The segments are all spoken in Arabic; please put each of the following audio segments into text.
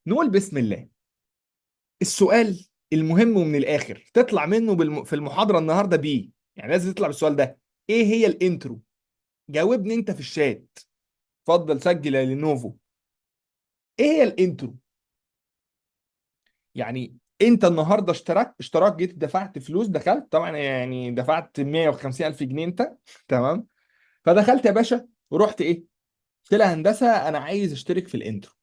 نقول بسم الله. السؤال المهم ومن الاخر تطلع منه في المحاضره النهارده بيه، يعني لازم تطلع بالسؤال ده: ايه هي الانترو؟ جاوبني انت في الشات. اتفضل سجل يا لينوفو. ايه هي الانترو؟ يعني انت النهارده اشتراك جيت دفعت فلوس، دخلت طبعا، يعني دفعت 150 الف جنيه انت. تمام. فدخلت يا باشا ورحت ايه؟ قلت لها هندسه انا عايز اشترك في الانترو.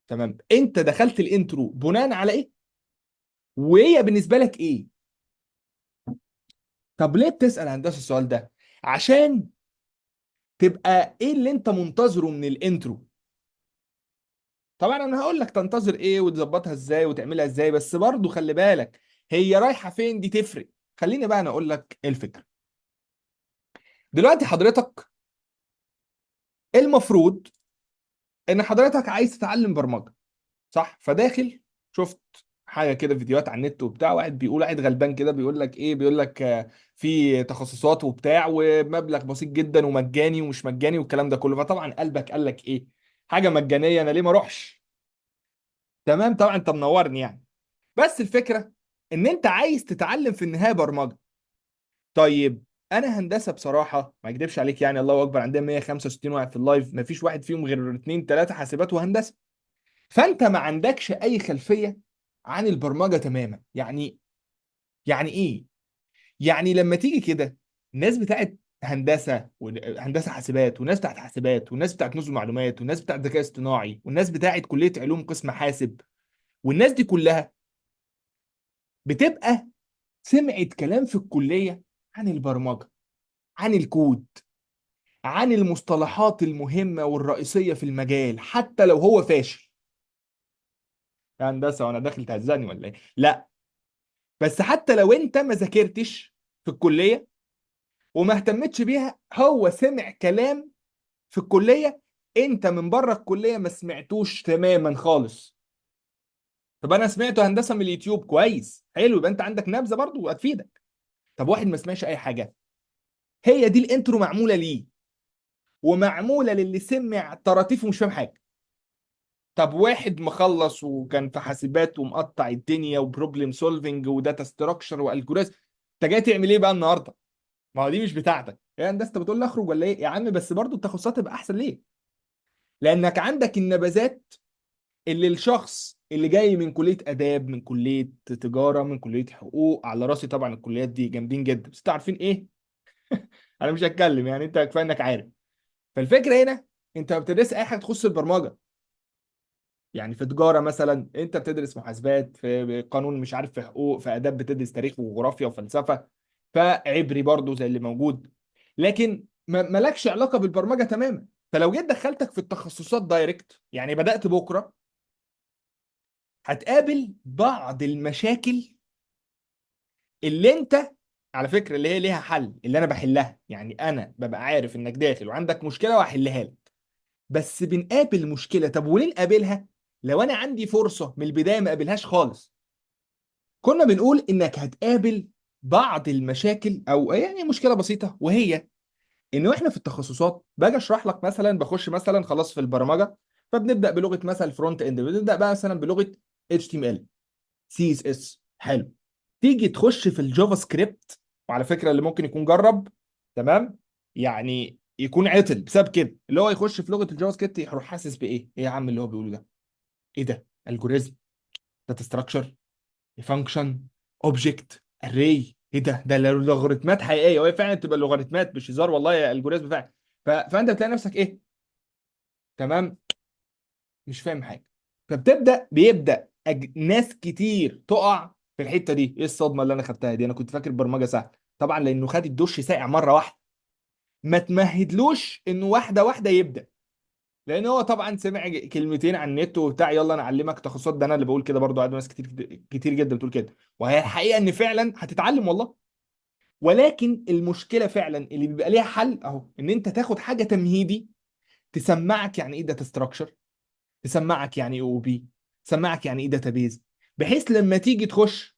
تمام، انت دخلت الانترو بناء على ايه؟ وهي بالنسبه لك ايه؟ طب ليه بتسال هندسه السؤال ده؟ عشان تبقى ايه اللي انت منتظره من الانترو. طبعا انا هقول لك تنتظر ايه وتظبطها ازاي وتعملها ازاي، بس برضو خلي بالك هي رايحه فين دي تفرق. خليني بقى انا اقول لك ايه الفكره. دلوقتي حضرتك المفروض ان حضرتك عايز تتعلم برمجه، صح؟ فداخل شفت حاجه كده، فيديوهات على النت وبتاع، واحد بيقول، واحد غلبان كده بيقول لك ايه، بيقول لك في تخصصات وبتاع ومبلغ بسيط جدا ومجاني ومش مجاني والكلام ده كله. فطبعا قلبك قال لك ايه؟ حاجه مجانيه انا ليه ما اروحش؟ تمام، طبعا انت منورني يعني. بس الفكره ان انت عايز تتعلم في النهايه برمجه. طيب انا هندسه بصراحه ما اكدبش عليك، يعني الله اكبر، عندنا 165 واحد في اللايف، ما فيش واحد فيهم غير اتنين تلاته حاسبات وهندسه. فانت ما عندكش اي خلفيه عن البرمجه تماما. يعني ايه؟ يعني لما تيجي كده الناس بتاعت هندسه وهندسه حاسبات، والناس بتاعت حاسبات، والناس بتاعت نظم معلومات، والناس بتاعت ذكاء اصطناعي، والناس بتاعت كليه علوم قسم حاسب، والناس دي كلها بتبقى سمعت كلام في الكليه عن البرمجه، عن الكود، عن المصطلحات المهمه والرئيسيه في المجال، حتى لو هو فاشل. يا هندسه وانا داخل تهزقني ولا ايه؟ لا، بس حتى لو انت ما ذاكرتش في الكليه وما اهتمتش بيها، هو سمع كلام في الكليه انت من بره الكليه ما سمعتوش تماما خالص. طب انا سمعته هندسه من اليوتيوب، كويس حلو، يبقى انت عندك نبذه برضو وهتفيدك. طب واحد ما سمعش اي حاجه، هي دي الانترو معموله ليه، ومعموله للي سمع طراطيف ومش فاهم حاجه. طب واحد مخلص وكان في حاسبات ومقطع الدنيا وبروبلم سولفنج وداتا ستراكشر والجوريزم، انت جاي تعمل ايه بقى النهارده؟ ما هو دي مش بتاعتك يا هندسه، انت بتقول لي اخرج ولا ايه يا عم؟ بس برضو التخصصات تبقى احسن ليه؟ لانك عندك النبذات اللي الشخص اللي جاي من كليه اداب، من كليه تجاره، من كليه حقوق، على راسي طبعا الكليات دي جامدين جدا، بس انتوا عارفين ايه؟ انا مش هتكلم، يعني انت كفايه انك عارف. فالفكره هنا انت ما بتدرس اي حاجه تخص البرمجه. يعني في تجاره مثلا انت بتدرس محاسبات، في قانون مش عارف، في حقوق، في اداب بتدرس تاريخ وجغرافيا وفلسفه، فعبري برضو زي اللي موجود. لكن مالكش علاقه بالبرمجه تماما. فلو جيت دخلتك في التخصصات دايركت، يعني بدات بكره، هتقابل بعض المشاكل اللي انت، على فكره اللي هي ليها حل، اللي انا بحلها. يعني انا ببقى عارف انك داخل وعندك مشكله وهحلها لك. بس بنقابل مشكله، طب وليه نقابلها لو انا عندي فرصه من البدايه ما قابلهاش خالص؟ كنا بنقول انك هتقابل بعض المشاكل، او يعني مشكله بسيطه، وهي انه احنا في التخصصات باجي اشرح لك مثلا، بخش مثلا خلاص في البرمجه، فبنبدا بلغه مثلا الفرونت اند، بنبدا بقى مثلا بلغه HTML CSS، حلو. تيجي تخش في الجافا سكريبت، وعلى فكره اللي ممكن يكون جرب، تمام، يعني يكون عطل بسبب كده، اللي هو يخش في لغه الجافا سكريبت يروح حاسس بايه؟ ايه يا عم اللي هو بيقوله ده؟ ايه ده؟ الجوريزم، داتا ستراكشر، فانكشن، اوبجكت، اري، ايه ده؟ ده لوغاريتمات حقيقيه، وهي فعلا تبقى لوغاريتمات مش هزار والله، يا الجوريزم فعلا. فانت بتلاقي نفسك ايه؟ تمام، مش فاهم حاجه. بيبدا ناس كتير تقع في الحته دي. ايه الصدمه اللي انا خدتها دي؟ انا كنت فاكر البرمجه سهل. طبعا لانه خد الدش ساقع مره واحده، ما تمهدلوش انه واحده واحده يبدا. لان هو طبعا سمع كلمتين على النت وبتاع، يلا انا اعلمك تخصصات. ده انا اللي بقول كده برضو، عاد ناس كتير كتير جدا بتقول كده، وهي الحقيقه ان فعلا هتتعلم والله. ولكن المشكله فعلا اللي بيبقى ليها حل اهو، ان انت تاخد حاجه تمهيدي تسمعك يعني ايه داتا ستراكشر، تسمعك يعني ايه OOP، تسمعك يعني ايه داتابيز، بحيث لما تيجي تخش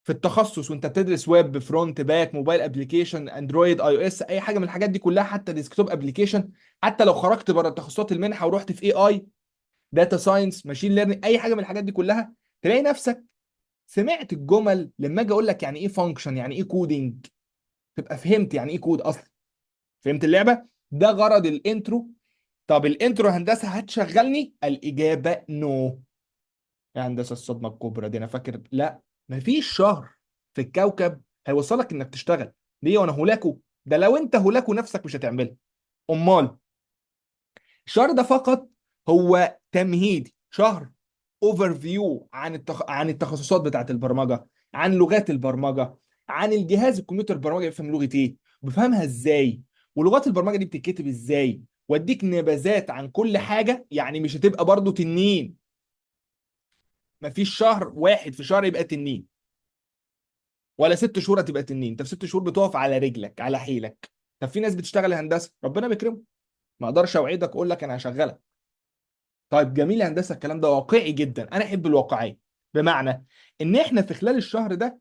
في التخصص وانت بتدرس ويب، فرونت، باك، موبايل ابلكيشن، اندرويد، iOS، اي حاجه من الحاجات دي كلها، حتى ديسكتوب ابلكيشن، حتى لو خرجت بره تخصصات المنحه ورحت في AI، داتا ساينس، ماشين ليرنينج، اي حاجه من الحاجات دي كلها، تلاقي نفسك سمعت الجمل لما اجي اقول لك يعني ايه فانكشن، يعني ايه كودينج، تبقى فهمت يعني ايه كود اصلا. فهمت اللعبه؟ ده غرض الانترو. طب الانترو هندسه هتشغلني؟ الاجابه نو. يا هندسه الصدمه الكبرى دي انا فاكر، لا، مفيش شهر في الكوكب هيوصلك انك تشتغل. ليه وانا هولاكو؟ ده لو انت هولاكو نفسك مش هتعملها. امال الشهر ده فقط هو تمهيدي، شهر اوفر فيو عن عن التخصصات بتاعت البرمجه، عن لغات البرمجه، عن الجهاز الكمبيوتر البرمجه بيفهم لغه ايه وبيفهمها ازاي، ولغات البرمجه دي بتتكتب ازاي، واديك نبذات عن كل حاجه. يعني مش هتبقى برضو تنين. مفيش شهر واحد في شهر يبقى تنين، ولا 6 شهور هتبقى تنين. انت في 6 شهور بتقف على رجلك على حيلك. طب في ناس بتشتغل هندسه ربنا بيكرمه، ما اقدرش اوعدك اقول لك انا هشغلك. طيب جميل يا هندسه، الكلام ده واقعي جدا، انا احب الواقعيه. بمعنى ان احنا في خلال الشهر ده،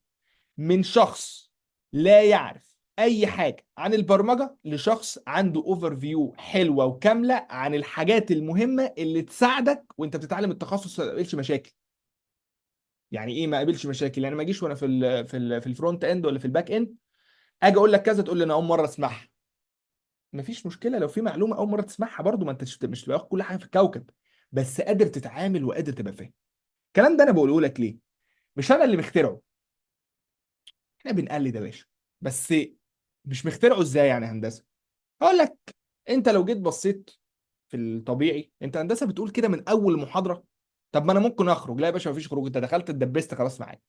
من شخص لا يعرف اي حاجه عن البرمجه لشخص عنده اوفر فيو حلوه وكامله عن الحاجات المهمه اللي تساعدك وانت بتتعلم التخصص ما تقابلش مشاكل. يعني ايه ما قابلش مشاكل؟ يعني ما اجيش وانا في الفرونت اند ولا في الباك اند اجي اقول لك كذا تقول لي انا اول مره اسمعها. مفيش مشكله لو في معلومه اول مره تسمعها، برضو ما انت مش تبقى واخد كل حاجه في الكوكب، بس قادر تتعامل وقادر تبقى فاهم. الكلام ده انا بقوله لك ليه؟ مش انا اللي مخترعه، احنا بنقلد يا باشا. بس مش مخترعه ازاي يعني هندسه؟ هقول لك. انت لو جيت بصيت في الطبيعي، انت هندسه بتقول كده من اول محاضره. طب ما انا ممكن اخرج. لا يا باشا مفيش خروج، انت دخلت اتدبست خلاص معايا.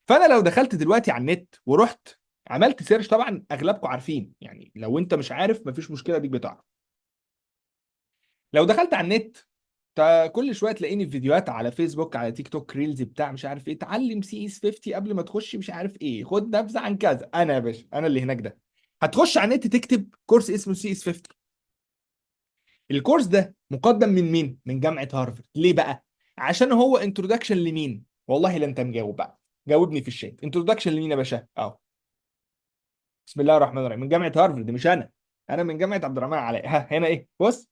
فانا لو دخلت دلوقتي على النت ورحت عملت سيرش، طبعا اغلبكم عارفين، يعني لو انت مش عارف مفيش مشكله ديك بتعرف. لو دخلت على النت كل شويه تلاقيني في فيديوهات على فيسبوك على تيك توك ريلز بتاع مش عارف ايه، تعلم سي اس 50 قبل ما تخش مش عارف ايه، خد نبذه عن كذا. انا يا باشا انا اللي هناك ده. هتخش على النت تكتب كورس اسمه سي اس 50. الكورس ده مقدم من مين؟ من جامعه هارفارد. ليه بقى؟ عشان هو انتروداكشن لمين؟ والله لا انت مجاوب بقى، جاوبني في الشات. انتروداكشن لمين يا باشا؟ اهو. بسم الله الرحمن الرحيم، من جامعه هارفارد مش انا. انا من جامعه عبد الرحمن علاء. ها هنا ايه؟ بص،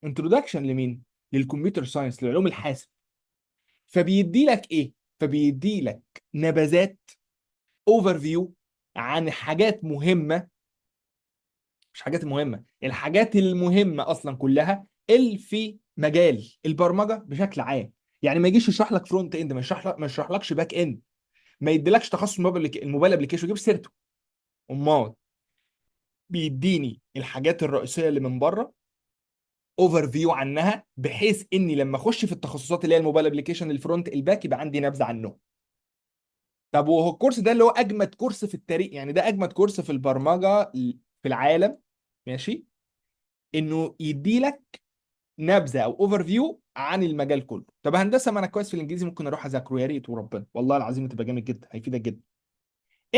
انتروداكشن لمين؟ للكمبيوتر ساينس، لعلوم الحاسب. فبيدي لك ايه؟ فبيدي لك نبذات، اوفر فيو عن حاجات مهمه. مش حاجات مهمه، الحاجات المهمه اصلا كلها اللي في مجال البرمجه بشكل عام. يعني ما يجيش يشرح لك فرونت اند، ما يشرحلكش باك اند، ما يديلكش تخصص الموبايل ابلكيشن ويجيب سيرته. امال بيديني الحاجات الرئيسيه اللي من بره، اوفر فيو عنها، بحيث اني لما اخش في التخصصات اللي هي الموبايل ابلكيشن الفرونت الباك يبقى عندي نبذه عنه. طب وهو الكورس ده اللي هو اجمد كورس في التاريخ، يعني ده اجمد كورس في البرمجه في العالم، ماشي، انه يدي لك نبذه او اوفر فيو عن المجال كله. طب هندسه ما انا كويس في الانجليزي ممكن اروح اذاكره، يا ريت وربنا والله العظيم تبقى جامد جدا هيفيدك جدا.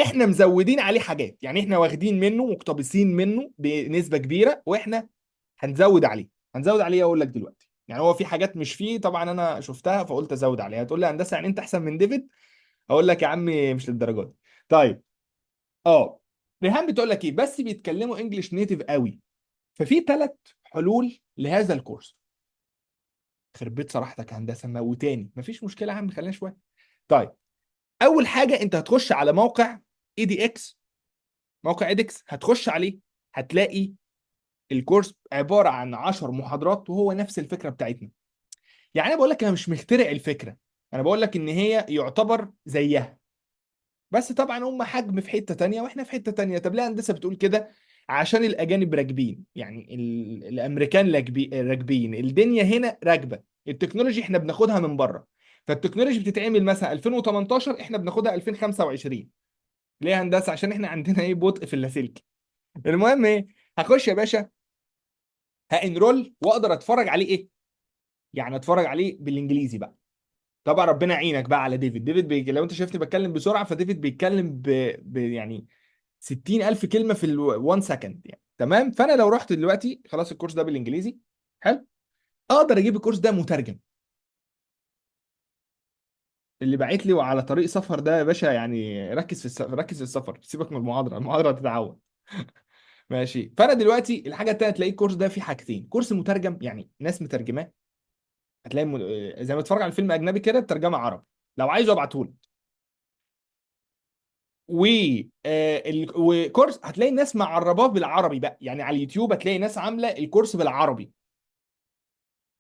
احنا مزودين عليه حاجات، يعني احنا واخدين منه مقتبسين منه بنسبه كبيره، واحنا هنزود عليه. هنزود عليه اقول لك دلوقتي. يعني هو في حاجات مش فيه طبعا انا شفتها فقلت ازود عليها. هتقول لي هندسه يعني انت احسن من ديفيد؟ اقول لك يا عمي مش للدرجه دي. طيب. اه. ريهام بتقول لك ايه؟ بس بيتكلموا انجلش نيتيف قوي. ففي 3 حلول لهذا الكورس. خرب بيت صراحتك يا هندسه موتاني. مفيش مشكله يا عم خلينا شويه. طيب. اول حاجه انت هتخش على موقع اي دي اكس. موقع ايدكس هتخش عليه هتلاقي الكورس عباره عن 10 محاضرات وهو نفس الفكره بتاعتنا. يعني انا بقول لك انا مش مخترع الفكره، انا بقول لك ان هي يعتبر زيها. بس طبعا هم حجم في حته تانية واحنا في حته تانية. طب ليه هندسه بتقول كده؟ عشان الاجانب راكبين، يعني الامريكان راكبين الدنيا هنا راكبه. التكنولوجي احنا بناخدها من بره. فالتكنولوجي بتتعمل مثلا 2018 احنا بناخدها 2025. ليه يا هندسه؟ عشان احنا عندنا ايه؟ بطء في اللاسلكي. المهم ايه؟ هخش يا باشا هانرول واقدر اتفرج عليه ايه؟ يعني اتفرج عليه بالانجليزي بقى. طبعا ربنا يعينك بقى على ديفيد. لو انت شايفني بتكلم بسرعه فديفيد بيتكلم يعني 60,000 كلمه في 1 سكند يعني. تمام. فانا لو رحت دلوقتي خلاص الكورس ده بالانجليزي، حلو، اقدر اجيب الكورس ده مترجم. اللي باعت لي وعلى طريق سفر ده يا باشا، يعني ركز في السفر، ركز في السفر، سيبك من المحاضره، المحاضره هتتعود. ماشي. فانا دلوقتي الحاجه التانيه تلاقي الكورس ده فيه حاجتين: كورس مترجم يعني ناس مترجماه، هتلاقي زي ما تتفرج على فيلم اجنبي كده الترجمه عربي. لو عايزه ابعتهولك. و وكورس هتلاقي الناس معرباه بالعربي بقى، يعني على اليوتيوب هتلاقي ناس عامله الكورس بالعربي،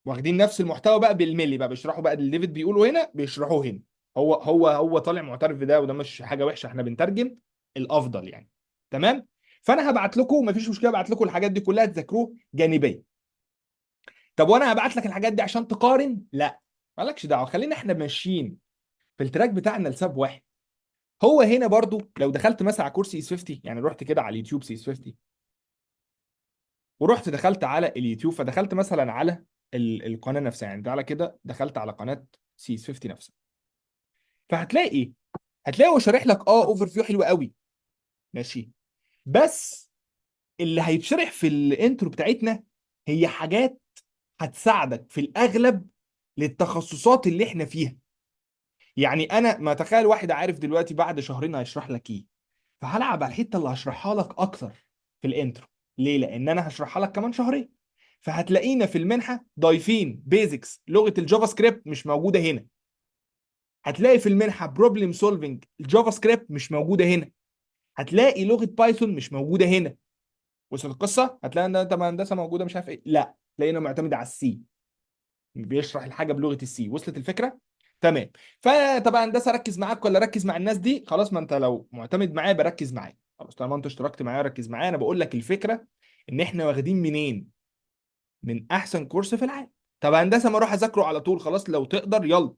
واخدين نفس المحتوى بقى بالملي بقى، بيشرحوا بقى اللي ديفيد بيقوله هنا بيشرحوه هنا. هو طالع معترف بده، وده مش حاجه وحشه، احنا بنترجم الافضل يعني. تمام. فانا هبعت لكم، مفيش مشكله، ابعت لكم الحاجات دي كلها تذاكروه جانبيا. طب وانا هبعت لك الحاجات دي عشان تقارن؟ لا، مالكش دعوه، خلينا احنا ماشيين في التراك بتاعنا لسبب واحد. هو هنا برضو لو دخلت مثلا على كورس ايس 50، يعني رحت كده على اليوتيوب سيس 50، ورحت دخلت على اليوتيوب، فدخلت مثلا على القناه نفسها، يعني تعالى كده دخلت على قناه سيس 50 نفسها، فهتلاقي ايه؟ هتلاقي هو شارح لك اوفر فيو حلو قوي، ماشي. بس اللي هيتشرح في الانترو بتاعتنا هي حاجات هتساعدك في الاغلب للتخصصات اللي احنا فيها. يعني انا ما تخيل واحد عارف دلوقتي بعد شهرين هيشرح لك ايه، فهلعب على الحته اللي هشرحها لك اكتر في الانترو. ليه؟ لان انا هشرحها لك كمان شهرين. فهتلاقينا في المنحه ضايفين بيزكس لغه الجافا سكريبت مش موجوده هنا. هتلاقي في المنحه بروبلم سولفنج الجافا سكريبت مش موجوده هنا. هتلاقي لغه بايثون مش موجوده هنا. وصل القصه؟ هتلاقي ان انت هندسه موجوده مش عارف ايه، لا، تلاقينا معتمد على السي، بيشرح الحاجه بلغه السي. وصلت الفكره؟ تمام. فطب هندسه ركز معاك ولا ركز مع الناس دي؟ خلاص، ما انت لو معتمد معايا بركز معاك، خلاص طالما انت اشتركت معايا ركز معايا. انا بقول لك الفكره ان احنا واخدين منين؟ من احسن كورس في العالم. طب هندسه ما اروح اذاكره على طول؟ خلاص لو تقدر يلا،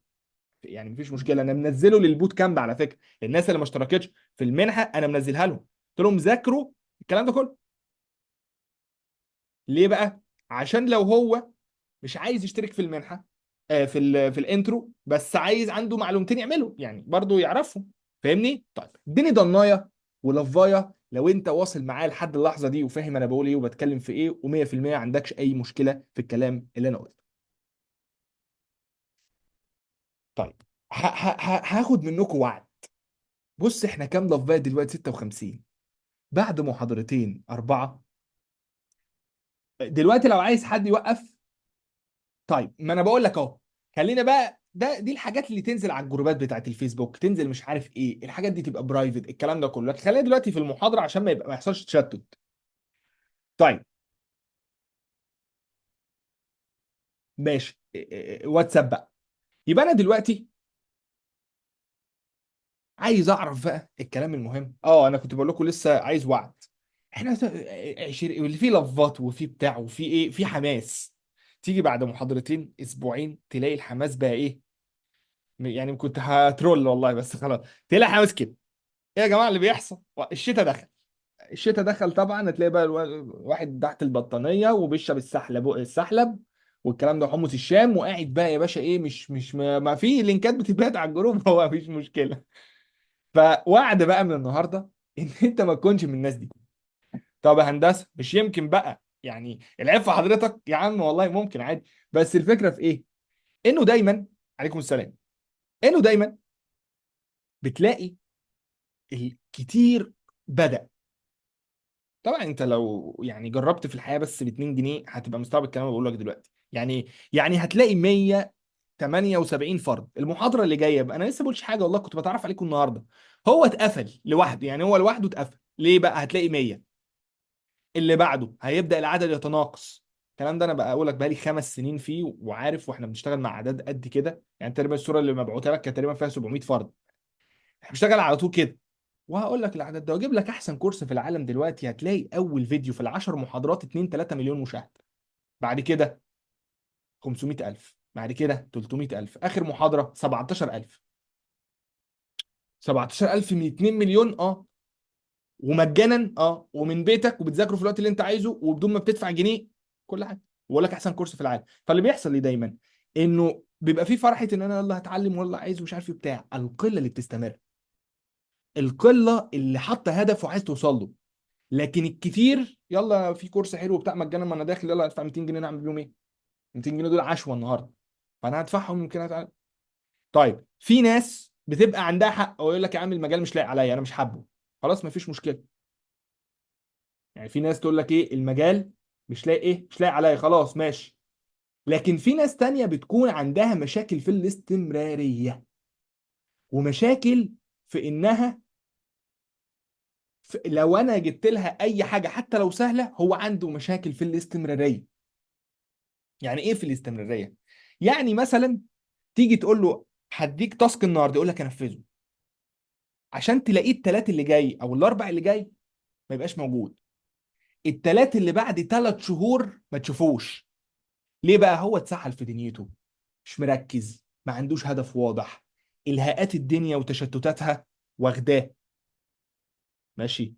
يعني مفيش مشكله، انا منزله للبوت كامب على فكره. الناس اللي ما اشتركتش في المنحه انا منزلها لهم، قلت لهم ذاكروا الكلام ده كله. ليه بقى؟ عشان لو هو مش عايز يشترك في المنحه، في الانترو، بس عايز عنده معلومتين يعملوا يعني برضو يعرفهم. فاهمني؟ طيب اديني ضنايه ولفايه لو انت واصل معايا لحد اللحظه دي وفاهم انا بقول ايه وبتكلم في ايه، و100% عندكش اي مشكله في الكلام اللي انا قلته. طيب، هاخد منكم وعد. بص احنا كام لفايه دلوقتي؟ 56. بعد محاضرتين اربعه دلوقتي لو عايز حد يوقف. طيب ما انا بقول لك اهو، خلينا بقى دي الحاجات اللي تنزل على الجروبات بتاعت الفيسبوك، تنزل مش عارف ايه الحاجات دي تبقى برايفت، الكلام ده كله خلينا دلوقتي في المحاضره عشان ما يحصلش تشتت. طيب ماشي، واتساب بقى. يبقى انا دلوقتي عايز اعرف بقى الكلام المهم. انا كنت بقول لكم لسه عايز وعد. احنا اللي فيه لفات وفيه بتاع وفيه ايه، في حماس. تيجي بعد محاضرتين اسبوعين تلاقي الحماس بقى ايه؟ يعني كنت هترول والله بس خلاص، تلاقي حماس كده. ايه يا جماعه اللي بيحصل؟ الشتاء دخل. الشتاء دخل طبعا، هتلاقي بقى الواحد تحت البطانيه وبيشرب السحلب والكلام ده، حمص الشام، وقاعد بقى يا باشا ايه، مش ما في لينكات بتتبعت على الجروب هو مفيش مشكله. فوعد بقى من النهارده ان انت ما تكونش من الناس دي. طب يا هندسه مش يمكن بقى يعني العيب في حضرتك؟ يا عم والله ممكن عادي، بس الفكره في ايه؟ انه دايما، عليكم السلام، انه دايما بتلاقي الكتير بدأ. طبعا انت لو يعني جربت في الحياه بس ب 2 جنيه هتبقى مستوعب الكلام اللي بقوله لك دلوقتي. يعني هتلاقي 178 فرد. المحاضره اللي جايه بقى انا لسه بقولش حاجه والله، كنت بتعرف عليكم النهارده. هو اتقفل لوحده، يعني هو لوحده اتقفل. ليه بقى؟ هتلاقي 100. اللي بعده هيبدا العدد يتناقص. الكلام ده انا بقى اقول لك بقالي 5 سنين فيه وعارف، واحنا بنشتغل مع اعداد قد كده، يعني تقريبا الصوره اللي مبعوثه لك كانت تقريبا فيها 700 فرد. احنا بنشتغل على طول كده. وهقول لك الاعداد ده واجيب لك احسن كورس في العالم دلوقتي، هتلاقي اول فيديو في العشر محاضرات 2 3 مليون مشاهده. بعد كده 500,000، بعد كده 300,000، اخر محاضره 17,000. 17,000 من 2 مليون، ومجانا، ومن بيتك، وبتذاكره في الوقت اللي انت عايزه وبدون ما بتدفع جنيه، كل حاجه. بقول لك احسن كورس في العالم. فاللي بيحصل لي دايما انه بيبقى في فرحه ان انا يلا هتعلم والله عايز ومش عارف ايه بتاع، القله اللي بتستمر، القله اللي حاطه هدف وعايز توصل له. لكن الكتير يلا في كورس حلو بتاع مجانا ما انا داخل يلا ادفع 200 جنيه نعمل بيهم ايه؟ 200 جنيه دول عشوه النهارده، فانا هدفعهم يمكن طيب في ناس بتبقى عندها حق ويقول لك يا عم المجال مش لايق عليا انا مش حابه. خلاص مفيش مشكله. يعني في ناس تقول لك ايه المجال مش لايق، ايه مش لايق عليا، خلاص ماشي. لكن في ناس تانية بتكون عندها مشاكل في الاستمرارية، ومشاكل في انها لو انا جبت لها اي حاجة حتى لو سهلة، هو عنده مشاكل في الاستمرارية. يعني ايه في الاستمرارية؟ يعني مثلا تيجي تقول له هديك تاسك النهارده، يقول لك انفذه، عشان تلاقيه التلات اللي جاي او الاربع اللي جاي ما يبقاش موجود، التلات اللي بعد 3 شهور ما تشوفوش. ليه بقى؟ هو اتسحل في دنيته، مش مركز، ما عندوش هدف واضح، الهاءات الدنيا وتشتتاتها واخداه. ماشي،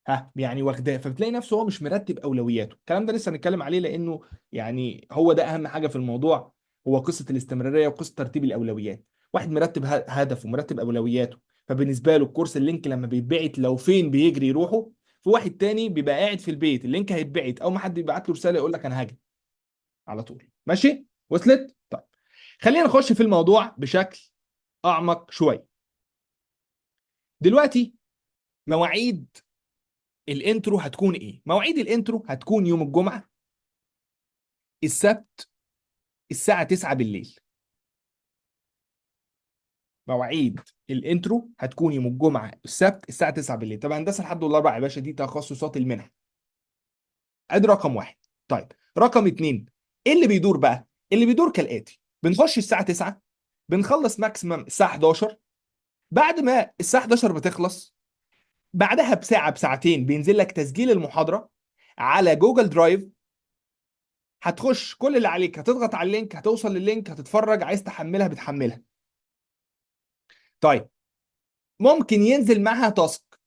ها يعني واخداه، فبتلاقي نفسه هو مش مرتب اولوياته. الكلام ده لسه هنتكلم عليه، لانه يعني هو ده اهم حاجه في الموضوع، هو قصه الاستمراريه وقصه ترتيب الاولويات. واحد مرتب هدف ومرتب اولوياته، فبالنسبه له الكورس اللينك لما بيتبعت لو فين بيجري يروحه. في واحد تاني بيبقى قاعد في البيت، اللينك هيتبعت او ما حد يبعت له رساله يقول لك انا هاجي على طول. ماشي، وصلت؟ طيب، خلينا نخش في الموضوع بشكل اعمق شويه. دلوقتي مواعيد الانترو هتكون ايه؟ مواعيد الانترو هتكون يوم الجمعه، السبت، الساعه 9 بالليل. مواعيد الانترو هتكون يوم الجمعه السبت الساعه 9 بالليل. طب هندسه لحد الاربع يا باشا، دي تخصصات المنحه. ادي رقم واحد. طيب، رقم اتنين، ايه اللي بيدور بقى؟ اللي بيدور كالاتي: بنخش الساعه 9، بنخلص ماكسيمم الساعه 11. بعد ما الساعه 11 بتخلص، بعدها بساعه بساعتين بينزل لك تسجيل المحاضره على جوجل درايف. هتخش، كل اللي عليك هتضغط على اللينك، هتوصل لللينك، هتتفرج، عايز تحملها بتحملها. طيب، ممكن ينزل معاها تاسك.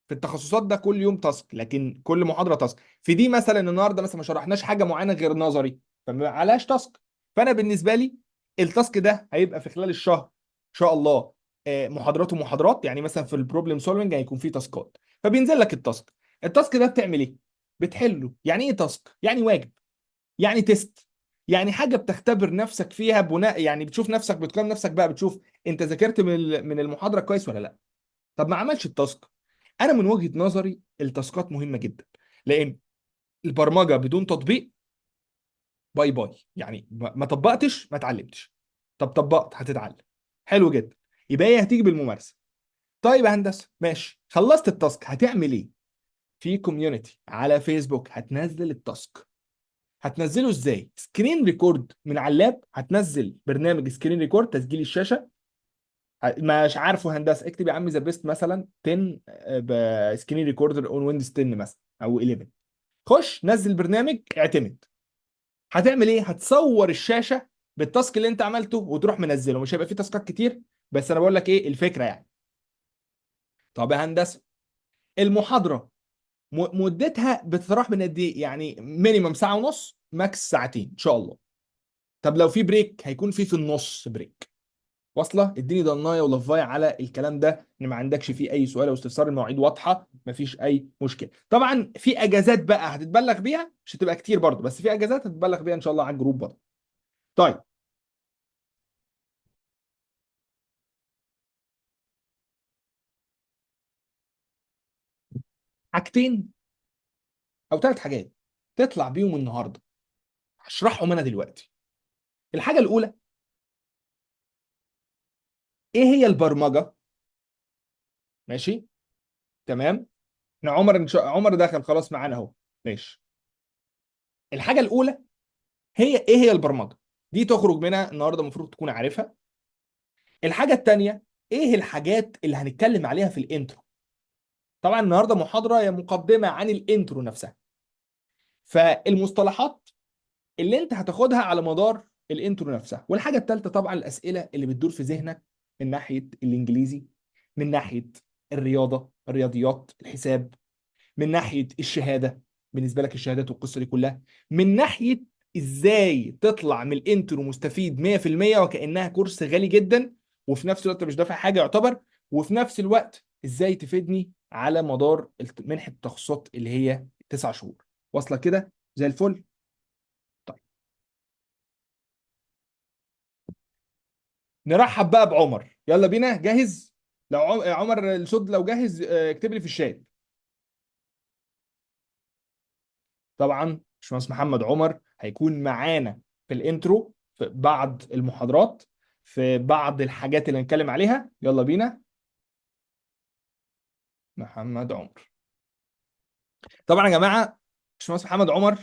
في التخصصات ده كل يوم تاسك، لكن كل محاضره تاسك. في دي مثلا النهارده مثلا ما شرحناش حاجه معينه غير نظري، فما عليهاش تاسك. فانا بالنسبه لي التاسك ده هيبقى في خلال الشهر ان شاء الله، محاضرات ومحاضرات. يعني مثلا في البروبلم سولفنج هيكون في تاسكات، فبينزل لك التاسك. التاسك ده بتعمل ايه؟ بتحله. يعني ايه تاسك؟ يعني واجب، يعني تيست، يعني حاجه بتختبر نفسك فيها بناء، يعني بتشوف نفسك، بتقيم نفسك بقى، بتشوف انت ذاكرت من المحاضره كويس ولا لا. طب ما عملش التاسك. انا من وجهة نظري التاسكات مهمة جدا، لان البرمجة بدون تطبيق باي باي. يعني ما طبقتش ما اتعلمتش. طب طبقت هتتعلم. حلو جدا، يبقى هي هتيجي بالممارسة. طيب يا هندسة ماشي، خلصت التاسك هتعمل ايه؟ في كوميونتي على فيسبوك هتنزل التاسك. هتنزله ازاي؟ سكرين ريكورد من على اللاب، هتنزل برنامج سكرين ريكورد تسجيل الشاشة. مش عارفه هندسه، اكتب يا عم ذا بيست مثلا 10 بسكرين ريكوردر اون ويندوز 10 مثلا او 11. خش نزل برنامج، اعتمد. هتعمل ايه؟ هتصور الشاشه بالتاسك اللي انت عملته وتروح منزله. مش هيبقى فيه تاسكات كتير، بس انا بقول لك ايه الفكره يعني. طب يا هندسه، المحاضره مدتها بتتراوح من قد ايه؟ يعني مينيمم ساعه ونص، ماكس ساعتين ان شاء الله. طب لو في بريك، هيكون في النص بريك. واصله؟ اديني ضنايه ولفايه على الكلام ده، ان ما عندكش فيه اي سؤال او استفسار. المواعيد واضحه، مفيش اي مشكله. طبعا في اجازات بقى هتتبلغ بيها، مش هتبقى كتير برضه، بس في اجازات هتتبلغ بيها ان شاء الله على الجروب برضه. طيب، حاجتين او 3 حاجات تطلع بيهم النهارده، هشرحهم انا دلوقتي. الحاجه الاولى، ايه هي البرمجه؟ ماشي، تمام. احنا عمر عمر دخل خلاص معانا اهو. ماشي. الحاجه الاولى هي ايه هي البرمجه، دي تخرج منها النهارده المفروض تكون عارفها. الحاجة التانية، ايه الحاجات اللي هنتكلم عليها في الانترو؟ طبعا النهارده محاضرة يا مقدمة عن الانترو نفسها، فالمصطلحات اللي انت هتاخدها على مدار الانترو نفسها. والحاجة التالتة طبعا الأسئلة اللي بتدور في ذهنك من ناحية الإنجليزي، من ناحية الرياضة، الرياضيات، الحساب، من ناحية الشهادة، بالنسبة لك الشهادات والقصة دي كلها، من ناحية ازاي تطلع من الانترو مستفيد 100% وكأنها كورس غالي جدا، وفي نفس الوقت مش دافع حاجة يعتبر، وفي نفس الوقت ازاي تفيدني على مدار منحة التخصصات اللي هي 9 شهور. واصلة كده زي الفل؟ طيب، نرحب بقى بعمر. يلا بينا، جاهز؟ لو عمر الصوت لو جاهز، اكتب لي في الشات. طبعا باشمهندس محمد عمر هيكون معانا في الانترو في بعض المحاضرات، في بعض الحاجات اللي هنتكلم عليها. يلا بينا. محمد عمر. طبعا يا جماعه، باشمهندس محمد عمر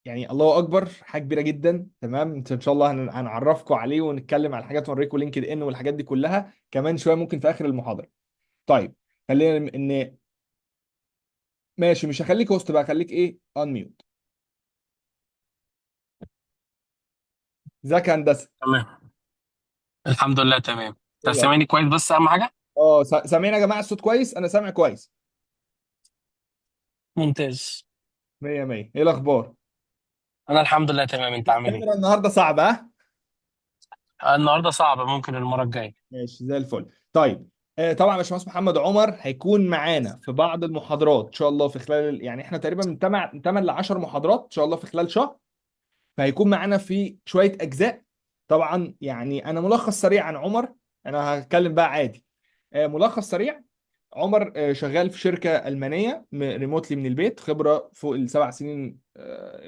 يعني الله اكبر، حاجه كبيره جدا. تمام، انت ان شاء الله هنعرفكم عليه ونتكلم على الحاجات ونوريكم لينكد ان والحاجات دي كلها كمان شويه، ممكن في اخر المحاضره. طيب، خلينا ان ماشي، مش هخليك هوست بقى، خليك ايه، ان ميوت. ازيك يا هندسه؟ تمام. الحمد لله تمام. ايه انت الأخبار؟ سامعني كويس بس اهم حاجه. سامعين يا جماعه الصوت كويس؟ انا سامع كويس. ممتاز. مية مية. ايه الاخبار؟ انا الحمد لله تمام، انت عامل ايه؟ الكاميرا النهارده صعبه، ها؟ النهارده صعبه، ممكن المره الجايه. ماشي زي الفل. طيب، طبعا باشمهندس محمد عمر هيكون معانا في بعض المحاضرات ان شاء الله في خلال يعني احنا تقريبا من 8 ل 10 محاضرات ان شاء الله في خلال شهر. فهيكون معانا في شويه اجزاء. طبعا يعني انا ملخص سريع عن عمر، انا هتكلم بقى عادي. ملخص سريع. عمر شغال في شركه المانيه ريموتلي من البيت، خبره فوق ال7 سنين،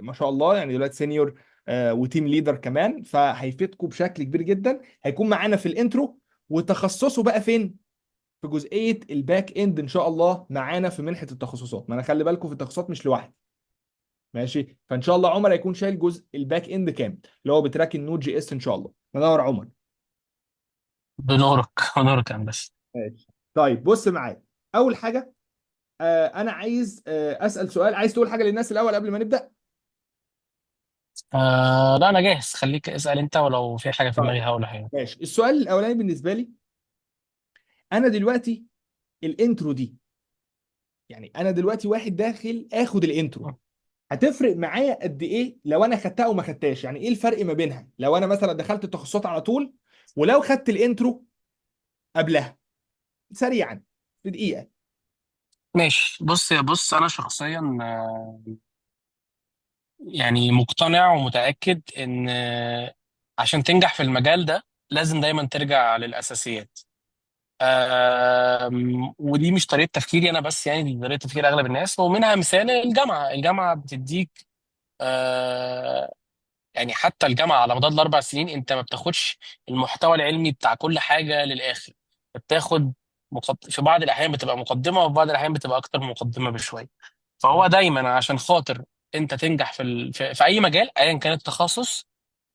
ما شاء الله، يعني دلوقتي سينيور وتيم ليدر كمان، فهيفيدكم بشكل كبير جدا. هيكون معانا في الانترو، وتخصصه بقى فين؟ في جزئيه الباك اند ان شاء الله، معانا في منحه التخصصات. ما انا خلي بالكم في التخصصات مش لوحدي. ماشي، فان شاء الله عمر هيكون شايل جزء الباك اند كامل، اللي هو بتراك النود جي اس ان شاء الله. منور عمر. بنورك بنورك يا هندسه. ماشي. طيب بص معايا. اول حاجه، انا عايز اسال سؤال. عايز تقول حاجه للناس الاول قبل ما نبدا؟ لا انا جاهز، خليك اسال انت، ولو في حاجه في طيب دماغي هقول حاجه. ماشي. السؤال الاولاني بالنسبه لي، انا دلوقتي الانترو دي، يعني انا دلوقتي واحد داخل اخد الانترو، هتفرق معايا قد ايه لو انا خدتها او ما خدتهاش؟ يعني ايه الفرق ما بينها لو انا مثلا دخلت التخصصات على طول، ولو خدت الانترو قبلها؟ سريعا، في دقيقه. ماشي، بص انا شخصيا يعني مقتنع ومتاكد ان عشان تنجح في المجال ده لازم دايما ترجع للاساسيات. ودي مش طريقه تفكيري انا بس، يعني دي طريقه تفكير اغلب الناس، ومنها مثال الجامعه بتديك يعني حتى الجامعه على مدار ال4 سنين انت ما بتاخدش المحتوى العلمي بتاع كل حاجه للاخر. بتاخد في بعض الاحيان بتبقى مقدمه، وفي بعض الاحيان بتبقى اكتر من مقدمه بشويه. فهو دايما عشان خاطر انت تنجح في اي مجال ايا كان التخصص،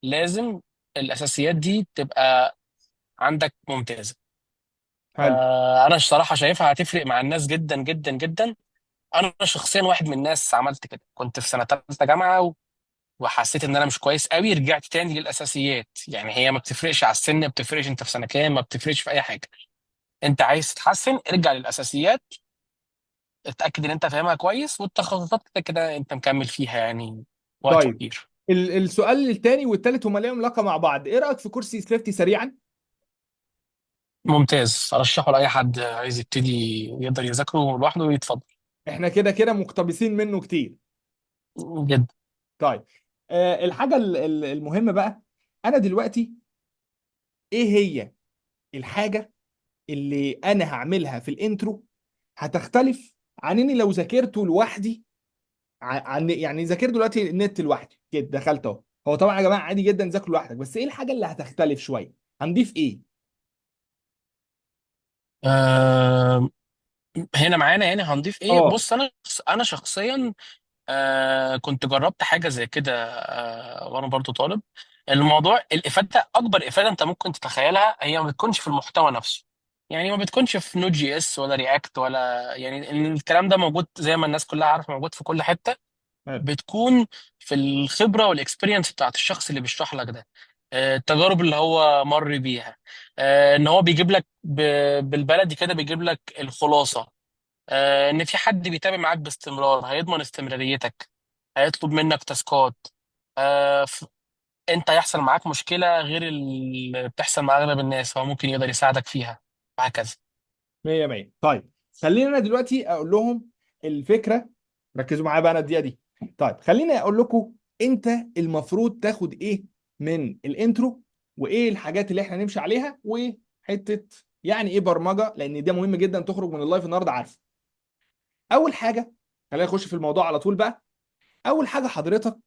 لازم الاساسيات دي تبقى عندك ممتازه. حلو. انا الصراحه شايفها هتفرق مع الناس جدا جدا جدا. انا شخصيا واحد من الناس عملت كده، كنت في سنه ثالثه جامعه وحسيت ان انا مش كويس قوي، رجعت تاني للاساسيات. يعني هي ما بتفرقش على السن، ما بتفرقش انت في سنه كام، ما بتفرقش في اي حاجه. انت عايز تتحسن ارجع للاساسيات، اتاكد ان انت فاهمها كويس، والتخصصات كده كده انت مكمل فيها يعني وقت طيب، كبير. السؤال الثاني والثالث هما ليهم علاقه مع بعض. ايه رايك في كورس سيفتي سريعا؟ ممتاز، ارشحه لاي حد عايز يبتدي يقدر يذاكره لوحده ويتفضل. احنا كده كده مقتبسين منه كتير. جدا. طيب، الحاجه المهمه بقى، انا دلوقتي ايه هي الحاجه اللي انا هعملها في الانترو هتختلف عن اني لو ذاكرته لوحدي؟ عن يعني ذاكرت دلوقتي النت لوحدي كده، دخلت اهو. هو طبعا يا جماعه عادي جدا ذاكر لوحدك، بس ايه الحاجه اللي هتختلف شويه؟ هنضيف ايه؟ آه هنا معانا يعني هنضيف ايه؟ اه. بص انا شخصيا كنت جربت حاجه زي كده وانا برضو طالب. الموضوع الافاده، اكبر افاده انت ممكن تتخيلها هي ما بتكونش في المحتوى نفسه. يعني ما بتكونش في نود جي اس ولا رياكت ولا، يعني الكلام ده موجود زي ما الناس كلها عارفه، موجود في كل حته. حلو. بتكون في الخبره والاكسبيرينس بتاعت الشخص اللي بيشرح لك ده، التجارب اللي هو مر بيها. ان هو بيجيب لك بالبلدي كده، بيجيب لك الخلاصه. ان في حد بيتابع معاك باستمرار هيضمن استمراريتك، هيطلب منك تاسكات. آه، ف- انت هيحصل معاك مشكله غير اللي بتحصل مع اغلب الناس، هو ممكن يقدر يساعدك فيها، وهكذا. مية مية. طيب، خلينا انا دلوقتي اقول لهم الفكره. ركزوا معايا بقى انا الدقيقه دي. طيب خليني اقول لكم انت المفروض تاخد ايه من الانترو، وايه الحاجات اللي احنا نمشي عليها، وحته يعني ايه برمجه، لان ده مهم جدا تخرج من اللايف النهارده عارف. اول حاجه، خلينا نخش في الموضوع على طول بقى. اول حاجه حضرتك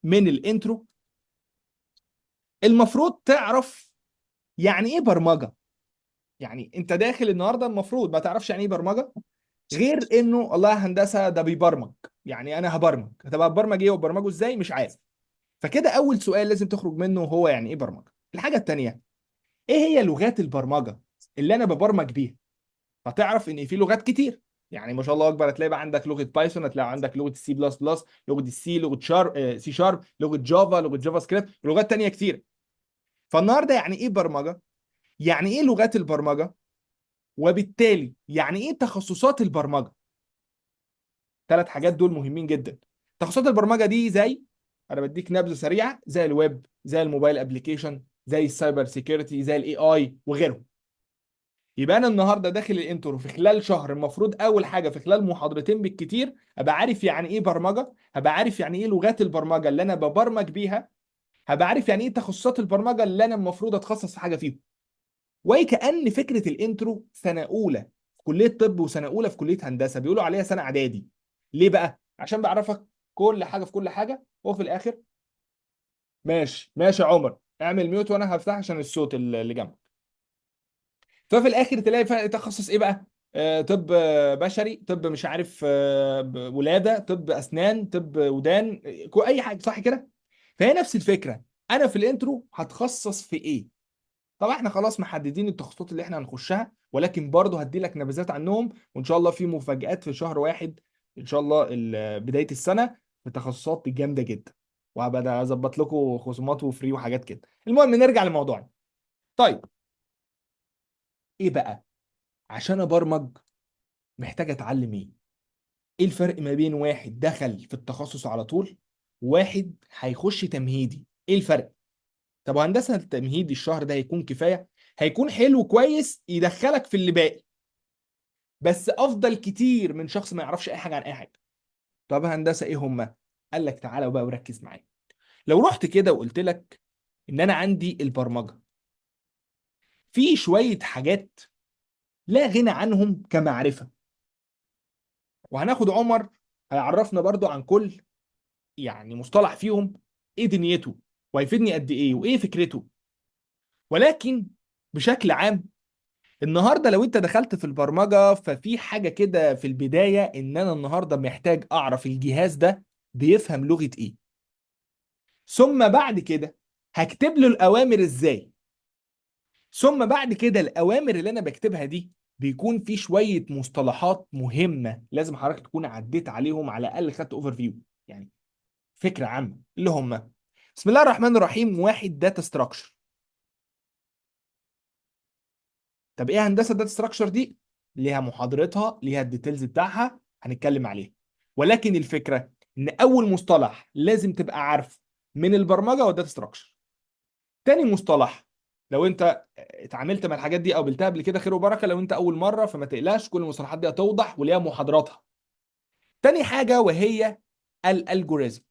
من الانترو المفروض تعرف يعني ايه برمجه. يعني انت داخل النهارده المفروض ما تعرفش يعني ايه برمجه، غير انه الله هندسه ده بيبرمج. يعني انا هبرمج، طب هبرمج ايه وبرمجه ازاي؟ مش عارف. فكده اول سؤال لازم تخرج منه هو يعني ايه برمجه. الحاجه التانيه، ايه هي لغات البرمجه اللي انا ببرمج بيها؟ فتعرف ان في لغات كتير. يعني ما شاء الله اكبر، هتلاقي بقى عندك لغه بايثون، هتلاقي عندك لغه السي بلس بلس، لغه السي، لغه سي شارب، لغه جافا، لغه جافا سكريبت، لغات تانيه كتير. فالنهارده يعني ايه برمجه؟ يعني ايه لغات البرمجه؟ وبالتالي يعني ايه تخصصات البرمجه؟ ثلاث حاجات دول مهمين جدا. تخصصات البرمجه دي زي، انا بديك نبذه سريعه، زي الويب، زي الموبايل ابلكيشن، زي السايبر سيكيورتي، زي الاي اي وغيرهم. يبقى انا النهارده داخل الانترو في خلال شهر، المفروض اول حاجه في خلال محاضرتين بالكتير ابقى عارف يعني ايه برمجه، هبقى عارف يعني ايه لغات البرمجه اللي انا ببرمج بيها، هبقى عارف يعني ايه تخصصات البرمجه اللي انا المفروض اتخصص في حاجه فيهم. وكأن فكره الانترو سنه اولى في كليه طب وسنه اولى في كليه هندسه بيقولوا عليها سنه اعدادي. ليه بقى؟ عشان بعرفك كل حاجه في كل حاجه، وفي الاخر ماشي ماشي يا عمر اعمل ميوت وانا هفتح عشان الصوت اللي جنبك. ففي الاخر تلاقي تخصص ايه بقى؟ طب بشري، طب مش عارف ولاده، طب اسنان، طب ودان، اي حاجه، صح كده؟ فهي نفس الفكره. انا في الانترو هتخصص في ايه؟ طبعا احنا خلاص محددين التخصصات اللي احنا هنخشها، ولكن برضه هدي لك نبذات عنهم، وان شاء الله في مفاجآت في شهر واحد ان شاء الله بدايه السنه في تخصصات جامده جدا، وهبقى اظبط لكم خصومات وفري وحاجات كده. المهم نرجع لموضوعنا. طيب، ايه بقى؟ عشان ابرمج محتاج اتعلم ايه؟ ايه الفرق ما بين واحد دخل في التخصص على طول وواحد هيخش تمهيدي؟ ايه الفرق؟ طب وهندسه التمهيدي الشهر ده هيكون كفايه؟ هيكون حلو كويس يدخلك في اللي باقي، بس افضل كتير من شخص ما يعرفش اي حاجه عن اي حاجه. طب هندسه ايه هما؟ قال لك تعالى بقى وركز معايا. لو رحت كده وقلت لك ان انا عندي البرمجه، في شويه حاجات لا غنى عنهم كمعرفه، وهناخد عمر هيعرفنا برضو عن كل يعني مصطلح فيهم ايه دنيته، وهيفيدني قد ايه، وايه فكرته. ولكن بشكل عام النهارده لو انت دخلت في البرمجه، ففي حاجه كده في البدايه ان انا النهارده محتاج اعرف الجهاز ده بيفهم لغه ايه، ثم بعد كده هكتب له الاوامر ازاي، ثم بعد كده الاوامر اللي انا بكتبها دي بيكون في شويه مصطلحات مهمه لازم حضرتك تكون عديت عليهم، على الاقل خدت اوفر فيو، يعني فكره عامه، اللي هم بسم الله الرحمن الرحيم. واحد، داتا ستراكشر. طب ايه هندسه داتا ستراكشر دي؟ ليها محاضرتها، ليها الديتيلز بتاعها هنتكلم عليها. ولكن الفكره ان اول مصطلح لازم تبقى عارفه من البرمجه هو الداتا ستراكشر. تاني مصطلح، لو انت اتعاملت مع الحاجات دي او قابلتها قبل كده خير وبركه، لو انت اول مره فما تقلقش، كل المصطلحات دي هتوضح وليها محاضراتها. تاني حاجه وهي الالجوريزم.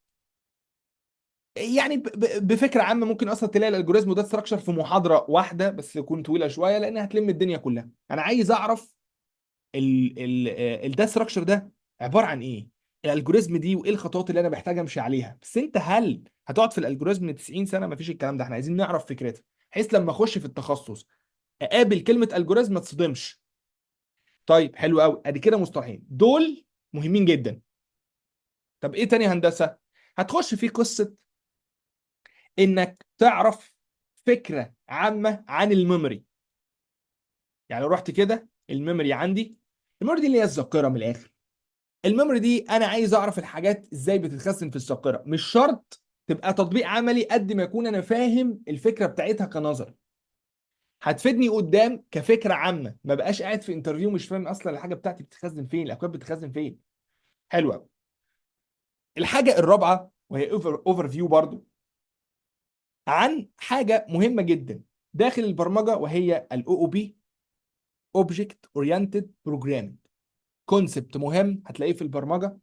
يعني بفكره عامه ممكن اصلا تلاقي الالجوريزم وده ستراكشر في محاضره واحده بس تكون طويله شويه، لان هتلم الدنيا كلها. انا عايز اعرف الداتا ستراكشر ده عباره عن ايه، الالجوريزم دي وايه الخطوات اللي انا محتاج امشي عليها. بس انت هل هتقعد في الالجوريزم من 90 سنه؟ مفيش الكلام ده، احنا عايزين نعرف فكرتها بحيث لما اخش في التخصص اقابل كلمه الجوريزم ما تصدمش. طيب حلو قوي، ادي كده مصطلحين دول مهمين جدا. طب ايه تاني هندسه؟ هتخش في قصه انك تعرف فكره عامه عن الميموري. يعني لو رحت كده الميموري عندي، الميموري دي اللي هي الذاكره من الاخر. الميموري دي انا عايز اعرف الحاجات ازاي بتتخزن في الذاكره، مش شرط تبقى تطبيق عملي قد ما يكون انا فاهم الفكره بتاعتها كنظر. هتفيدني قدام كفكره عامه، ما بقاش قاعد في انترفيو مش فاهم اصلا الحاجه بتاعتي بتتخزن فين، الاكواد بتتخزن فين. حلو قوي. الحاجه الرابعه وهي اوفر فيو برضو عن حاجه مهمه جدا داخل البرمجه، وهي الاو او بي، اوبجكت اورينتد بروجرامينج. كونسبت مهم هتلاقيه في البرمجه،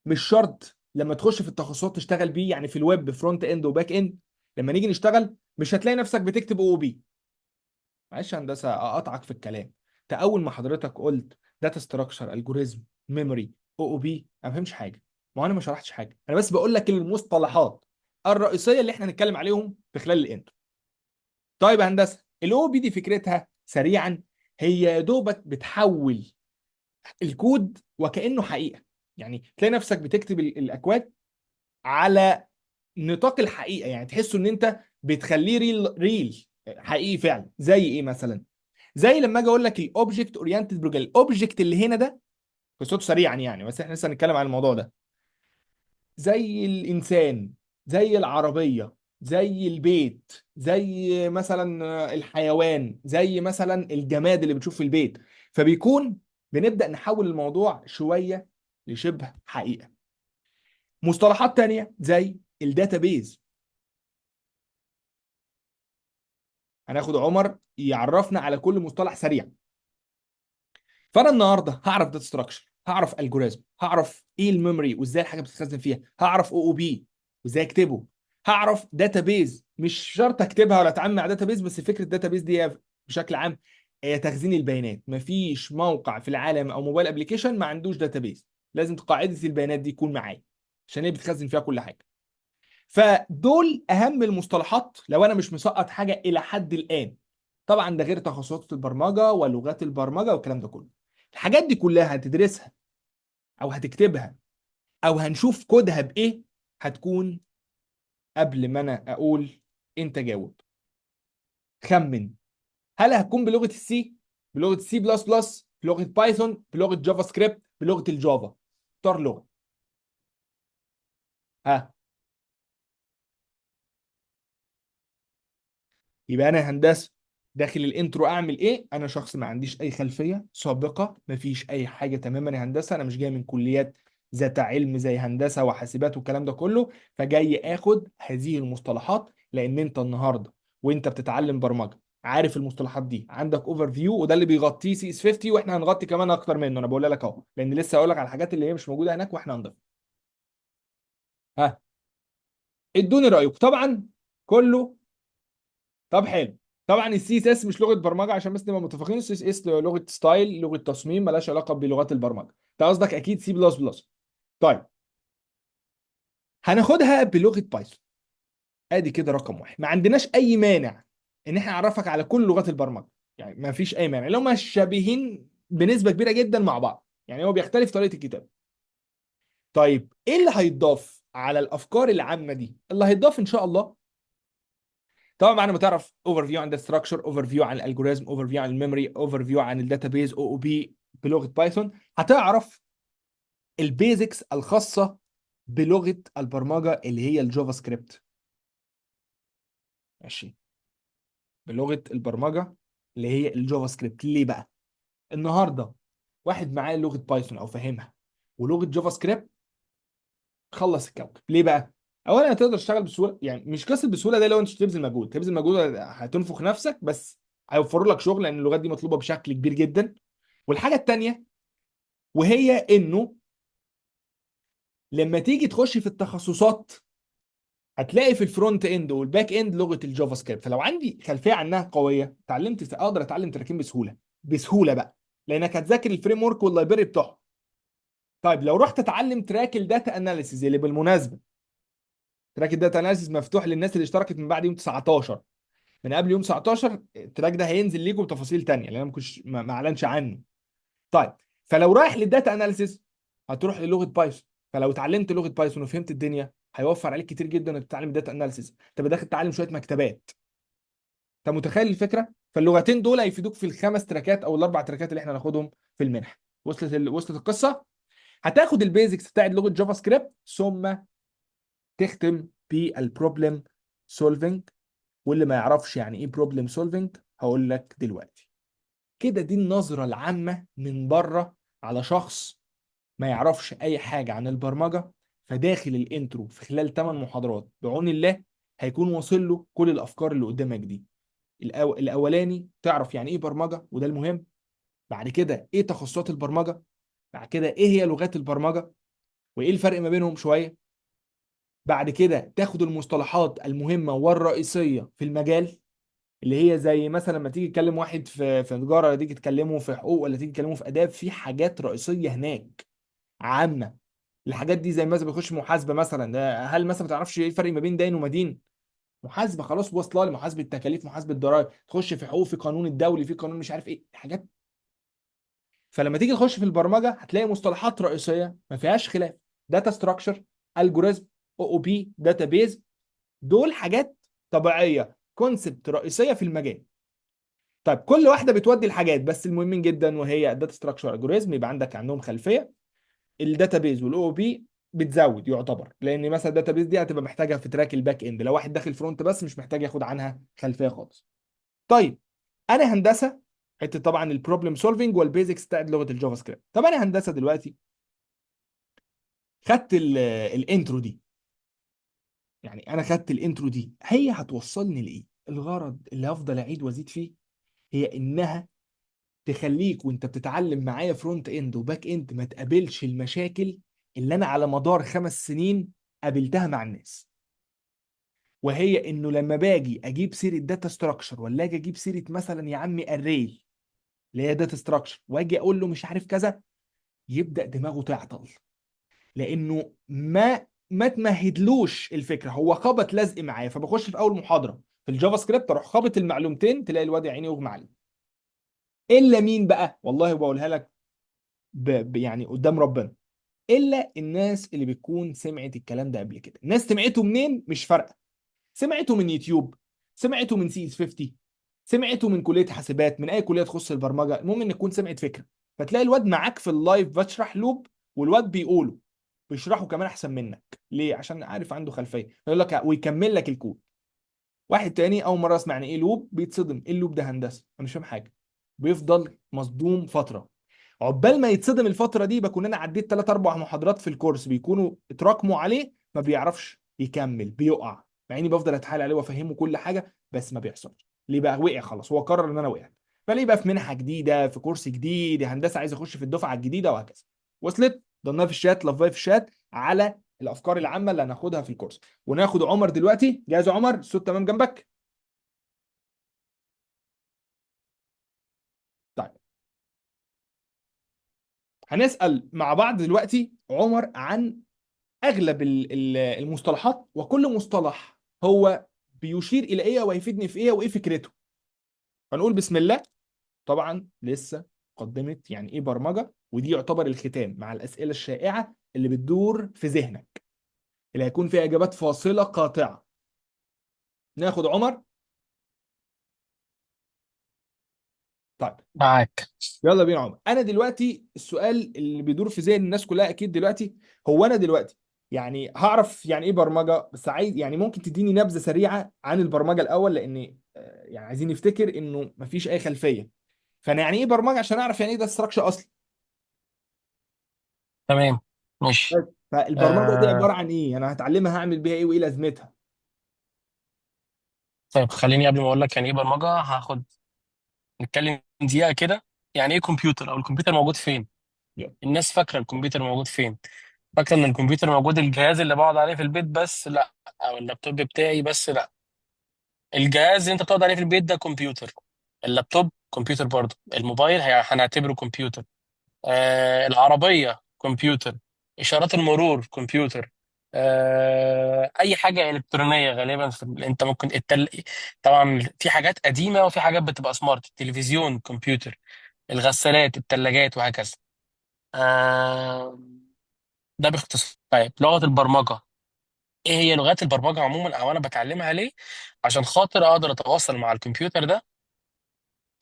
مش شرط لما تخش في التخصصات تشتغل بيه. يعني في الويب فرونت اند وباك اند، لما نيجي نشتغل مش هتلاقي نفسك بتكتب او بي. معلش يا هندسه اقطعك في الكلام، انت اول ما حضرتك قلت داتا ستراكشر، الجوريزم، ميموري، او او بي، ما فهمش حاجه. ما هو انا ما شرحتش حاجه، انا بس بقول لك المصطلحات الرئيسيه اللي احنا هنتكلم عليهم في خلال الانترو. طيب يا هندسه، الاو بي دي فكرتها سريعا، هي يا دوبك بتحول الكود وكانه حقيقه. يعني تلاقي نفسك بتكتب الاكواد على نطاق الحقيقه، يعني تحسه ان انت بتخليه ريل حقيقي فعلا. زي ايه مثلا؟ زي لما اجي اقول لك الاوبجكت اورينتد بروجرام، الاوبجكت اللي هنا ده قصته سريعا يعني، بس احنا لسه هنتكلم عن الموضوع ده. زي الانسان، زي العربيه، زي البيت، زي مثلا الحيوان، زي مثلا الجماد اللي بتشوف في البيت. فبيكون بنبدا نحول الموضوع شويه لشبه حقيقه. مصطلحات تانية زي الداتابيز، هناخد عمر يعرفنا على كل مصطلح سريع. فانا النهارده هعرف داتا ستراكشر، هعرف الجوريزم، هعرف ايه الميموري وازاي الحاجه بتتخزن فيها، هعرف او او بي وازاي اكتبه، هعرف داتابيز. مش شرط اكتبها ولا اتعامل مع داتابيز، بس فكره داتابيز دي بشكل عام هي تخزين البيانات. مفيش موقع في العالم او موبايل ابلكيشن ما عندوش داتابيز، لازم قاعده البيانات دي يكون معايا عشان هي بتخزن فيها كل حاجه. فدول اهم المصطلحات لو انا مش مسقط حاجه الى حد الان. طبعا ده غير تخصصات البرمجه ولغات البرمجه والكلام ده كله. الحاجات دي كلها هتدرسها او هتكتبها او هنشوف كودها بايه، هتكون قبل ما انا اقول انت جاوب. خمن. هل هتكون بلغه السي، بلغه السي بلس بلس، بلغه بايثون، بلغه جافا سكريبت، بلغه الجافا؟ اختار لغه. ها؟ يبقى انا هندسه داخل الانترو اعمل ايه؟ انا شخص ما عنديش اي خلفيه سابقه، ما فيش اي حاجه تماما يا هندسه، انا مش جاي من كليات ذات علم زي هندسه وحاسبات والكلام ده كله، فجاي اخد هذه المصطلحات. لان انت النهارده وانت بتتعلم برمجه عارف المصطلحات دي، عندك اوفر فيو، وده اللي بيغطيه سي اس 50، واحنا هنغطي كمان اكتر منه. انا بقول لك اهو لان لسه هقول لك على الحاجات اللي هي مش موجوده هناك واحنا هنضيفها. ها؟ ادوني رايك طبعا كله. طب حلو. طبعا السي اس اس مش لغه برمجه عشان بس نبقى متفقين، السي اس اس لغه ستايل، لغه تصميم، مالهاش علاقه بلغات البرمجه. انت قصدك اكيد سي بلس بلس. طيب هناخدها بلغه بايثون. ادي كده رقم واحد، ما عندناش اي مانع ان احنا نعرفك على كل لغات البرمجه، يعني ما فيش اي مانع لو ما شبيهين بنسبه كبيره جدا مع بعض، يعني هو بيختلف طريقه الكتاب. طيب ايه اللي هيتضاف على الافكار العامه دي؟ اللي هيتضاف ان شاء الله، طبعا بعد ما تعرف اوفر فيو عن الستراكشر، اوفر فيو عن الالجوريزم، اوفر فيو عن الميموري، اوفر فيو عن الداتابيز او او بي بلغه بايثون، هتعرف البيزكس الخاصه بلغه البرمجه اللي هي الجافا سكريبت. ماشي؟ بلغه البرمجه اللي هي الجافا سكريبت. ليه بقى؟ النهارده واحد معاه لغه بايثون او فاهمها ولغه جافا سكريبت، خلص الكوكب. ليه بقى؟ اولا هتقدر تشتغل بسهوله، يعني مش قصه بسهوله ده لو انت مش تبذل مجهود، تبذل مجهود هتنفخ نفسك، بس هيوفروا لك شغل لان اللغات دي مطلوبه بشكل كبير جدا. والحاجه التانيه وهي انه لما تيجي تخش في التخصصات هتلاقي في الفرونت اند والباك اند لغه الجافا سكريبت، فلو عندي خلفيه عنها قويه اتعلمت، اقدر اتعلم تراكين بسهوله. بسهوله بقى لانك هتذاكر الفريم ورك واللايبرري بتوعهم. طيب لو رحت اتعلم تراك الداتا اناليسيز، اللي بالمناسبه تراك الداتا اناليسيز مفتوح للناس اللي اشتركت من بعد يوم 19، من قبل يوم 19 التراك ده هينزل ليكم بتفاصيل تانية لان انا ما كنتش ما اعلنش عنه. طيب فلو رايح للداتا اناليسيز هتروح للغه بايثون، فلو اتعلمت لغه بايثون وفهمت الدنيا هيوفر عليك كتير جدا انك تتعلم داتا اناليسيز، تبقى داخل تتعلم شويه مكتبات. انت متخيل الفكره؟ فاللغتين دول هيفيدوك في الخمس تراكات او الاربع تراكات اللي احنا هناخدهم في المنحه. وصلت القصه؟ هتاخد البيزكس بتاعت لغه جافا سكريبت ثم تختم بالبروبلم سولفنج. واللي ما يعرفش يعني ايه بروبلم سولفنج هقول لك دلوقتي. كده دي النظرة العامة من بره على شخص ما يعرفش اي حاجة عن البرمجة، فداخل الانترو في خلال 8 محاضرات بعون الله هيكون واصل له كل الافكار اللي قدامك دي. الاولاني تعرف يعني ايه برمجة وده المهم، بعد كده ايه تخصصات البرمجة، بعد كده ايه هي لغات البرمجة وايه الفرق ما بينهم شوية، بعد كده تاخد المصطلحات المهمة والرئيسية في المجال، اللي هي زي مثلا لما تيجي تكلم واحد في تجاره، ولا تيجي تكلمه في حقوق، ولا تيجي تكلمه في اداب، في حاجات رئيسيه هناك عامه الحاجات دي زي مثلا بيخش محاسبه مثلا، هل مثلا ما تعرفش ايه الفرق ما بين دين ومدين؟ محاسبه خلاص واصله لي، محاسبه تكاليف، محاسبه ضرائب، تخش في حقوق، في قانون الدولي، في قانون مش عارف ايه حاجات. فلما تيجي تخش في البرمجه هتلاقي مصطلحات رئيسيه ما فيهاش خلاف: داتا ستراكشر، الجوريزم، او بي، داتابيز. دول حاجات طبيعيه، كونسبت رئيسيه في المجال. طيب كل واحده بتودي الحاجات بس المهمين جدا، وهي الداتا ستراكشر، الجوريزم، يبقى عندك عنهم خلفيه. الداتابيز والاو بي بتزود يعتبر، لان مثلا الداتابيز دي هتبقى محتاجها في تراك الباك اند، لو واحد داخل فرونت بس مش محتاج ياخد عنها خلفيه خالص. طيب انا هندسه، حته طبعا البروبلم سولفنج والبيزكس بتاعت لغه الجافا سكريبت. طب انا هندسه دلوقتي خدت الانترو دي، يعني انا خدت الانترو دي، هي هتوصلني لايه؟ الغرض اللي هفضل اعيد وازيد فيه هي انها تخليك وانت بتتعلم معايا فرونت اند وباك اند ما تقابلش المشاكل اللي انا على مدار 5 سنين قابلتها مع الناس. وهي انه لما باجي اجيب سيره داتا ستراكشر، ولا اجي اجيب سيره مثلا يا عمي اري اللي هي داتا ستراكشر، واجي اقول له مش عارف كذا، يبدا دماغه تعطل، لانه ما تمهدلوش الفكره، هو خبط لزق معايا. فبخش في اول محاضره في الجافا سكريبت اروح خابط المعلومتين، تلاقي الواد يا عيني يغمى عليه. الا مين بقى؟ والله بقولها لك يعني قدام ربنا، الا الناس اللي بتكون سمعت الكلام ده قبل كده. الناس سمعته منين مش فارقه، سمعته من يوتيوب، سمعته من سي اس 50، سمعته من كليه حاسبات، من اي كليه تخص البرمجه، المهم ان تكون سمعت فكره. فتلاقي الواد معاك في اللايف بشرح لوب، والواد بيقوله، بيشرحه كمان احسن منك. ليه؟ عشان عارف عنده خلفيه، يقول لك ويكمل لك الكود. واحد تاني اول مره اسمع يعني ايه لوب بيتصدم، ايه اللوب ده هندسه انا مش فاهم حاجه، بيفضل مصدوم فتره. عقبال ما يتصدم الفتره دي بكون انا عديت 3 4 محاضرات في الكورس بيكونوا اتراكموا عليه، ما بيعرفش يكمل، بيقع، مع اني بفضل اتحايل عليه وافهمه كل حاجه بس ما بيحصلش. ليه بقى؟ وقع خلاص، هو قرر ان انا وقعت. فليه بقى؟ في منحه جديده، في كورس جديد، هندسه عايز اخش في الدفعه الجديده وهكذا. وصلت؟ ضمنها في الشات، لفاي في الشات على الافكار العامه اللي هناخدها في الكورس. وناخد عمر دلوقتي. جاهز يا عمر؟ الصوت تمام جنبك؟ طيب هنسأل مع بعض دلوقتي عمر عن اغلب المصطلحات، وكل مصطلح هو بيشير الى ايه وهيفيدني في ايه وايه فكرته. فنقول بسم الله. طبعا لسه قدمت يعني ايه برمجة، ودي يعتبر الختام مع الأسئلة الشائعة اللي بتدور في ذهنك، اللي هيكون فيها إجابات فاصلة قاطعة. ناخد عمر. طيب معاك. يلا بينا عمر. انا دلوقتي السؤال اللي بيدور في ذهن الناس كلها اكيد دلوقتي، هو انا دلوقتي يعني هعرف يعني ايه برمجه، بس عايز يعني ممكن تديني نبذه سريعه عن البرمجه الاول، لان يعني عايزين نفتكر انه مفيش اي خلفيه. فانا يعني ايه برمجه عشان اعرف يعني ايه ده ستراكشر اصلا. تمام. ماشي. بس. فالبرمجه دي آه عباره عن ايه؟ انا هتعلمها هعمل بيها ايه وايه لازمتها؟ طيب خليني قبل ما اقول لك يعني ايه برمجه نتكلم دقيقه كده. يعني ايه كمبيوتر، او الكمبيوتر موجود فين؟ يلا. الناس فاكره الكمبيوتر موجود فين، فاكره ان الكمبيوتر موجود الجهاز اللي بقعد عليه في البيت بس، لا. او اللابتوب بتاعي بس، لا. الجهاز اللي انت بتقعد عليه في البيت ده كمبيوتر، اللابتوب كمبيوتر برضه، الموبايل هنعتبره كمبيوتر، العربيه كمبيوتر، اشارات المرور كمبيوتر، اي حاجه الكترونيه غالبا انت ممكن طبعا في حاجات قديمه وفي حاجات بتبقى سمارت، التلفزيون كمبيوتر، الغسالات، الثلاجات، وهكذا. آه ده باختصار. طيب لغه البرمجه، ايه هي لغات البرمجه عموما، او انا بتعلمها ليه؟ عشان خاطر اقدر اتواصل مع الكمبيوتر ده،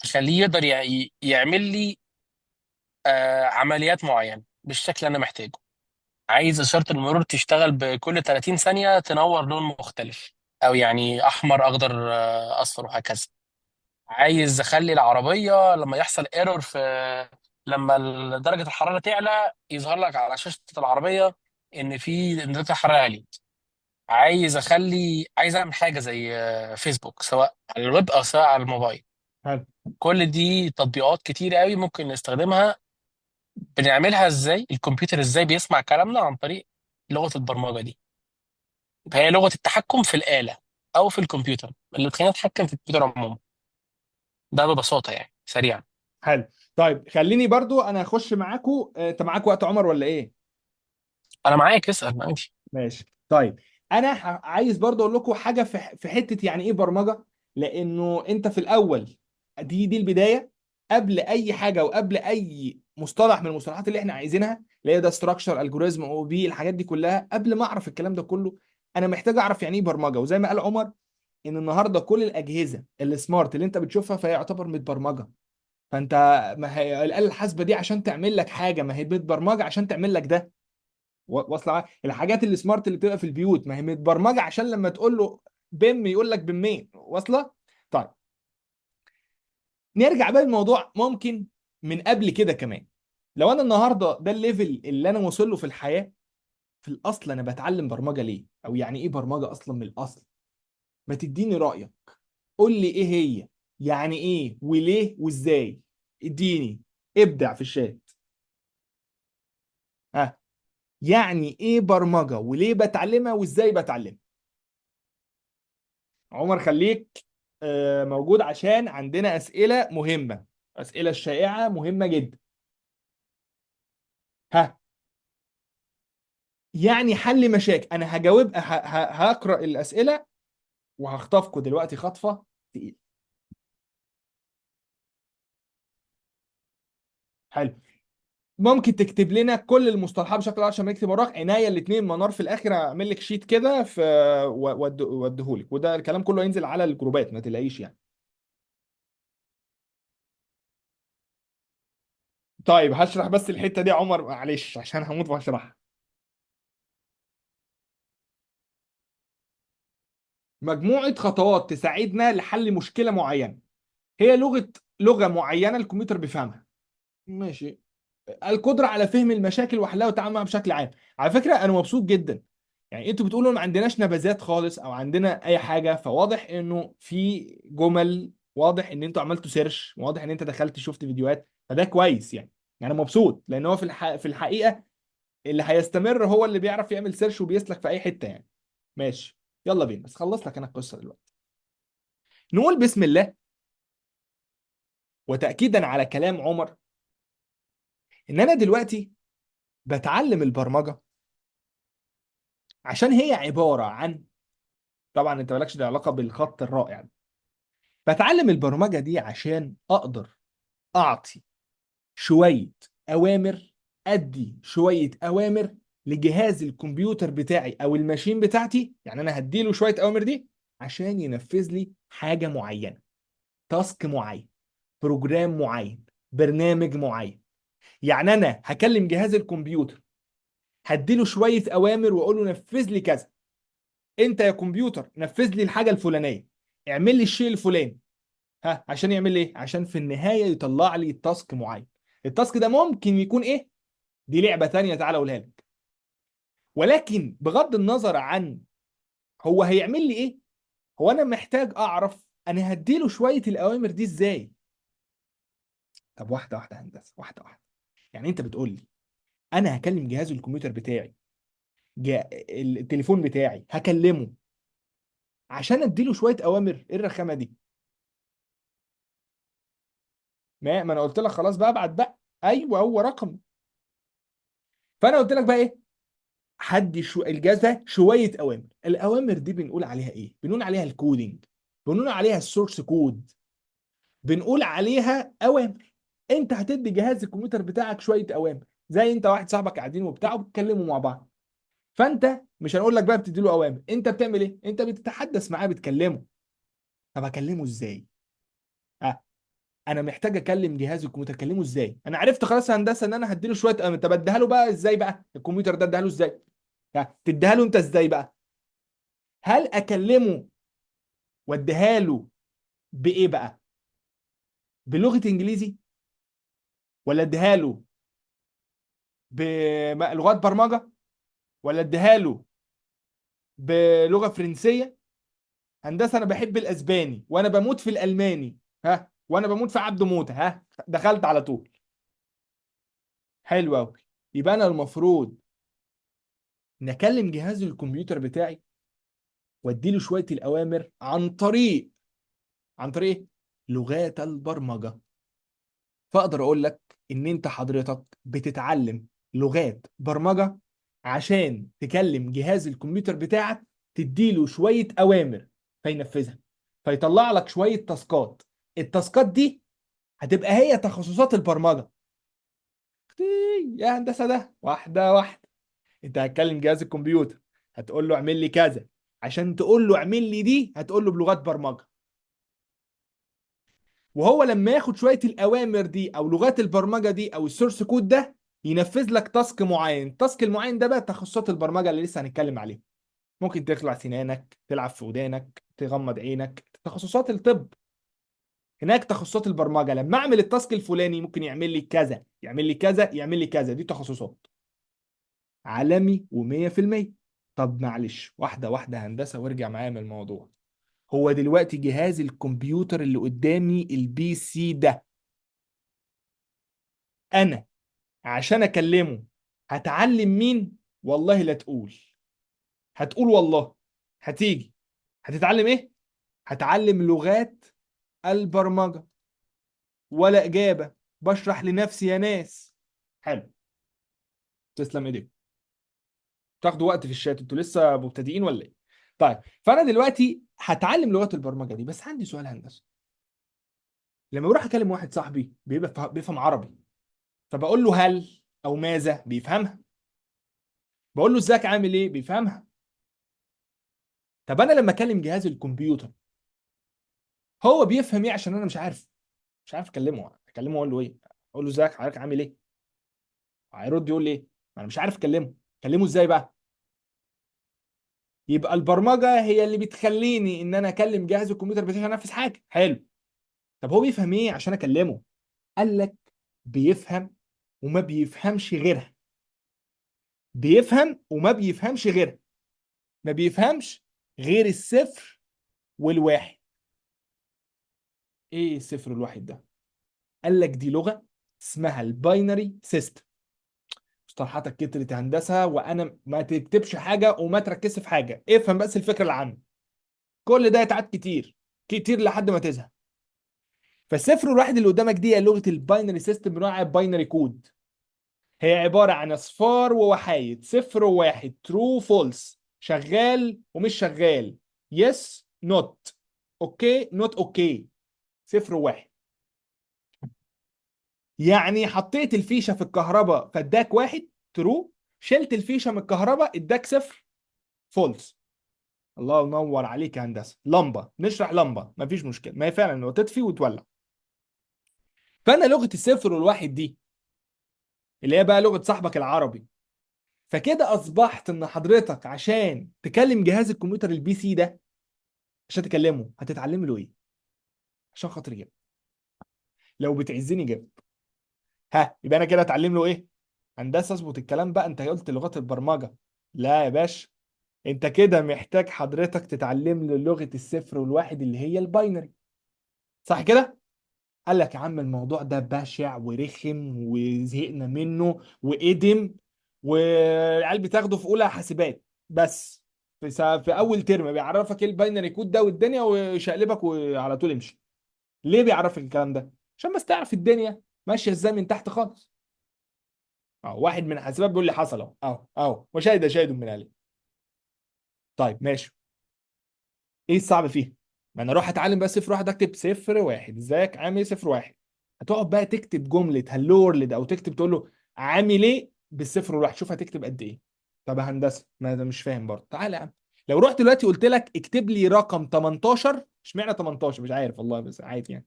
اخليه يقدر يعمل لي عمليات معينه بالشكل اللي انا محتاجه. عايز اشاره المرور تشتغل بكل 30 ثانيه تنور لون مختلف، او يعني احمر، اخضر، اصفر، وهكذا. عايز اخلي العربيه لما يحصل ايرور لما درجه الحراره تعلى يظهر لك على شاشه العربيه ان درجه الحراره عاليه. عايز اعمل حاجه زي فيسبوك، سواء على الويب او سواء على الموبايل. حلو. كل دي تطبيقات كتير قوي ممكن نستخدمها. بنعملها ازاي؟ الكمبيوتر ازاي بيسمع كلامنا؟ عن طريق لغه البرمجه دي. فهي لغه التحكم في الاله او في الكمبيوتر اللي بتخلينا نتحكم في الكمبيوتر عموما. ده ببساطه يعني سريعا. حلو. طيب خليني برضو انا اخش معاكو، انت معاك وقت عمر ولا ايه؟ انا معاك، اسال عادي. ماشي طيب. انا عايز برضه اقول لكم حاجه في حته يعني ايه برمجه، لانه انت في الاول، دي البدايه، قبل اي حاجه وقبل اي مصطلح من المصطلحات اللي احنا عايزينها، اللي هي ده ستراكشر الجوريزم او بي الحاجات دي كلها، قبل ما اعرف الكلام ده كله انا محتاج اعرف يعني ايه برمجه. وزي ما قال عمر، ان النهارده كل الاجهزه السمارت اللي انت بتشوفها فهي يعتبر متبرمجه. فانت، ما هي الاله الحاسبه دي عشان تعمل لك حاجه ما هي متبرمجه عشان تعمل لك ده. واصله معايا؟ الحاجات السمارت اللي بتبقى في البيوت ما هي متبرمجه عشان لما تقول له بم يقول لك بمين. واصله؟ طيب، نرجع بقى للموضوع ممكن من قبل كده كمان. لو انا النهارده ده الليفل اللي انا وصل له في الحياه، في الاصل انا بتعلم برمجه ليه؟ او يعني ايه برمجه اصلا من الاصل؟ ما تديني رايك، قول لي ايه هي، يعني ايه وليه وازاي. اديني، ابدع في الشات. ها، يعني ايه برمجه وليه بتعلمها وازاي بتعلمها؟ عمر خليك موجود عشان عندنا أسئلة مهمة. أسئلة الشائعة مهمة جدا. ها، يعني حل مشاكل. أنا هجاوب، هقرأ الأسئلة وهخطفكم دلوقتي خطفة تقيلة. حلو. ممكن تكتب لنا كل المصطلحات بشكل عشان ما نكتب وراك عناية الاثنين منار في الآخر أعمل لك شيت كده في واديهولك، وده الكلام كله ينزل على الجروبات ما تلاقيش يعني. طيب هشرح بس الحتة دي يا عمر معلش عشان هموت وهشرحها. مجموعة خطوات تساعدنا لحل مشكلة معينة. هي لغة معينة الكمبيوتر بيفهمها. ماشي. القدرة على فهم المشاكل وحلها والتعامل معها بشكل عام. على فكرة أنا مبسوط جدا. يعني أنتوا بتقولوا ما عندناش نبذات خالص أو عندنا أي حاجة، فواضح إنه في جمل، واضح إن أنتوا عملتوا سيرش، واضح إن أنت دخلت شفت فيديوهات، فده كويس يعني. يعني أنا مبسوط لأن هو في الحقيقة اللي هيستمر هو اللي بيعرف يعمل سيرش وبيسلك في أي حتة يعني. ماشي. يلا بينا بس خلص لك أنا القصة دلوقتي. نقول بسم الله. وتأكيدا على كلام عمر، ان انا دلوقتي بتعلم البرمجه عشان هي عباره عن، طبعا انت مالكش دعوه علاقه بالخط الرائع ده. بتعلم البرمجه دي عشان اقدر اعطي شويه اوامر، ادي شويه اوامر لجهاز الكمبيوتر بتاعي او الماشين بتاعتي. يعني انا هديله شويه اوامر دي عشان ينفذ لي حاجه معينه، تاسك معين، بروجرام معين، برنامج معين. يعني انا هكلم جهاز الكمبيوتر، هديله شويه اوامر واقول له نفذ لي كذا. انت يا كمبيوتر نفذ لي الحاجه الفلانيه، اعمل لي الشيء الفلاني. ها، عشان يعمل ايه؟ عشان في النهايه يطلع لي تاسك معين. التاسك ده ممكن يكون ايه؟ دي لعبه تانية تعالى اقولها لك. ولكن بغض النظر عن هو هيعمل لي ايه، هو انا محتاج اعرف انا هديله شويه الاوامر دي ازاي. طب واحده واحده يا هندسه، واحده واحده. يعني انت بتقول لي انا هكلم جهاز الكمبيوتر بتاعي، التليفون بتاعي هكلمه عشان اديله شويه اوامر؟ ايه الرخامه دي؟ ما انا قلت لك خلاص بقى ابعت بقى. ايوه هو رقم. فانا قلت لك بقى ايه؟ حد الجهاز ده شويه اوامر. الاوامر دي بنقول عليها ايه؟ بنقول عليها الكودينج، بنقول عليها السورس كود، بنقول عليها اوامر. انت هتدي جهاز الكمبيوتر بتاعك شويه اوامر، زي انت واحد صاحبك قاعدين وبتاع وبتتكلموا مع بعض. فانت مش هنقول لك بقى بتدي له اوامر، انت بتعمل ايه؟ انت بتتحدث معاه بتكلمه. طب اكلمه ازاي؟ انا محتاج اكلم جهاز الكمبيوتر، اكلمه ازاي؟ انا عرفت خلاص يا هندسه ان انا هديله شويه امر. طب اديها له بقى ازاي بقى؟ الكمبيوتر ده اديها له ازاي؟ تديها له انت ازاي بقى؟ هل اكلمه واديها له بايه بقى؟ بلغه انجليزي، ولا اديها له بلغات برمجه، ولا اديها له بلغه فرنسيه؟ هندسه انا بحب الاسباني وانا بموت في الالماني، وانا بموت في عبده موته. دخلت على طول. حلو قوي. يبقى انا المفروض نكلم جهاز الكمبيوتر بتاعي وادي له شويه الاوامر عن طريق إيه؟ لغات البرمجه. فاقدر اقول لك ان انت حضرتك بتتعلم لغات برمجه عشان تكلم جهاز الكمبيوتر بتاعك، تديله شويه اوامر فينفذها، فيطلع لك شويه تاسكات. التاسكات دي هتبقى هي تخصصات البرمجه. يا هندسه ده واحده واحده. انت هتكلم جهاز الكمبيوتر، هتقول له اعمل لي كذا. عشان تقول له اعمل لي دي هتقول له بلغات برمجه. وهو لما ياخد شويه الاوامر دي او لغات البرمجه دي او السورس كود ده، ينفذ لك تاسك معين. التاسك المعين ده بقى تخصصات البرمجه اللي لسه هنتكلم عليها. ممكن تخلع سنانك، تلعب في ودانك، تغمض عينك، تخصصات الطب. هناك تخصصات البرمجه، لما اعمل التاسك الفلاني ممكن يعمل لي كذا، يعمل لي كذا، يعمل لي كذا. دي تخصصات عالمي و100%. طب معلش، واحده واحده هندسه وارجع معايا من الموضوع. هو دلوقتي جهاز الكمبيوتر اللي قدامي البي سي ده، انا عشان اكلمه هتعلم مين؟ والله لا تقول. هتقول والله. هتيجي هتتعلم ايه؟ هتعلم لغات البرمجة. ولا إجابة. بشرح لنفسي يا ناس. حلو. تسلم ايديك. تاخدوا وقت في الشات، انتوا لسه مبتدئين ولا ايه؟ طيب، فانا دلوقتي هتعلم لغات البرمجة دي، بس عندي سؤال هندسة. لما بروح اكلم واحد صاحبي بيبقى بيفهم عربي، فبقول له هل او ماذا، بيفهمها. بقول له ازيك عامل ايه، بيفهمها. طب انا لما اكلم جهاز الكمبيوتر، هو بيفهم ايه؟ عشان انا مش عارف اكلمه اقول له ايه؟ اقول له ازيك حضرتك عامل ايه؟ هيرد يقول لي ايه؟ ما انا مش عارف اكلمه ازاي بقى؟ يبقى البرمجه هي اللي بتخليني ان انا اكلم جهاز الكمبيوتر بتاعي عشان انفذ حاجه. حلو. طب هو بيفهم ايه عشان اكلمه؟ قال لك بيفهم وما بيفهمش غيرها. بيفهم وما بيفهمش غيرها. ما بيفهمش غير الصفر والواحد. ايه الصفر والواحد ده؟ قال لك دي لغه اسمها الباينري سيستم. مصطلحاتك كترت يا هندسه، وانا ما تكتبش حاجه وما تركزش في حاجه، افهم بس الفكره العامه. كل ده يتعاد كتير كتير لحد ما تزهق. فالصفر والواحد اللي قدامك دي هي لغه الباينري سيستم، بنوع باينري كود. هي عباره عن اصفار ووحايد، صفر وواحد، ترو فولس، شغال ومش شغال، يس نوت، اوكي نوت اوكي. صفر وواحد. يعني حطيت الفيشه في الكهرباء فاداك واحد ترو، شلت الفيشه من الكهرباء اداك صفر فولس. الله ينور عليك يا هندسه. لمبه، نشرح لمبه مفيش مشكله، ما هي فعلا لو تطفي وتولع. فانا لغه الصفر والواحد دي اللي هي بقى لغه صاحبك العربي. فكده اصبحت ان حضرتك عشان تكلم جهاز الكمبيوتر البي سي ده، عشان تكلمه هتتعلم له ايه؟ عشان خاطر جيب. لو بتعزني جيب. ها، يبقى انا كده اتعلم له ايه؟ هندسه اظبط الكلام بقى، انت قلت لغات البرمجه. لا يا باشا، انت كده محتاج حضرتك تتعلم له لغه الصفر والواحد اللي هي الباينري. صح كده؟ قال لك يا عم الموضوع ده بشع ورخم وزهقنا منه وقدم، والعيال بتاخده في اولى حاسبات بس. في اول ترم بيعرفك ايه الباينري كود ده والدنيا ويشقلبك وعلى طول امشي. ليه بيعرفك الكلام ده؟ عشان بس تعرف الدنيا ماشيه ازاي من تحت خالص. اهو واحد من حاسبات بيقول لي حصل اهو وشاهد شاهد من عليه. طيب ماشي. ايه الصعب فيها؟ ما انا اروح اتعلم بقى صفر واحد، اكتب صفر واحد ازيك عامل ايه صفر واحد. هتقعد بقى تكتب جمله هلو وورلد، او تكتب تقول له عامل ايه بالصفر والواحد، شوف هتكتب قد ايه. طب يا هندسه ما ده مش فاهم برضه. تعالى يا عم، لو رحت دلوقتي قلت لك اكتب لي رقم 18، اشمعنى 18 مش عارف والله بس عادي يعني.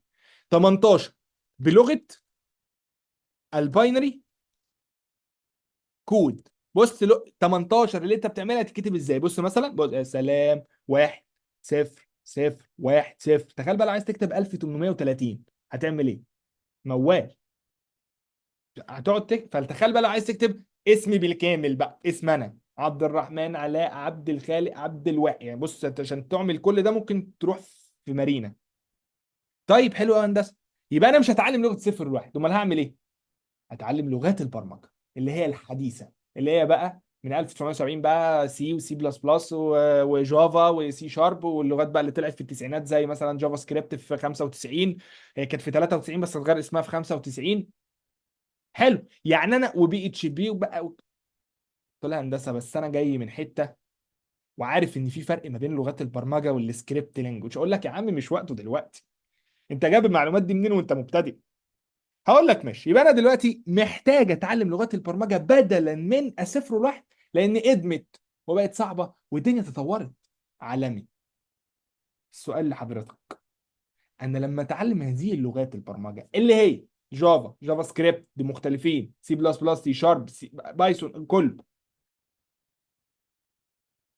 18 بلغه الباينري كود. بص 18 اللي انت بتعملها تتكتب ازاي. بص مثلا، بص يا سلام، واحد صفر صفر واحد صفر. تخيل بقى لو عايز تكتب 1830 هتعمل ايه؟ موال. هتقعد فتخيل بقى لو عايز تكتب اسمي بالكامل بقى، اسم انا عبد الرحمن علاء عبد الخالق عبد الواحد. يعني بص انت عشان تعمل كل ده ممكن تروح في مارينا. طيب حلو قوي هندسه. يبقى انا مش هتعلم لغه صفر الواحد، امال هعمل ايه؟ هتعلم لغات البرمجه اللي هي الحديثه، اللي هي بقى من 1970 بقى، سي وسي بلس بلس وجافا وسي شارب، واللغات بقى اللي طلعت في التسعينات زي مثلا جافا سكريبت في 95. هي كانت في 93 بس اتغير اسمها في 95. حلو. يعني انا وبي اتش بي وبقى قلت لها هندسه بس انا جاي من حته وعارف ان في فرق ما بين لغات البرمجه والسكريبت لانجوج. اقول لك يا عم مش وقته دلوقتي، انت جايب المعلومات دي منين وانت مبتدئ؟ هقول لك ماشي، يبقى انا دلوقتي محتاج اتعلم لغات البرمجه بدلا من الصفر والواحد، لان ادمت وبقت صعبه والدنيا تطورت عالمي. السؤال لحضرتك، انا لما اتعلم هذه اللغات البرمجه اللي هي جافا، جافا سكريبت، دي مختلفين، سي بلس بلس، سي شارب، بايثون، كل،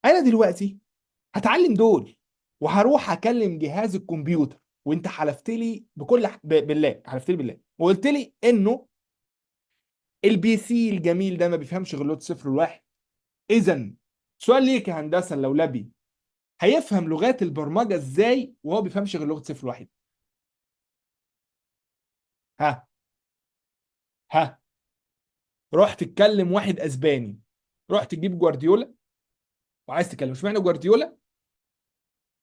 انا دلوقتي هتعلم دول وهروح اكلم جهاز الكمبيوتر، وانت حلفت لي بالله، حلفت لي بالله وقلت لي انه البي سي الجميل ده ما بيفهمش غير لغه صفر وواحد. اذا سؤال ليك يا هندسه اللولبي، هيفهم لغات البرمجه ازاي وهو ما بيفهمش غير لغه صفر وواحد؟ ها؟ ها؟ روح تتكلم واحد اسباني، روح تجيب جوارديولا وعايز تكلم، اشمعنى جوارديولا؟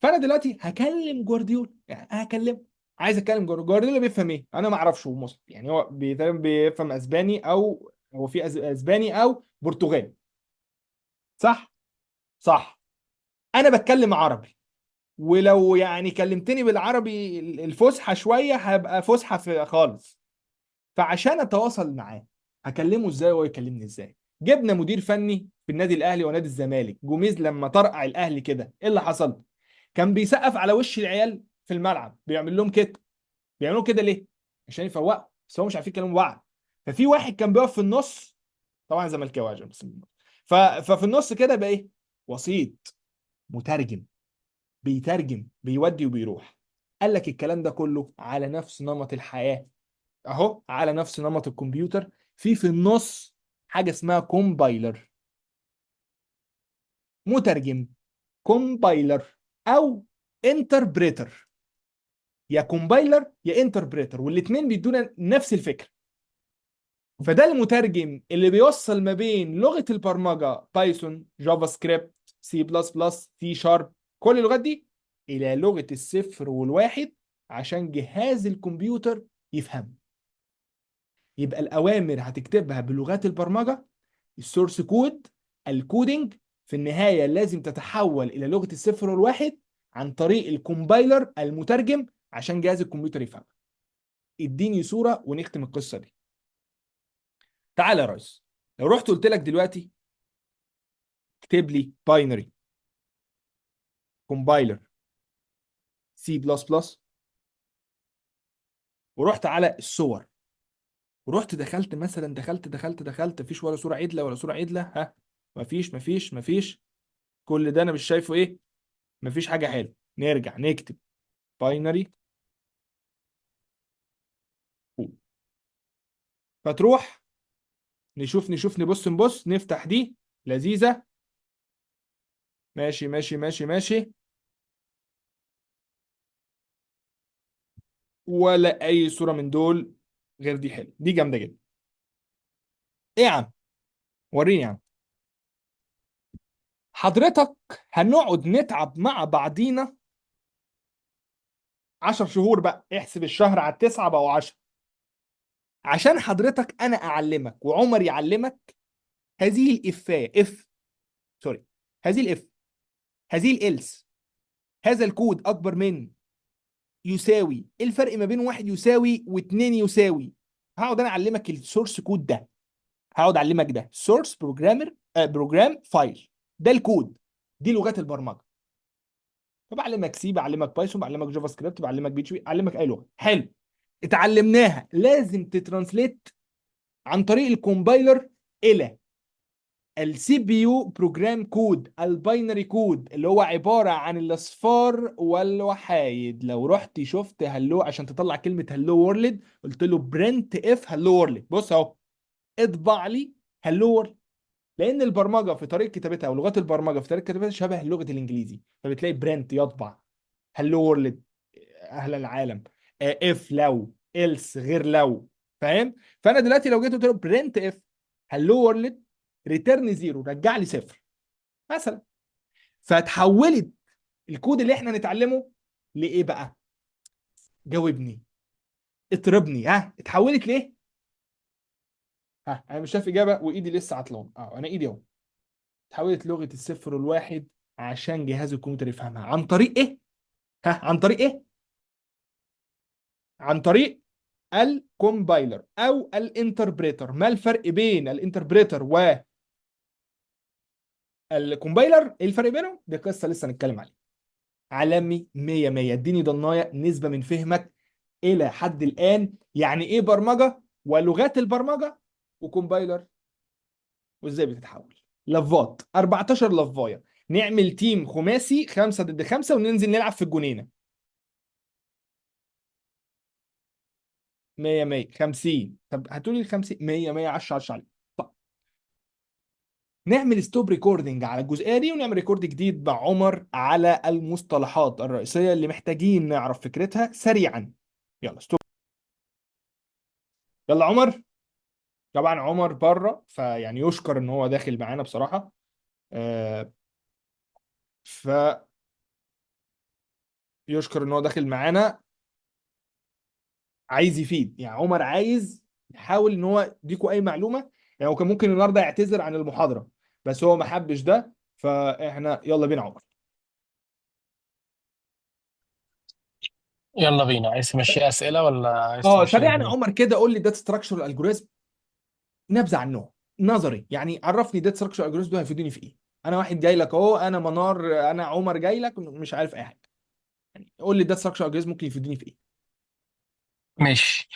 فانا دلوقتي هكلم جوارديولا، يعني هكلم، عايز اتكلم جوارديولا بيفهم ايه؟ انا ما اعرفش، هو مسلم يعني، هو بيفهم اسباني، او هو في اسباني او برتغالي، صح؟ صح. انا بتكلم عربي، ولو يعني كلمتني بالعربي الفصحى شويه هبقى فصحى في خالص. فعشان اتواصل معاه هكلمه ازاي وهو يكلمني ازاي؟ جبنا مدير فني في النادي الاهلي ونادي الزمالك، جوميز لما طرقع الاهلي كده ايه اللي حصل؟ كان بيسقف على وش العيال في الملعب، بيعمل لهم كده. بيعملوا كده ليه؟ عشان يفوقوا، بس هو مش عارفين يتكلموا بعض. ففي واحد كان بيقف في النص، طبعا زملكاوي عشان بس. ففي النص كده بقى ايه؟ وسيط، مترجم، بيترجم، بيودي وبيروح. قال لك الكلام ده كله على نفس نمط الحياة، اهو على نفس نمط الكمبيوتر، في النص حاجة اسمها كومبايلر، مترجم، كومبايلر، او انتربريتر. يا كومبايلر يا انتربريتر، والاثنين بيدونا نفس الفكرة. فده المترجم اللي بيوصل ما بين لغة البرمجة بايثون، جافا سكريبت، سي بلس بلس، سي شارب، كل اللغات دي، إلى لغة الصفر والواحد عشان جهاز الكمبيوتر يفهم. يبقى الأوامر هتكتبها بلغات البرمجة، السورس كود، الكودينج، في النهاية لازم تتحول إلى لغة الصفر والواحد عن طريق الكومبايلر المترجم عشان جهاز الكمبيوتر يفهم. اديني صورة ونختم القصة دي. تعالى يا ريس، لو رحت قلت لك دلوقتي اكتب لي باينري كومبايلر سي بلس بلس، ورحت على الصور، ورحت دخلت مثلا، دخلت مفيش ولا صورة عدلة ولا صورة عدلة، ها؟ مفيش. كل ده انا مش شايفه ايه؟ مفيش حاجة حلوه. نرجع نكتب باينري، فتروح نشوف نبص نفتح دي لذيذة، ماشي، ولا اي صورة من دول غير دي حلوه، دي جامدة جدا. ايه يا عم؟ وريني يا عم. حضرتك هنقعد نتعب مع بعضينا 10 شهور بقى، احسب الشهر على التسعة بقوا 10، عشان حضرتك انا اعلمك وعمر يعلمك هذه الافيه اف، سوري، هذه الاف، هذه الالس، هذا الكود اكبر من، يساوي، إيه الفرق ما بين واحد يساوي واتنين يساوي. هقعد انا اعلمك السورس كود ده، هقعد اعلمك ده سورس بروجرامر، بروجرام فايل، ده الكود، دي لغات البرمجه. فبعلمك سي، بعلمك بايثون، بعلمك جافا سكريبت، بعلمك بي اتش بي، اعلمك اي لغه حلو اتعلمناها، لازم تترانسليت عن طريق الكومبايلر الى السي بي يو بروجرام كود، الباينري كود اللي هو عباره عن الاصفار والوحايد. لو رحت شفت هلو عشان تطلع كلمه هلو وورلد، قلت له برنت اف هلو وورلد، بص اهو، اطبع لي هلو وورلد. لان البرمجه في طريقه كتابتها او لغات البرمجه في طريقه كتابتها شبه لغه الانجليزي، فبتلاقي برنت يطبع، هلو وورلد اهل العالم، اف لو، إلس غير لو، فاهم؟ فانا دلوقتي لو جيت قلت له برنت اف هلو وورلد ريتيرن زيرو، رجع لي صفر مثلا، فتحولت الكود اللي احنا نتعلمه لايه بقى؟ جاوبني، اضربني، ها اتحولت ليه؟ ها انا مش شايف اجابه وايدي لسه عطلان، اه انا ايدي اهو. اتحولت لغه الصفر والواحد عشان جهاز الكمبيوتر يفهمها عن طريق ايه؟ ها، عن طريق ايه؟ عن طريق الكومبايلر او الانتربريتر. ما الفرق بين الانتربريتر والكومبايلر؟ ايه الفرق بينهم؟ دي قصه لسه هنتكلم عليها. عالمي 100 100. اديني ضنايا نسبه من فهمك الى حد الان يعني ايه برمجه ولغات البرمجه وكومبايلر وازاي بتتحول. لفات 14 لفايه، نعمل تيم خماسي 5 ضد 5 وننزل نلعب في الجنينه. 100 100. 50. طب هاتولي ال 50. 100 100. 10 10 عليك. طب نعمل ستوب ريكوردنج على الجزئيه دي ونعمل ريكورد جديد مع عمر على المصطلحات الرئيسيه اللي محتاجين نعرف فكرتها سريعا. يلا ستوب. يلا عمر. طبعا عمر بره، فيعني يشكر ان هو داخل معانا بصراحه. آه، فيشكر ان هو داخل معانا، عايز يفيد. يعني عمر عايز يحاول ان هو يديكوا اي معلومه. يعني هو كان ممكن النهارده يعتذر عن المحاضره بس هو ما حبش ده. فاحنا يلا بينا عمر. يلا بينا. عايز تمشي اسئله ولا عايز اه تمشيها سريعا يا ازاي؟ عمر كده قول لي داتا ستراكشر الجوريزم نبذه عنه نظري. يعني عرفني داتا ستراكشر الجوريزم دول هيفيدوني في ايه. انا واحد جاي لك اهو، انا منار، انا عمر جاي لك مش عارف اي حاجه. يعني قول لي داتا ستراكشر الجوريزم ممكن يفيدوني في ايه. ماشي.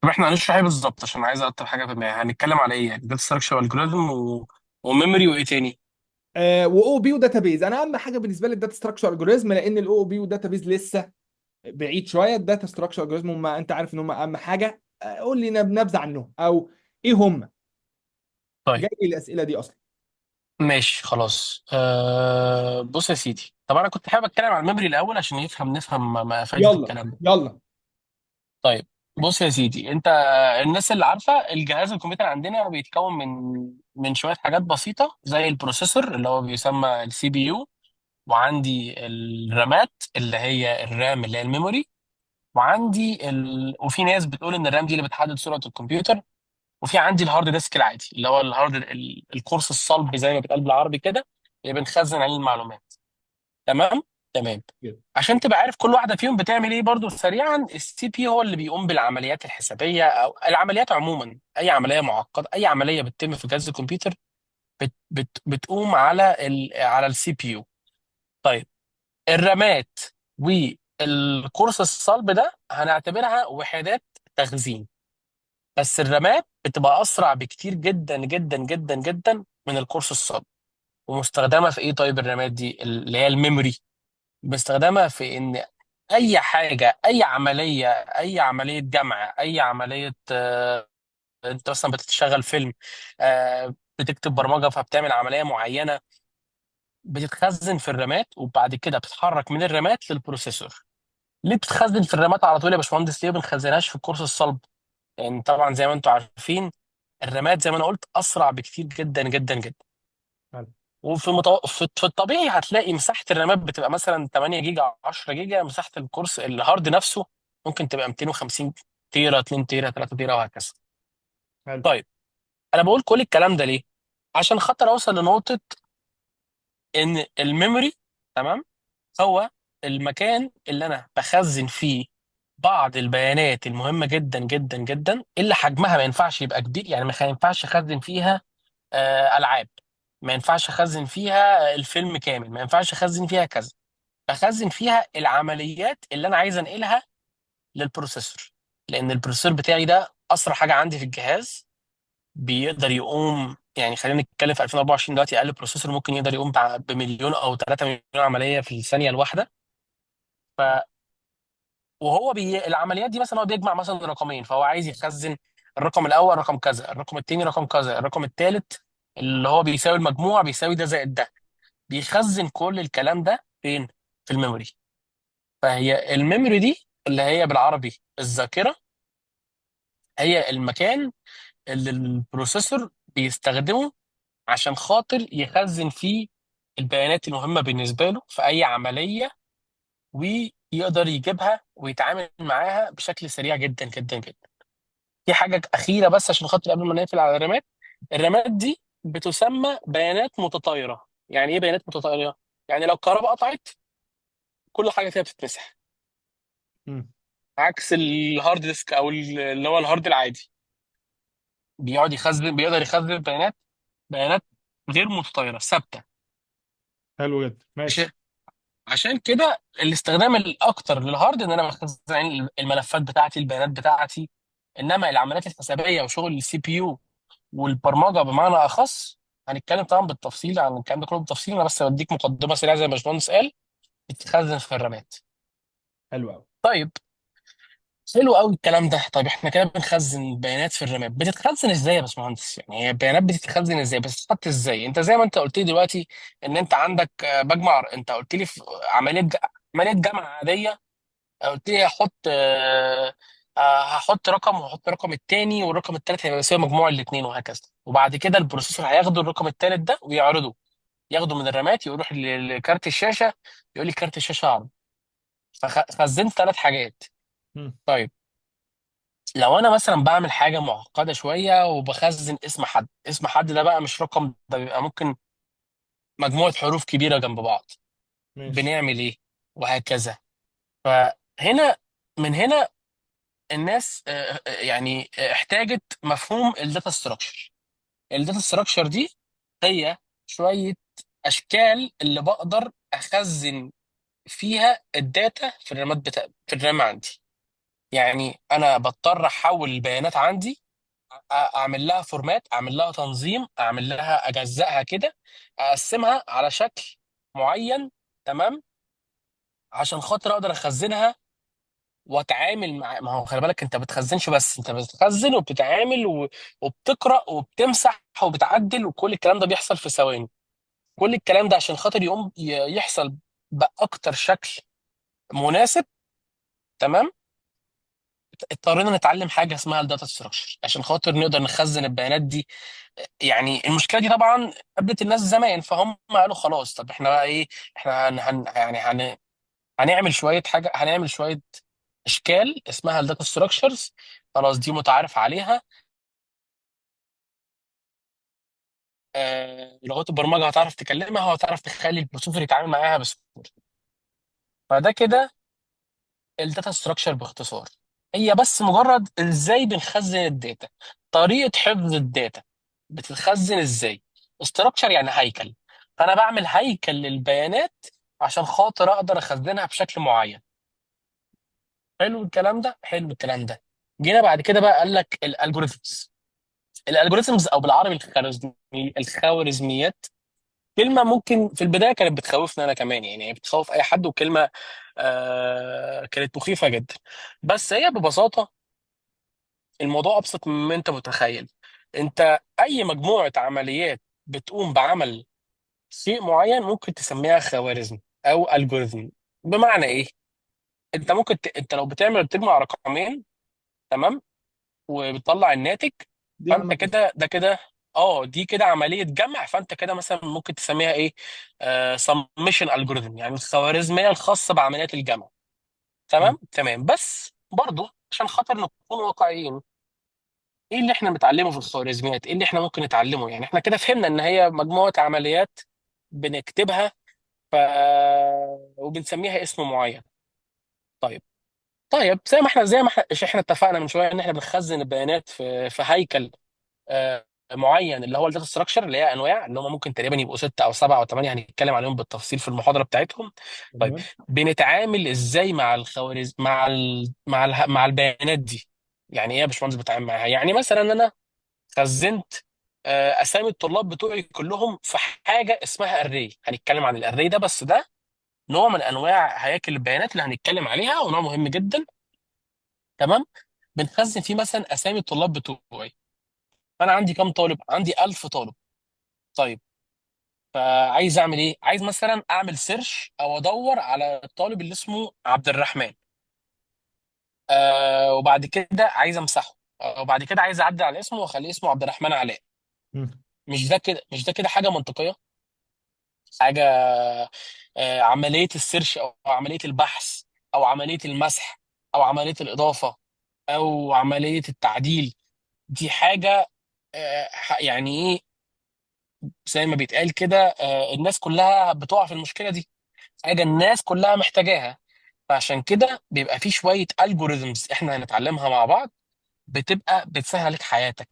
طب احنا هنشرح ايه بالظبط؟ عشان عايز اكتر حاجه في دماغي. هنتكلم على ايه يعني؟ داتا ستراكشر والجوريزم وميموري وايه تاني؟ واو بي وداتابيز. انا اهم حاجه بالنسبه لي الداتا ستراكشر الجوريزم، لان الاو بي والداتابيز لسه بعيد شويه. الداتا ستراكشر الجوريزم هم انت عارف ان هم اهم حاجه. قول لي نبذه عنهم او ايه هم. طيب جاي لي الاسئله دي اصلا. ماشي خلاص. بص يا سيدي، طب انا كنت حابب اتكلم عن الميموري الاول عشان نفهم ما فايده يلا الكلام ده. يلا. طيب بص يا سيدي انت، الناس اللي عارفه الجهاز الكمبيوتر عندنا بيتكون من شويه حاجات بسيطه زي البروسيسور اللي هو بيسمى السي بي يو، وعندي الرامات اللي هي الرام اللي هي الميموري، وفي ناس بتقول ان الرام دي اللي بتحدد سرعه الكمبيوتر، وفي عندي الهارد ديسك العادي اللي هو القرص الصلب زي ما بيتقال بالعربي كده، اللي بنخزن عليه المعلومات. تمام. تمام. كده. عشان تبقى عارف كل واحده فيهم بتعمل ايه برضو سريعا، السي بي هو اللي بيقوم بالعمليات الحسابيه او العمليات عموما. اي عمليه معقده، اي عمليه بتتم في جهاز الكمبيوتر بتقوم على السي بي يو. طيب الرامات والقرص الصلب ده هنعتبرها وحدات تخزين. بس الرامات بتبقى اسرع بكتير جدا جدا جدا جدا من القرص الصلب. ومستخدمه في ايه؟ طيب الرامات دي اللي هي الميموري بستخدمها في ان اي حاجه، اي عمليه جمع، اي عمليه انت مثلا بتشغل فيلم، بتكتب برمجه فبتعمل عمليه معينه، بتتخزن في الرامات وبعد كده بتتحرك من الرامات للبروسيسور. ليه بتتخزن في الرامات على طول يا باشمهندس؟ ليه ما بنخزنهاش في القرص الصلب؟ لان طبعا زي ما انتم عارفين الرامات زي ما انا قلت اسرع بكتير جدا جدا جدا. حلو. في الطبيعي هتلاقي مساحه الرامات بتبقى مثلا 8 جيجا 10 جيجا، مساحه الكورس الهارد نفسه ممكن تبقى 250 تيرا 2 تيرا 3 تيرا وهكذا. حلو. طيب انا بقول كل الكلام ده ليه؟ عشان خاطر اوصل لنقطه ان الميموري، تمام، هو المكان اللي انا بخزن فيه بعض البيانات المهمه جدا جدا جدا، اللي حجمها ما ينفعش يبقى كبير. يعني ما ينفعش اخزن فيها العاب، ما ينفعش اخزن فيها الفيلم كامل، ما ينفعش اخزن فيها كذا. بخزن فيها العمليات اللي انا عايز انقلها للبروسيسور، لان البروسيسور بتاعي ده اسرع حاجه عندي في الجهاز. بيقدر يقوم، يعني خلينا نتكلم في 2024 دلوقتي، اقل بروسيسور ممكن يقدر يقوم بمليون او 3 مليون عمليه في الثانيه الواحده. ف العمليات دي مثلا هو بيجمع مثلا رقمين، فهو عايز يخزن الرقم الاول رقم كذا، الرقم الثاني رقم كذا، الرقم الثالث اللي هو بيساوي المجموع بيساوي ده زائد ده. بيخزن كل الكلام ده فين؟ في الميموري. فهي الميموري دي اللي هي بالعربي الذاكره، هي المكان اللي البروسيسور بيستخدمه عشان خاطر يخزن فيه البيانات المهمه بالنسبه له في اي عمليه، ويقدر يجيبها ويتعامل معاها بشكل سريع جدا جدا جدا. في حاجه اخيره بس عشان خاطر قبل ما نقفل على الرامات. الرامات دي بتسمى بيانات متطايره. يعني ايه بيانات متطايره؟ يعني لو الكهرباء قطعت كل حاجه فيها بتتمسح، مم. عكس الهارد ديسك او اللي هو الهارد العادي، بيقدر يخزن بيانات غير متطايره ثابته. حلو جدا، عشان ماشي. عشان كده الاستخدام الاكتر للهارد ان انا بخزن الملفات بتاعتي، البيانات بتاعتي. انما العمليات الحسابيه وشغل السي بي يو والبرمجه بمعنى اخص، هنتكلم طبعا بالتفصيل عن الكلام ده كله بالتفصيل، انا بس بديك مقدمه سريعه زي ما باشمهندس قال. بتتخزن في الرامات. حلو قوي. طيب، حلو قوي الكلام ده. طيب احنا كده بنخزن بيانات في الرامات، بتتخزن ازاي يا باشمهندس؟ يعني هي البيانات بتتخزن ازاي؟ بتتحط ازاي؟ انت زي ما انت قلت لي دلوقتي ان انت عندك انت قلت لي في عمليه جمع عاديه. قلت لي هحط رقم وهحط رقم التاني، والرقم التالت هيبقى يساوي مجموع الاثنين، وهكذا. وبعد كده البروسيسور هياخد الرقم التالت ده ويعرضه، ياخده من الرامات يروح لكارت الشاشه، يقول لي كارت الشاشه عرض. فخزنت ثلاث حاجات. مم. طيب، لو انا مثلا بعمل حاجه معقده شويه وبخزن اسم حد ده بقى مش رقم، ده بيبقى ممكن مجموعه حروف كبيره جنب بعض، ماشي. بنعمل ايه؟ وهكذا. فهنا من هنا الناس يعني احتاجت مفهوم الداتا ستراكشر. الداتا ستراكشر دي هي شويه اشكال اللي بقدر اخزن فيها الداتا في الرام عندي. يعني انا بضطر احول البيانات عندي، اعمل لها فورمات، اعمل لها تنظيم، اعمل لها اجزائها كده، اقسمها على شكل معين. تمام. عشان خاطر اقدر اخزنها واتعامل مع، ما هو خلي بالك انت بتخزنش بس، انت بتخزن وبتتعامل وبتقرا وبتمسح وبتعدل، وكل الكلام ده بيحصل في ثواني. كل الكلام ده عشان خاطر يقوم يحصل باكتر شكل مناسب. تمام. اضطرينا نتعلم حاجه اسمها الداتا ستراكشر عشان خاطر نقدر نخزن البيانات دي. يعني المشكله دي طبعا قابلت الناس زمان، فهم قالوا خلاص طب احنا بقى ايه، احنا هنعمل شويه اشكال اسمها الداتا ستراكشرز. خلاص دي متعارف عليها. لغات البرمجه هتعرف تكلمها وهتعرف تخلي البروسيسور يتعامل معاها بسهوله. فده كده الداتا ستراكشر باختصار. هي بس مجرد ازاي بنخزن الداتا، طريقه حفظ الداتا بتتخزن ازاي. استراكشر يعني هيكل، فانا بعمل هيكل للبيانات عشان خاطر اقدر اخزنها بشكل معين. حلو الكلام ده، حلو الكلام ده. جينا بعد كده بقى قال لك الالجوريزمز او بالعربي الخوارزميات. كلمه ممكن في البدايه كانت بتخوفني انا كمان، يعني هي بتخوف اي حد، وكلمه كانت مخيفه جدا. بس هي ببساطه الموضوع ابسط مما انت متخيل. انت اي مجموعه عمليات بتقوم بعمل شيء معين ممكن تسميها خوارزم او الجوريزم. بمعنى ايه؟ انت لو بتجمع رقمين، تمام، وبتطلع الناتج، دي فانت عامة. كده ده كده دي كده عمليه جمع. فانت كده مثلا ممكن تسميها ايه؟ سمشن الجوريزم، يعني الخوارزميه الخاصه بعمليات الجمع. مم. تمام تمام. بس برضه عشان خاطر نكون واقعيين، ايه اللي احنا بنتعلمه في الخوارزميات؟ ايه اللي احنا ممكن نتعلمه؟ يعني احنا كده فهمنا ان هي مجموعه عمليات بنكتبها ف... وبنسميها اسم معين. طيب. طيب زي ما احنا اتفقنا من شويه ان احنا بنخزن البيانات في هيكل معين اللي هو الداتا ستراكشر، اللي هي انواع اللي هم ممكن تقريبا يبقوا سته او سبعه او ثمانيه، هنتكلم عليهم بالتفصيل في المحاضره بتاعتهم. طيب، تمام. بنتعامل ازاي مع الخوارز مع البيانات دي؟ يعني ايه يا باشمهندس بتعامل معاها؟ يعني مثلا انا خزنت اسامي الطلاب بتوعي كلهم في حاجه اسمها اري. هنتكلم عن الاري ده، بس ده نوع من انواع هياكل البيانات اللي هنتكلم عليها، ونوع مهم جدا. تمام. بنخزن فيه مثلا اسامي الطلاب بتوعي. فانا عندي كام طالب؟ عندي 1000 طالب. طيب، فعايز اعمل ايه؟ عايز مثلا اعمل سيرش او ادور على الطالب اللي اسمه عبد الرحمن. وبعد كده عايز امسحه. وبعد كده عايز اعدل على اسمه واخليه اسمه عبد الرحمن علاء. مم. مش ده كده حاجه منطقيه؟ حاجه عمليه السيرش او عمليه البحث او عمليه المسح او عمليه الاضافه او عمليه التعديل، دي حاجه يعني ايه؟ زي ما بيتقال كده، الناس كلها بتقع في المشكله دي، حاجه الناس كلها محتاجاها. فعشان كده بيبقى في شويه الجوريزمز احنا هنتعلمها مع بعض، بتبقى بتسهل عليك حياتك،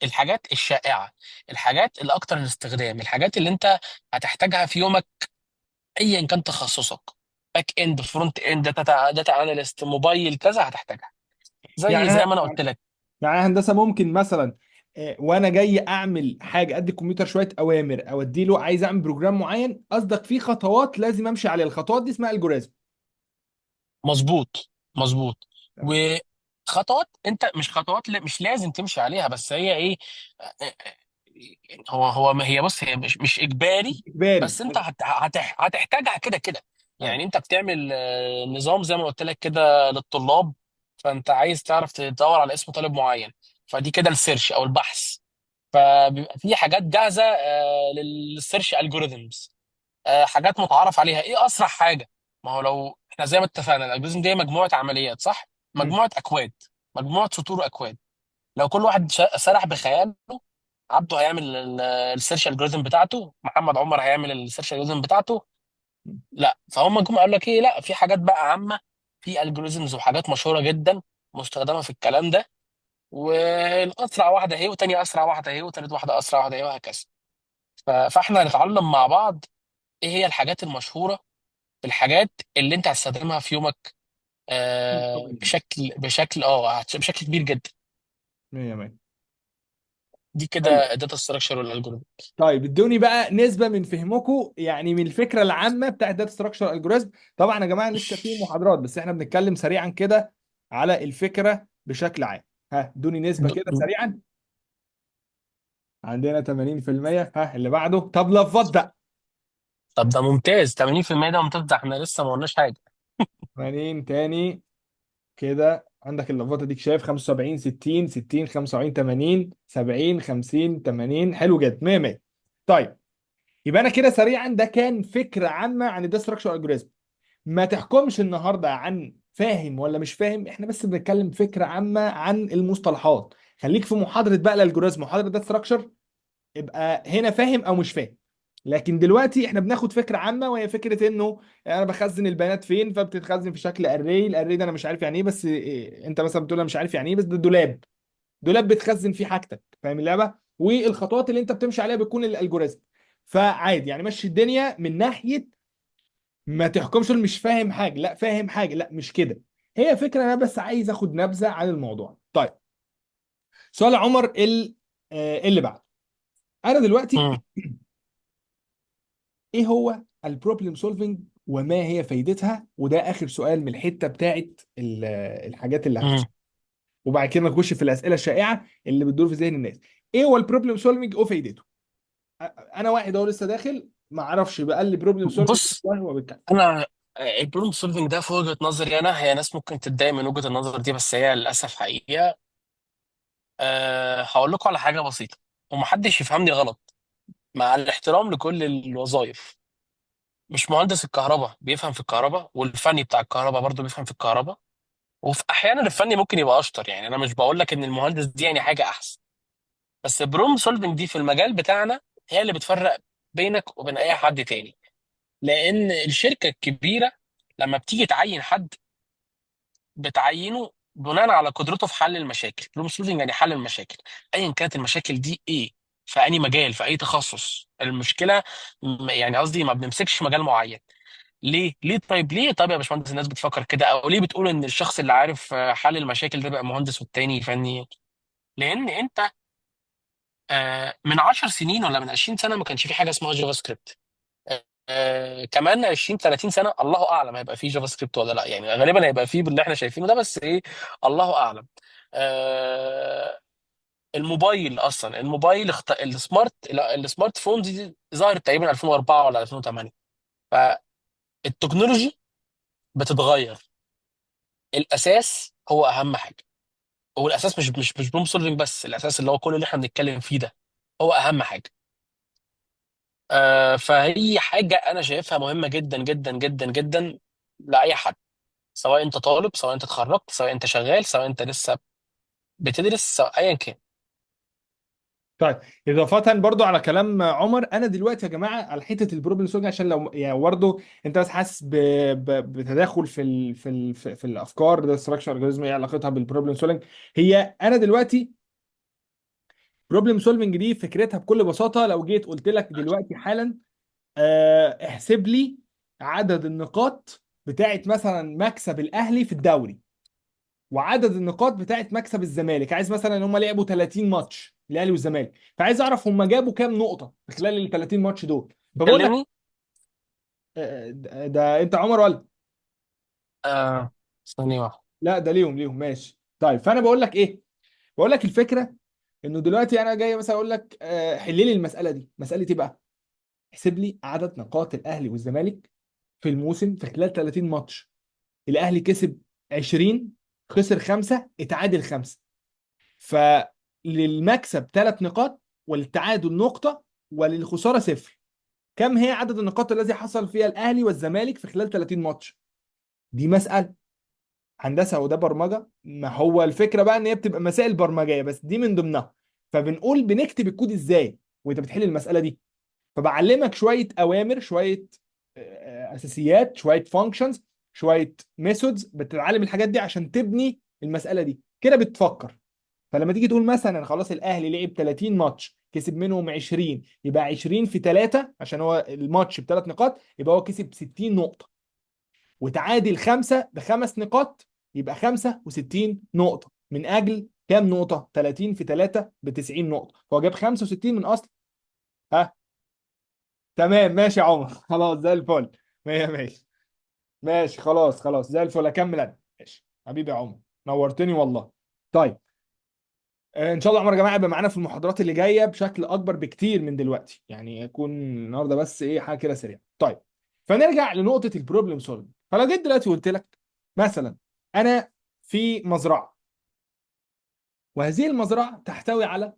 الحاجات الشائعه، الحاجات اللي اكتر الاستخدام، الحاجات اللي انت هتحتاجها في يومك ايا كان تخصصك، باك اند، فرونت اند، داتا اناليست، موبايل، كذا هتحتاجها، زي يعني ما انا قلت لك. يعني هندسه ممكن مثلا وانا جاي اعمل حاجه، ادي الكمبيوتر شويه اوامر او ادي له عايز اعمل بروجرام معين، قصدك في خطوات لازم امشي عليها، الخطوات دي اسمها الجوريزم. مظبوط، مظبوط. تمام. وخطوات انت مش خطوات، مش لازم تمشي عليها، بس هي ايه، هو ما هي، بص، هي مش اجباري، اجباري. بس انت هتحتاجها كده كده. ايوه. يعني انت بتعمل نظام زي ما قلت لك كده للطلاب، فانت عايز تعرف تدور على اسم طالب معين، فدي كده السيرش او البحث، فبيبقى في حاجات جاهزه للسيرش الجوريزمز، حاجات متعارف عليها. ايه اسرع حاجه؟ ما هو لو احنا زي ما اتفقنا الالجوريزم دي مجموعه عمليات، صح؟ مم. مجموعه اكواد، مجموعه سطور واكواد. لو كل واحد سرح بخياله، عبده هيعمل السيرش الجوريزم بتاعته، محمد عمر هيعمل السيرش الجوريزم بتاعته. لا، فهم جم قال لك ايه، لا، في حاجات بقى عامه، في الجوريزمز وحاجات مشهوره جدا مستخدمه في الكلام ده، والاسرع واحده اهي، وتاني اسرع واحده اهي، وتالت واحده اسرع واحده اهي، وهكذا. فاحنا هنتعلم مع بعض ايه هي الحاجات المشهوره، الحاجات اللي انت هتستخدمها في يومك بشكل كبير جدا. مية مية. دي طيب. كده الداتا ستراكشر والالجوريثم. طيب ادوني بقى نسبة من فهمكم يعني من الفكرة العامة بتاعت داتا ستراكشر الجوريزم. طبعا يا جماعة لسه في محاضرات، بس احنا بنتكلم سريعا كده على الفكرة بشكل عام. ها ادوني نسبة كده سريعا. عندنا 80%. ها اللي بعده، طب لفظ بقى. طب ده ممتاز، 80% ده ممتاز، ده احنا لسه ما قلناش حاجه. 80 تاني كده، عندك اللفظة ديك شايف 75 60 60 75 80 70 50 80. حلو جدا، 100 100. طيب يبقى انا كده سريعا ده كان فكرة عامة عن الداتا ستراكشر الجوريزم. ما تحكمش النهارده عن فاهم ولا مش فاهم، احنا بس بنتكلم فكره عامه عن المصطلحات. خليك في محاضره بقى الالجوريزم، محاضره داتا ستراكشر، يبقى هنا فاهم او مش فاهم. لكن دلوقتي احنا بناخد فكره عامه، وهي فكره انه انا بخزن البيانات فين، فبتتخزن في شكل اري. الاري ده انا مش عارف يعني ايه، بس إيه، انت مثلا بتقول انا مش عارف يعني ايه، بس ده دولاب. دولاب بتخزن فيه حاجتك، فاهم اللعبه؟ والخطوات اللي انت بتمشي عليها بتكون الالجوريزم. فعادي يعني مشي الدنيا من ناحيه، ما تحكمش تقول مش فاهم حاجه، لا فاهم حاجه، لا مش كده. هي فكره انا بس عايز اخد نبذه عن الموضوع. طيب سؤال عمر اللي بعده. انا دلوقتي امم ايه هو البروبلم سولفنج وما هي فايدتها؟ وده اخر سؤال من الحته بتاعت الحاجات اللي امم هتحصل، وبعد كده نخش في الاسئله الشائعه اللي بتدور في ذهن الناس. ايه هو البروبلم سولفنج وفايدته؟ انا واحد اهو لسه داخل ما اعرفش بقى لي بروبلم سولفنج بص، وهو بيتكلم. انا البروبلم سولفنج ده في وجهه نظري انا، هي ناس ممكن تتضايق من وجهه النظر دي، بس هي للاسف حقيقه. هقول لكم على حاجه بسيطه، ومحدش يفهمني غلط، مع الاحترام لكل الوظائف. مش مهندس الكهرباء بيفهم في الكهرباء، والفني بتاع الكهرباء برضه بيفهم في الكهرباء، وفي احيانا الفني ممكن يبقى اشطر. يعني انا مش بقول لك ان المهندس دي يعني حاجه احسن، بس بروم سولفنج دي في المجال بتاعنا هي اللي بتفرق بينك وبين اي حد تاني. لان الشركه الكبيره لما بتيجي تعين حد، بتعينه بناء على قدرته في حل المشاكل. بروم سولفنج يعني حل المشاكل، ايا كانت المشاكل دي ايه، في اي مجال، في اي تخصص. المشكله يعني قصدي ما بنمسكش مجال معين. ليه طيب يا باشمهندس الناس بتفكر كده، او ليه بتقول ان الشخص اللي عارف حل المشاكل ده بقى مهندس والتاني فني؟ لان انت من 10 سنين ولا من 20 سنه ما كانش في حاجه اسمها جافا سكريبت. كمان 20 30 سنه الله اعلم هيبقى في جافا سكريبت ولا لا، يعني غالبا هيبقى في باللي احنا شايفينه ده، بس ايه، الله اعلم. آه الموبايل اصلا، السمارت فون دي ظهرت تقريبا 2004 ولا 2008. فالتكنولوجي بتتغير، الاساس هو اهم حاجه. هو الاساس مش بروم سولفنج بس، الاساس اللي هو كل اللي احنا بنتكلم فيه ده هو اهم حاجه. فهي حاجه انا شايفها مهمه جدا جدا جدا جدا لاي حد، سواء انت طالب، سواء انت اتخرجت، سواء انت شغال، سواء انت لسه بتدرس، سواء ايا كان. طيب، اضافه برضو على كلام عمر، انا دلوقتي يا جماعه على حته البروبلم سولفنج، عشان لو يعني برضو انت بس حاسس بتداخل في الافكار، ده ستراكشر الجوريزم ايه علاقتها بالبروبلم سولفنج. هي انا دلوقتي بروبلم سولفنج دي فكرتها بكل بساطه، لو جيت قلت لك دلوقتي حالا احسب لي عدد النقاط بتاعت مثلا مكسب الاهلي في الدوري، وعدد النقاط بتاعت مكسب الزمالك، عايز مثلا ان هم لعبوا 30 ماتش الاهلي والزمالك، فعايز اعرف هم جابوا كام نقطه في خلال ال 30 ماتش دول. فبقول لك تكلمني. ده انت عمر ولا؟ ثانية واحدة. لا ده ليهم ماشي. طيب فانا بقول لك ايه، بقول لك الفكره انه دلوقتي انا جاي مثلا اقول لك حل لي المساله دي. مساله ايه بقى؟ احسب لي عدد نقاط الاهلي والزمالك في الموسم في خلال 30 ماتش. الاهلي كسب 20، خسر 5، اتعادل 5. فللمكسب 3 نقاط، وللتعادل نقطة، وللخسارة 0. كم هي عدد النقاط الذي حصل فيها الأهلي والزمالك في خلال 30 ماتش؟ دي مسألة هندسة وده برمجة. ما هو الفكرة بقى إن هي بتبقى مسائل برمجية، بس دي من ضمنها. فبنقول بنكتب الكود إزاي وأنت بتحل المسألة دي. فبعلمك شوية أوامر، شوية أساسيات، شوية فانكشنز، شوية ميثودز، بتتعلم الحاجات دي عشان تبني المسألة دي كده بتفكر. فلما تيجي تقول مثلا خلاص الاهلي لعب 30 ماتش كسب منهم 20، يبقى 20 في 3 عشان هو الماتش بثلاث نقاط، يبقى هو كسب 60 نقطة. وتعادل 5 بخمس نقاط، يبقى 65 نقطة. من اجل كام نقطة؟ 30 في 3 ب 90 نقطة، فهو جاب 65 من اصل. ها، تمام ماشي يا عمر خلاص زي الفل. ماشي. ماشي خلاص زي الفل، اكمل انا. ماشي حبيبي يا عمر، نورتني والله. طيب ان شاء الله عمر يا جماعه يبقى معانا في المحاضرات اللي جايه بشكل اكبر بكتير من دلوقتي، يعني يكون النهارده بس ايه حاجه كده سريعه. طيب فنرجع لنقطه البروبلم سولفنج. فلو جيت دلوقتي قلت لك مثلا انا في مزرعه، وهذه المزرعه تحتوي على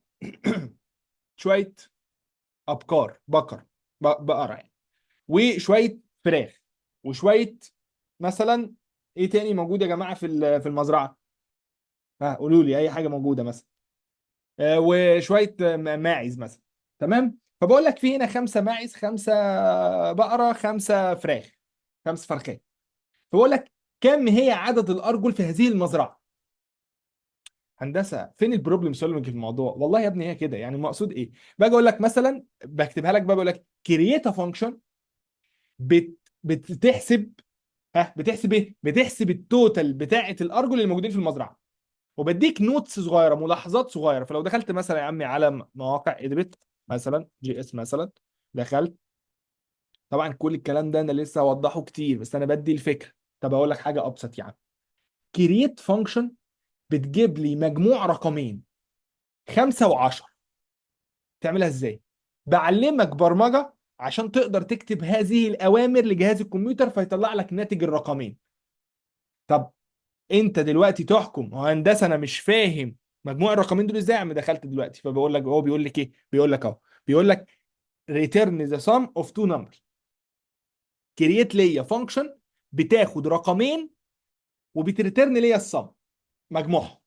شويه ابقار، بقره يعني، وشويه فراخ، وشويه مثلا ايه تاني موجود يا جماعه في المزرعه؟ ها قولوا لي اي حاجه موجوده مثلا. وشويه ماعز مثلا. تمام، فبقول لك في هنا 5 ماعز، 5 بقره، 5 فراخ، 5 فرخات. فبقول لك كم هي عدد الارجل في هذه المزرعه؟ هندسه فين البروبلم سولفنج في الموضوع؟ والله يا ابني هي كده، يعني المقصود ايه؟ باجي اقول لك مثلا، بكتبها لك بقى، بقول لك كرييت فانكشن بتحسب. ها بتحسب ايه؟ بتحسب التوتال بتاعه الارجل اللي موجودين في المزرعه، وبديك نوتس صغيره، ملاحظات صغيره. فلو دخلت مثلا يا عمي على مواقع ادبت مثلا، GS مثلا، دخلت، طبعا كل الكلام ده انا لسه اوضحه كتير، بس انا بدي الفكره. طب اقول لك حاجه ابسط يعني، كرييت فانكشن بتجيب لي مجموع رقمين 5 و10. تعملها ازاي؟ بعلمك برمجه عشان تقدر تكتب هذه الاوامر لجهاز الكمبيوتر فيطلع لك ناتج الرقمين. طب انت دلوقتي تحكم هندسه انا مش فاهم مجموع الرقمين دول ازاي. يا عم دخلت دلوقتي، فبقول لك هو بيقول لك ايه، بيقول لك اهو، بيقول لك return the sum of two numbers. كرييت ليا فانكشن بتاخد رقمين وبتريترن ليا السم مجموعهم،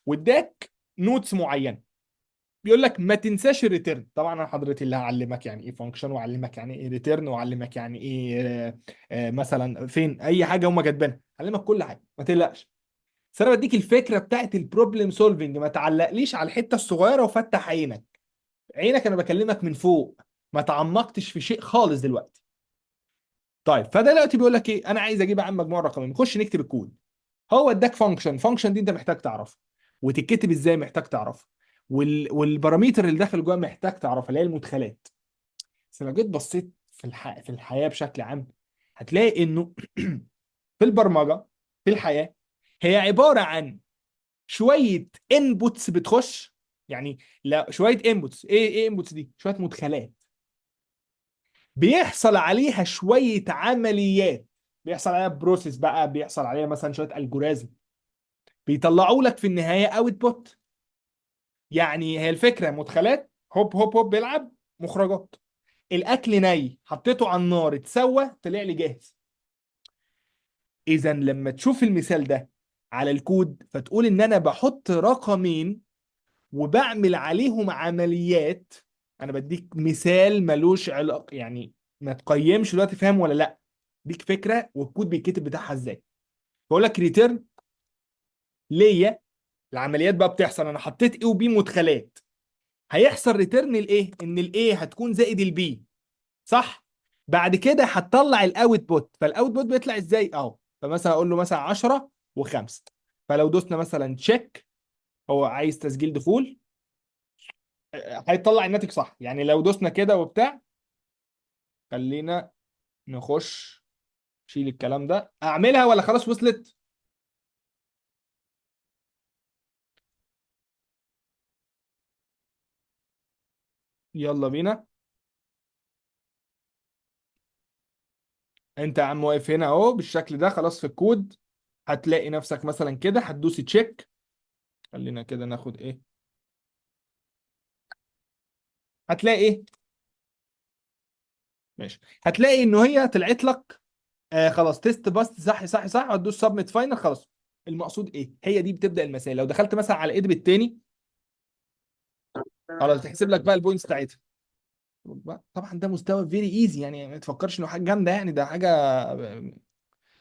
واداك نوتس معينه. بيقول لك ما تنساش الريتيرن. طبعا انا حضرتي اللي هعلمك يعني ايه فانكشن، واعلمك يعني ايه ريتيرن، واعلمك يعني ايه مثلا فين اي حاجه هم كاتبينها، اعلمك كل حاجه ما تقلقش. بس انا بديك الفكره بتاعت البروبلم سولفنج، ما تعلقليش على الحته الصغيره وفتح عينك. عينك انا بكلمك من فوق، ما تعمقتش في شيء خالص دلوقتي. طيب فده دلوقتي بيقول لك ايه، انا عايز اجيب عن مجموع رقمين، نخش نكتب الكود. هو اداك فانكشن دي انت محتاج تعرفها، وتتكتب ازاي محتاج تعرفها، والباراميتر اللي داخل جوه محتاج تعرفها اللي هي المدخلات. بس لو جيت بصيت في الحياه بشكل عام، هتلاقي انه في البرمجه، في الحياه، هي عباره عن شويه انبوتس بتخش. يعني لا شويه انبوتس، ايه انبوتس دي؟ شويه مدخلات بيحصل عليها شويه عمليات، بيحصل عليها بروسيس بقى، بيحصل عليها مثلا شويه الجوريزم، بيطلعوا لك في النهايه اوتبوت. يعني هي الفكره مدخلات، هوب هوب هوب بيلعب، مخرجات. الاكل ني حطيته على النار اتسوى طلع لي جاهز. اذا لما تشوف المثال ده على الكود فتقول ان انا بحط رقمين وبعمل عليهم عمليات. انا بديك مثال ملوش علاقه، يعني ما تقيمش دلوقتي فاهم ولا لا، ديك فكره والكود بيتكتب بتاعها ازاي. بقول لك ريتيرن ليا، العمليات بقى بتحصل، انا حطيت ايه وبي مدخلات، هيحصل ريتيرن الايه، ان الايه هتكون زائد البي، صح؟ بعد كده هتطلع الاوت بوت، فالاوت بوت بيطلع ازاي اهو. فمثلا اقول له مثلا 10 و5، فلو دوسنا مثلا تشيك، هو عايز تسجيل دخول، هيطلع الناتج صح. يعني لو دوسنا كده وبتاع، خلينا نخش، شيل الكلام ده، اعملها ولا خلاص وصلت؟ يلا بينا. انت يا عم واقف هنا اهو بالشكل ده، خلاص في الكود هتلاقي نفسك مثلا كده هتدوسي تشيك. خلينا كده ناخد ايه، هتلاقي ايه، ماشي، هتلاقي ان هي طلعت لك خلاص تيست باست، صح صح صح، هتدوس سبميت فاينل خلاص. المقصود ايه، هي دي بتبدا المسائل. لو دخلت مثلا على ادب التاني، خلاص تحسب لك بقى البوينتس بتاعتها. طبعا ده مستوى فيري ايزي، يعني ما تفكرش انه حاجه جامده، يعني ده حاجه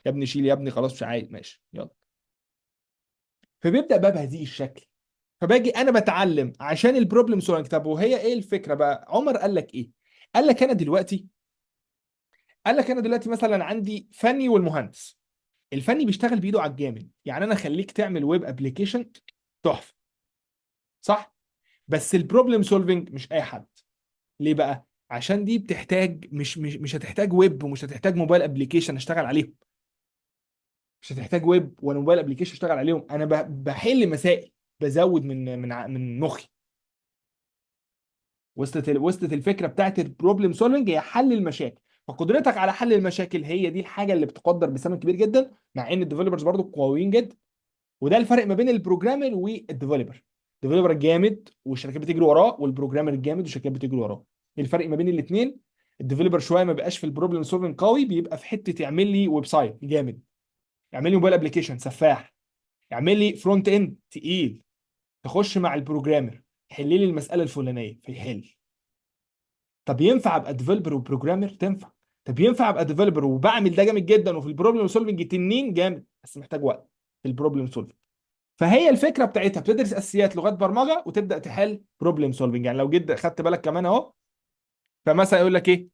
يا ابني شيل يا ابني خلاص مش عايز، ماشي يلا. فبيبدا بقى بهذه الشكل. فباجي انا بتعلم عشان البروبلم سولفنج. طب وهي ايه الفكره بقى؟ عمر قال لك ايه؟ قال لك انا دلوقتي، مثلا عندي فني والمهندس. الفني بيشتغل بايده على الجامد، يعني انا خليك تعمل ويب ابلكيشن تحفه، صح؟ بس البروبلم سولفنج مش اي حد. ليه بقى؟ عشان دي بتحتاج، مش هتحتاج ويب ومش هتحتاج موبايل ابلكيشن اشتغل عليهم. مش هتحتاج ويب ولا موبايل ابلكيشن اشتغل عليهم، انا بحل مسائل، بزود من مخي. وصلت الفكره بتاعت البروبلم سولفنج، هي حل المشاكل. فقدرتك على حل المشاكل هي دي الحاجه اللي بتقدر بثمن كبير جدا، مع ان الديفلوبرز برضو قويين جدا. وده الفرق ما بين البروجرامر والديفلوبر. الديفلوبر الجامد والشركات بتجري وراه، والبروجرامر الجامد والشركات بتجري وراه. الفرق ما بين الاثنين، الديفلوبر شويه ما بقاش في البروبلم سولفنج قوي، بيبقى في حته يعمل لي ويب سايت جامد، يعمل لي موبايل ابلكيشن سفاح، يعمل لي فرونت اند تقيل. تخش مع البروجرامر، حل لي المساله الفلانيه فيحل. طب ينفع ابقى ديفلوبر وبروجرامر؟ تنفع. طب ينفع ابقى ديفلوبر وبعمل ده جامد جدا، وفي البروبلم سولفنج تنين جامد، بس محتاج وقت في البروبلم سولفنج. فهي الفكره بتاعتها بتدرس اساسيات لغات برمجه وتبدا تحل بروبلم سولفنج. يعني لو جيت خدت بالك كمان اهو، فمثلا يقول لك ايه،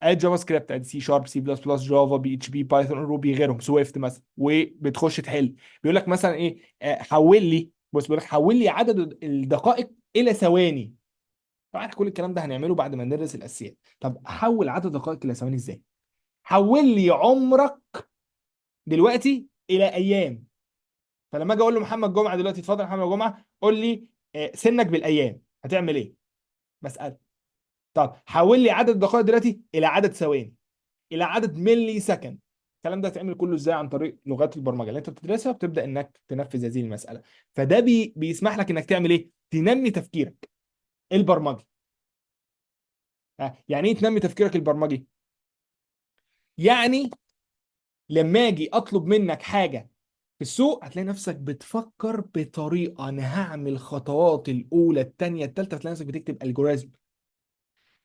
ادي جافا سكريبت، ادي سي شارب، سي بلس بلس، جافا، بي اتش بي، بايثون، روبي، غيرهم، سويفت مثلا، وبتخش تحل. بيقول لك مثلا ايه، حول لي، بص بيقول لك حول لي عدد الدقائق الى ثواني. طبعا كل الكلام ده هنعمله بعد ما ندرس الاساسيات. طب احول عدد الدقائق الى ثواني ازاي؟ حول لي عمرك دلوقتي الى ايام. فلما اجي اقول له محمد جمعه دلوقتي، اتفضل يا محمد جمعه قول لي سنك بالايام، هتعمل ايه؟ مساله. طب حول لي عدد الدقائق دلوقتي الى عدد ثواني، الى عدد ملي سكند. الكلام ده هيتعمل كله ازاي؟ عن طريق لغات البرمجه اللي انت بتدرسها، وبتبدا انك تنفذ هذه المساله. فده بيسمح لك انك تعمل ايه؟ تنمي تفكيرك البرمجي. يعني ايه تنمي تفكيرك البرمجي؟ يعني لما اجي اطلب منك حاجه في السوق، هتلاقي نفسك بتفكر بطريقه، انا هعمل الخطوات الاولى الثانيه الثالثه، هتلاقي نفسك بتكتب الجوريزم.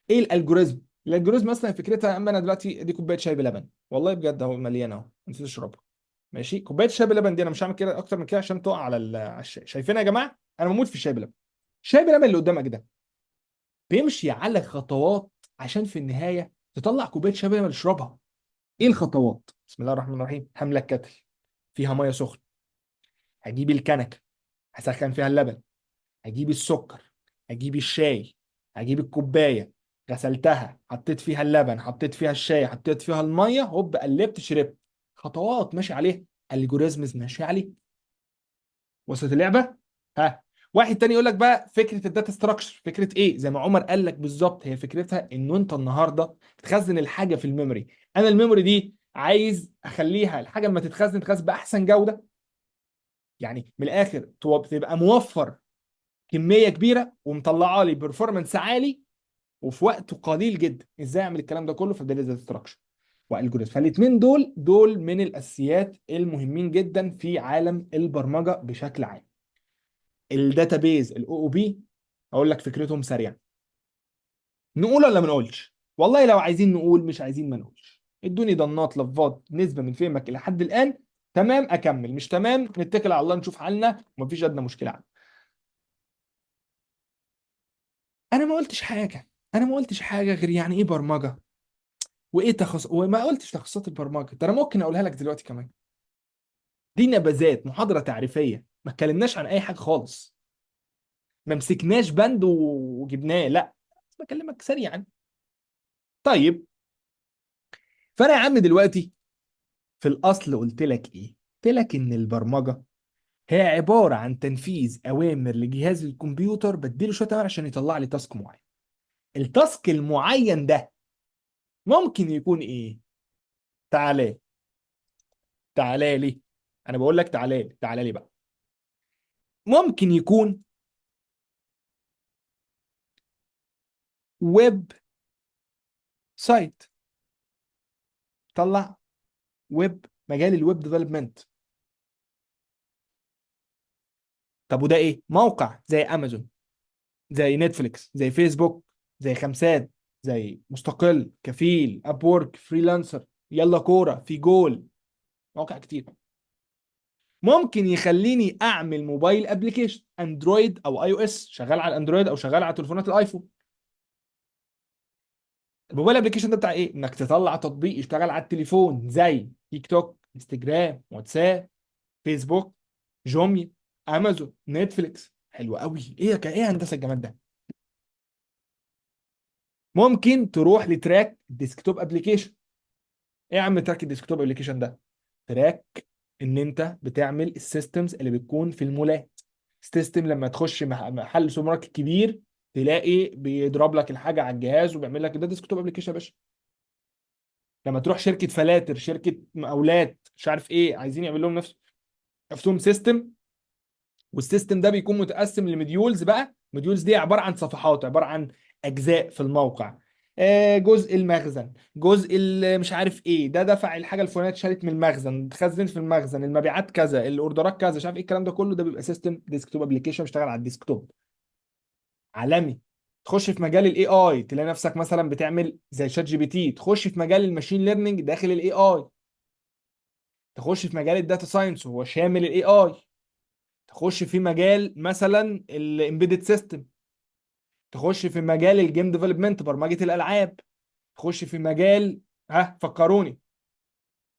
ايه الالجوريزم؟ الالجوريزم مثلا فكرتها، اما انا دلوقتي دي كوبايه شاي بلبن، والله بجد اهو مليانه اهو، نسيت اشربها. ماشي، كوبايه شاي بلبن دي انا مش هعمل كده اكتر من كده عشان تقع على على الشاي. شايفينها يا جماعه؟ انا بموت في الشاي بلبن. الشاي بلبن اللي قدامك ده بيمشي على خطوات عشان في النهايه تطلع كوبايه شاي بلبن تشربها. ايه الخطوات؟ بسم الله الرحمن الرحيم. هملى الكتل، فيها ميه سخنه، هجيب الكنكه، هسخن فيها اللبن، هجيب السكر، هجيب الشاي، هجيب الكوبايه، غسلتها، حطيت فيها اللبن، حطيت فيها الشاي، حطيت فيها الميه، هوب قلبت شربت. خطوات ماشي عليها، الجوريزمز ماشي عليه. وصلت اللعبه؟ ها. واحد تاني يقول لك بقى فكره الداتا ستراكشر. فكره ايه؟ زي ما عمر قال لك بالظبط، هي فكرتها انه انت النهارده تخزن الحاجه في الميموري. انا الميموري دي عايز اخليها الحاجه لما تتخزن باحسن جوده. يعني من الاخر تبقى موفر كميه كبيره ومطلعه لي بيرفورمانس عالي وفي وقت قليل جدا. ازاي اعمل الكلام ده كله؟ فده داتا ستراكشر والجوريزم. فالاثنين دول من الاساسيات المهمين جدا في عالم البرمجه بشكل عام. الداتابيز الاو او بي، اقول لك فكرتهم سريعا. نقول ولا ما نقولش؟ والله لو عايزين نقول، مش عايزين ما نقولش. ادوني ضنات لفظات نسبة من فهمك الى حد الان. تمام اكمل، مش تمام نتكل على الله نشوف حالنا ومفيش ادنى مشكلة عنه. انا ما قلتش حاجة، انا ما قلتش حاجة غير يعني ايه برمجة، وايه وما قلتش تخصصات البرمجة. ده انا ممكن اقولها لك دلوقتي كمان. دي نبذات محاضرة تعريفية، ما اتكلمناش عن اي حاجة خالص، ما مسكناش بند وجبناه، لا. بس بكلمك سريعا. طيب، فانا يا عم دلوقتي في الاصل قلت لك ايه؟ قلت لك ان البرمجة هي عبارة عن تنفيذ أوامر لجهاز الكمبيوتر، بديله شوية أوامر عشان يطلع لي تاسك معين. التاسك المعين ده ممكن يكون إيه؟ تعالى، تعالى لي. أنا بقول لك تعالى لي، تعالى لي بقى. ممكن يكون ويب سايت، طلع ويب، مجال الويب ديفلوبمنت. طب وده إيه؟ موقع زي أمازون، زي نتفليكس، زي فيسبوك، زي خمسات، زي مستقل، كفيل، اب وورك، فريلانسر، يلا كورة، في جول، مواقع كتير. ممكن يخليني اعمل موبايل ابلكيشن اندرويد او اي او اس، شغال على الاندرويد او شغال على تليفونات الايفون. الموبايل ابلكيشن ده بتاع ايه؟ انك تطلع تطبيق يشتغل على التليفون زي تيك توك، انستجرام، واتساب، فيسبوك، جوميا، امازون، نتفليكس. حلو قوي. ايه ايه هندسه الجمال ده؟ ممكن تروح لتراك ديسكتوب ابلكيشن. ايه يا عم تراك الديسكتوب ابلكيشن ده؟ تراك ان انت بتعمل السيستمز اللي بتكون في المولات. سيستم لما تخش محل سوبر ماركت كبير، تلاقي بيضرب لك الحاجه على الجهاز وبيعمل لك ده ديسكتوب ابلكيشن يا باشا. لما تروح شركه فلاتر، شركه مقاولات، مش عارف ايه، عايزين يعمل لهم نفسهم سيستم، والسيستم ده بيكون متقسم لمديولز بقى. مديولز دي عباره عن صفحات، عباره عن اجزاء في الموقع. جزء المخزن، جزء مش عارف ايه، ده دفع الحاجه الفلانيه اتشالت من المخزن، اتخزنت في المخزن، المبيعات كذا، الاوردرات كذا، مش عارف ايه الكلام ده كله. ده بيبقى سيستم ديسكتوب ابلكيشن بيشتغل على الديسكتوب، عالمي. تخش في مجال الاي اي، تلاقي نفسك مثلا بتعمل زي شات جي بي تي. تخش في مجال الماشين ليرنينج داخل الاي اي. تخش في مجال الداتا ساينس وهو شامل الاي اي. تخش في مجال مثلا الامبيدد سيستم. تخش في مجال الجيم ديفلوبمنت، برمجه الالعاب. تخش في مجال، ها فكروني،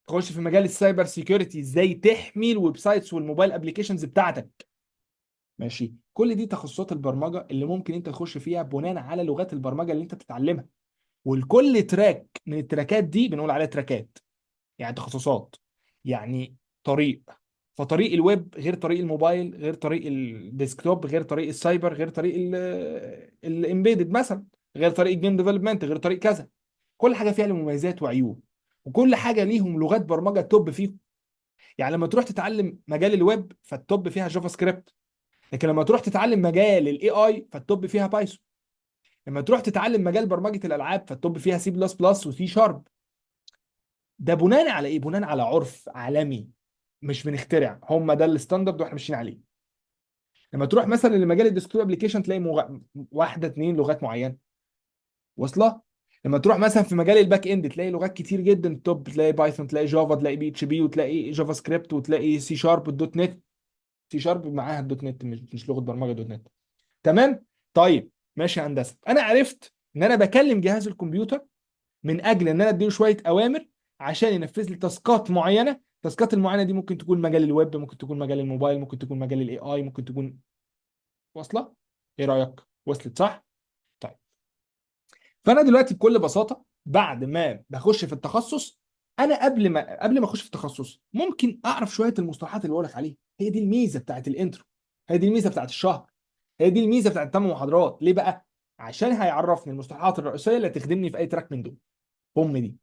تخش في مجال السايبر سيكيورتي، ازاي تحمي الويب سايتس والموبايل ابلكيشنز بتاعتك. ماشي، كل دي تخصصات البرمجه اللي ممكن انت تخش فيها بناء على لغات البرمجه اللي انت بتتعلمها. ولكل تراك من التراكات دي بنقول عليها تراكات، يعني تخصصات، يعني طريق. فطريق الويب غير طريق الموبايل، غير طريق الديسكتوب، غير طريق السايبر، غير طريق الامبيدد مثلا، غير طريق الجيم ديفلوبمنت، غير طريق كذا. كل حاجه فيها له مميزات وعيوب، وكل حاجه ليهم لغات برمجه توب فيهم. يعني لما تروح تتعلم مجال الويب فالتوب فيها جافا سكريبت، لكن لما تروح تتعلم مجال الاي اي فالتوب فيها بايثون. لما تروح تتعلم مجال برمجه الالعاب فالتوب فيها سي بلس بلس وسي شارب. ده بناء على ايه؟ بناء على عرف عالمي، مش بنخترع، هم ده الستاندرد واحنا ماشيين عليه. لما تروح مثلا لمجال الديسكتوب ابلكيشن تلاقي واحده اتنين لغات معينه واصله. لما تروح مثلا في مجال الباك اند تلاقي لغات كتير جدا توب، تلاقي بايثون، تلاقي جافا، تلاقي بي اتش بي، وتلاقي جافا سكريبت، وتلاقي سي شارب، الدوت نت. سي شارب معاها الدوت نت، مش لغه برمجه دوت نت. تمام. طيب ماشي يا هندسه، انا عرفت ان انا بكلم جهاز الكمبيوتر من اجل ان انا اديله شويه اوامر عشان ينفذ لي تاسكات معينه. التاسكات المعينه دي ممكن تكون مجال الويب، ممكن تكون مجال الموبايل، ممكن تكون مجال الاي اي، ممكن تكون واصله. ايه رايك؟ وصلت صح؟ طيب، فانا دلوقتي بكل بساطه بعد ما بخش في التخصص، انا قبل ما اخش في التخصص ممكن اعرف شويه المصطلحات اللي بقول لك عليها. هي دي الميزه بتاعت الانترو، هي دي الميزه بتاعت الشهر، هي دي الميزه بتاعت الثمان محاضرات. ليه بقى؟ عشان هيعرفني المصطلحات الرئيسيه اللي تخدمني في اي تراك من دول. دي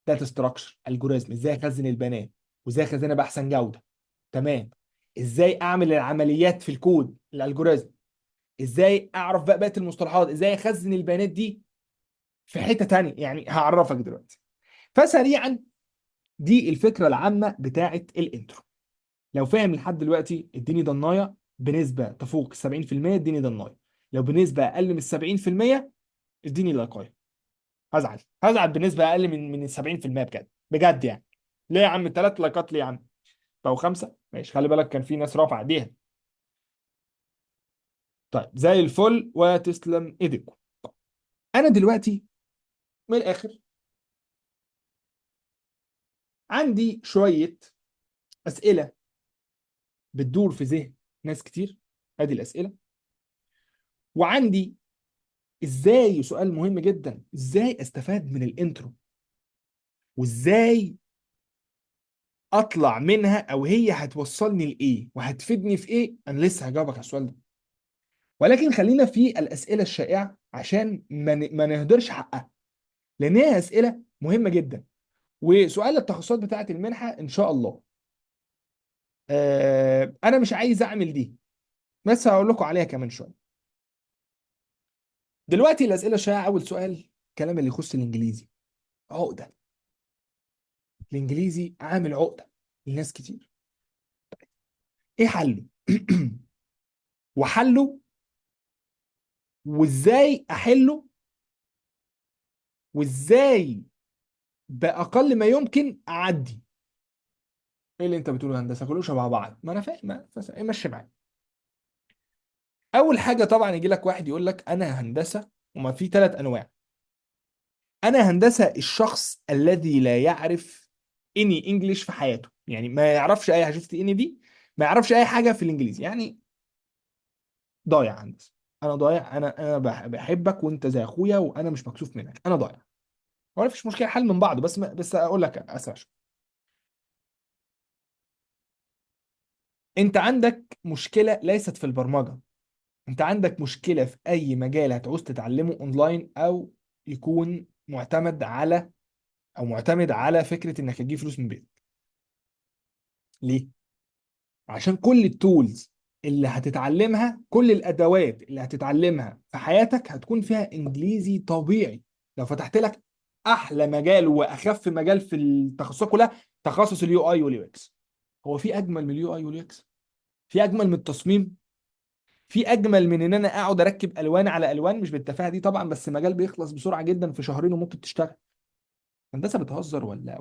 داتا ستراكشر، الجوريزم، ازاي اخزن البيانات وازاي اخزنها باحسن جوده. تمام. ازاي اعمل العمليات في الكود الالجوريزم. ازاي اعرف بقى بقيه المصطلحات، ازاي اخزن البيانات دي في حته تانية، يعني هعرفك دلوقتي. فسريعا، دي الفكره العامه بتاعه الانترو. لو فاهم لحد دلوقتي اديني ضنايه بنسبه تفوق 70% اديني ضناي. لو بنسبه اقل من 70% اديني لايكاي. هزعل بنسبه اقل من 70% بجد بجد يعني. ليه يا عم 3 لايكات ليه يا عم؟ او 5 ماشي، خلي بالك كان في ناس رافعه ايديها. طيب زي الفل وتسلم ايديكم. انا دلوقتي من الاخر عندي شويه اسئله بتدور في ذهن ناس كتير. ادي الاسئله. وعندي ازاي، سؤال مهم جدا، ازاي استفاد من الانترو، وازاي اطلع منها، او هي هتوصلني لايه وهتفيدني في ايه. انا لسه هجاوبك على السؤال ده، ولكن خلينا في الاسئله الشائعه عشان ما نهدرش حقها، لان هي اسئله مهمه جدا. وسؤال التخصصات بتاعه المنحه ان شاء الله، انا مش عايز اعمل دي، بس هقول لكم عليها كمان شويه. دلوقتي الاسئله الشائعه، اول سؤال، الكلام اللي يخص الانجليزي. عقده. الانجليزي عامل عقده لناس كتير. ايه حله؟ وحله، وازاي احله، وازاي باقل ما يمكن اعدي. ايه اللي انت بتقوله يا هندسه؟ كلهم شبه بعض. ما انا فاهم، ماشي معايا. اول حاجه طبعا يجي لك واحد يقول لك انا هندسه، وما في 3 انواع. انا هندسه الشخص الذي لا يعرف اني انجليش في حياته، يعني ما يعرفش اي حاجه. شفت اني دي؟ ما يعرفش اي حاجه في الانجليزي، يعني ضايع هندسه. انا ضايع، انا بحبك وانت زي اخويا وانا مش مكسوف منك، انا ضايع. ولا فيش مشكله، حل من بعض، بس اقول لك اسرع شويه. انت عندك مشكله ليست في البرمجه، انت عندك مشكله في اي مجال هتعوز تتعلمه اونلاين، او يكون معتمد على، او معتمد على فكره انك تجيب فلوس من بيتك. ليه؟ عشان كل التولز اللي هتتعلمها، كل الادوات اللي هتتعلمها في حياتك هتكون فيها انجليزي طبيعي. لو فتحت لك احلى مجال واخف مجال في التخصصات كلها، تخصص اليو اي واليو اكس، هو في اجمل من اليو اي واليو اكس؟ في اجمل من التصميم؟ في اجمل من ان انا اقعد اركب الوان على الوان؟ مش بالتفاهه دي طبعا، بس مجال بيخلص بسرعه جدا في شهرين وممكن تشتغل. هندسه بتهزر ولا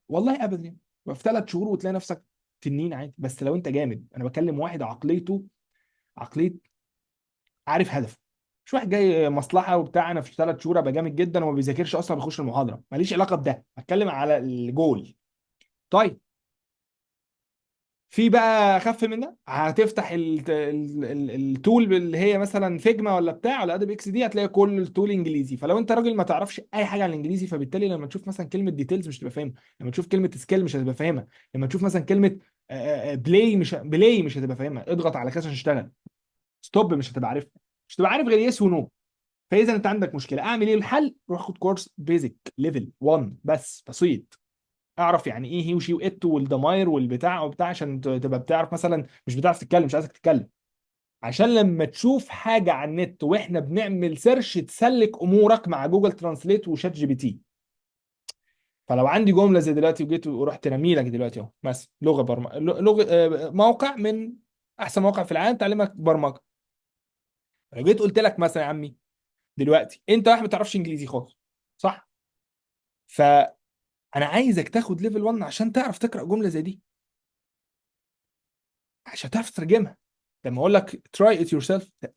والله ابدا يعني. في 3 شهور وتلاقي نفسك تنين عادي، بس لو انت جامد. انا بكلم واحد عقليته عقليه عارف هدفه، مش واحد جاي مصلحه وبتاع. انا في 3 شهور ابقى جامد جدا وما بيذاكرش اصلا بيخش المحاضره، ماليش علاقه بده، بتكلم على الجول. طيب في بقى اخف من ده، هتفتح التول اللي هي مثلا فيجما ولا بتاع ولا ادوبي اكس دي، هتلاقي كل التول انجليزي. فلو انت راجل ما تعرفش اي حاجه عن الانجليزي، فبالتالي لما تشوف مثلا كلمه ديتيلز مش هتبقى فاهمها، لما تشوف كلمه سكيل مش هتبقى فاهمها، لما تشوف مثلا كلمه بلاي مش هتبقى فاهمها، اضغط على كذا عشان اشتغل، ستوب مش هتبقى عارفها، مش هتبقى عارف غير يس ونو. فاذا انت عندك مشكله، اعمل ايه الحل؟ روح خد كورس بيزك ليفل 1 بس بسيط، اعرف يعني ايه هي وشي وات والضماير والبتاع وبتاع، عشان تبقى بتعرف مثلا. مش بتعرف تتكلم، مش عايزك تتكلم، عشان لما تشوف حاجه على النت واحنا بنعمل سيرش تسلك امورك مع جوجل ترانسليت وشات جي بي تي. فلو عندي جمله زي دلوقتي وجيت ورحت رامي لك دلوقتي اهو مثلا لغه برمجه، لغه موقع من احسن مواقع في العالم تعلمك برمجه، لو جيت قلت لك مثلا يا عمي دلوقتي انت واحد ما بتعرفش انجليزي خالص، صح؟ فانا عايزك تاخد ليفل 1 عشان تعرف تقرا جمله زي دي، عشان تعرف تترجمها. لما اقول لك try it yourself،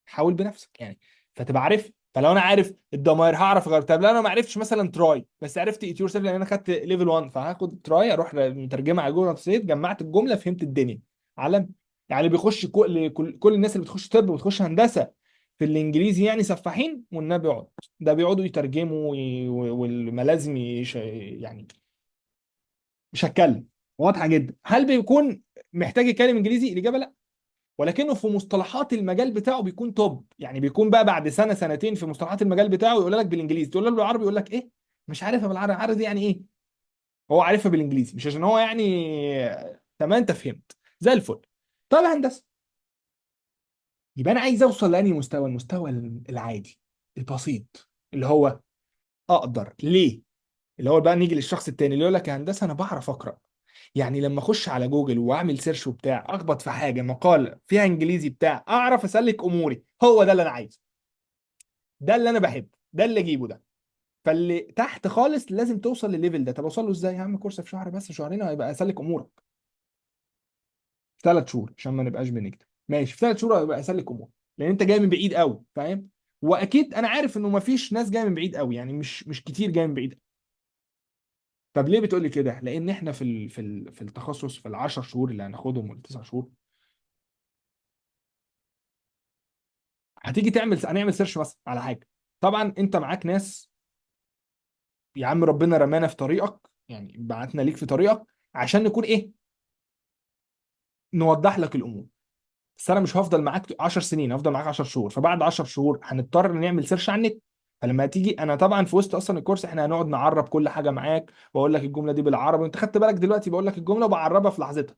حاول بنفسك يعني، فتبقى عارف. فلو انا عارف الضمائر هعرف غير. طب لو انا ما عرفتش مثلا تراي، بس عرفت ايت يور سيلف لان انا خدت ليفل 1، فهاخد تراي اروح مترجمه على جوجل ترانسليت، جمعت الجمله فهمت الدنيا. علم. يعني اللي بيخش كل الناس اللي بتخش طب وبتخش هندسه في الانجليزي يعني سفاحين، والنبي يقعد ده بيقعدوا يترجموا والملازم يعني مش هتكلم. واضحه جدا. هل بيكون محتاج يتكلم انجليزي؟ الاجابه لا، ولكنه في مصطلحات المجال بتاعه بيكون توب. يعني بيكون بقى بعد سنه سنتين في مصطلحات المجال بتاعه يقول لك بالانجليزي، تقول له بالعربي يقول لك ايه؟ مش عارفها بالعربي. عارف دي يعني ايه؟ هو عارفها بالانجليزي، مش عشان هو يعني تمام انت فهمت زي الفل. طب يا هندسه، يبقى انا عايز اوصل لانهي مستوى؟ المستوى العادي البسيط، اللي هو اقدر ليه، اللي هو بقى نيجي للشخص التاني اللي يقول لك يا هندسه انا بعرف اقرا. يعني لما اخش على جوجل واعمل سيرش وبتاع، اخبط في حاجه مقال فيها انجليزي بتاع، اعرف اسلك اموري، هو ده اللي انا عايزه، ده اللي انا بحبه، ده اللي اجيبه ده. فاللي تحت خالص لازم توصل للليفل ده. طب اوصل له ازاي؟ يا عم كورس في شهر بس، شهرين هيبقى اسلك امورك. في 3 شهور عشان ما نبقاش بنكتب، ماشي، في 3 شهور هيبقى اسلك امورك، لان انت جاي من بعيد قوي، فاهم؟ واكيد انا عارف انه ما فيش ناس جايه من بعيد قوي، يعني مش كتير جايه من بعيد. طب ليه بتقولي كده؟ لان احنا في التخصص في ال10 شهور اللي هناخدهم ولا 9 شهور، هتيجي هنعمل سيرش مثلا على حاجه. طبعا انت معاك ناس، يا عم ربنا رمانا في طريقك، يعني بعتنا ليك في طريقك عشان نكون ايه، نوضح لك الامور. بس انا مش هفضل معاك 10 سنين، هفضل معاك 10 شهور، فبعد 10 شهور هنضطر نعمل سيرش على النت. فلما تيجي انا طبعا في وسط اصلا الكورس احنا هنقعد نعرب كل حاجه معاك، واقول لك الجمله دي بالعربي، وانت خدت بالك دلوقتي بقول لك الجمله وبعربها في لحظتها،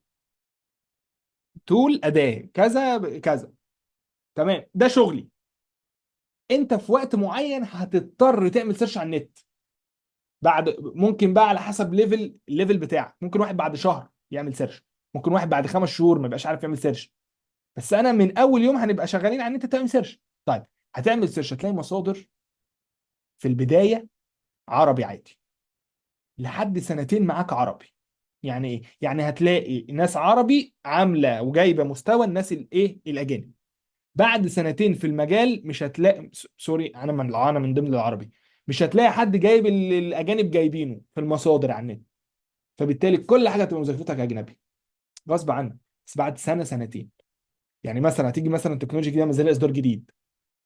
طول اداه كذا كذا، تمام، ده شغلي. انت في وقت معين هتضطر تعمل سيرش على النت. بعد ممكن بقى على حسب الليفل بتاعك، ممكن واحد بعد شهر يعمل سيرش، ممكن واحد بعد 5 شهور ما يبقاش عارف يعمل سيرش. بس انا من اول يوم هنبقى شغالين على ان انت تعمل سيرش. طيب، هتعمل سيرش هتلاقي مصادر في البدايه عربي عادي، لحد سنتين معاك عربي. يعني ايه؟ يعني هتلاقي ناس عربي عامله وجايبه مستوى الناس الايه الاجانب. بعد سنتين في المجال مش هتلاقي، سوري انا من ضمن العربي، مش هتلاقي حد جايب اللي الاجانب جايبينه في المصادر على النت. فبالتالي كل حاجه تبقى مذاكرتك اجنبي غصب عنك. بس بعد سنه سنتين، يعني مثلا هتيجي مثلا تكنولوجيا جديده منزله اصدار جديد،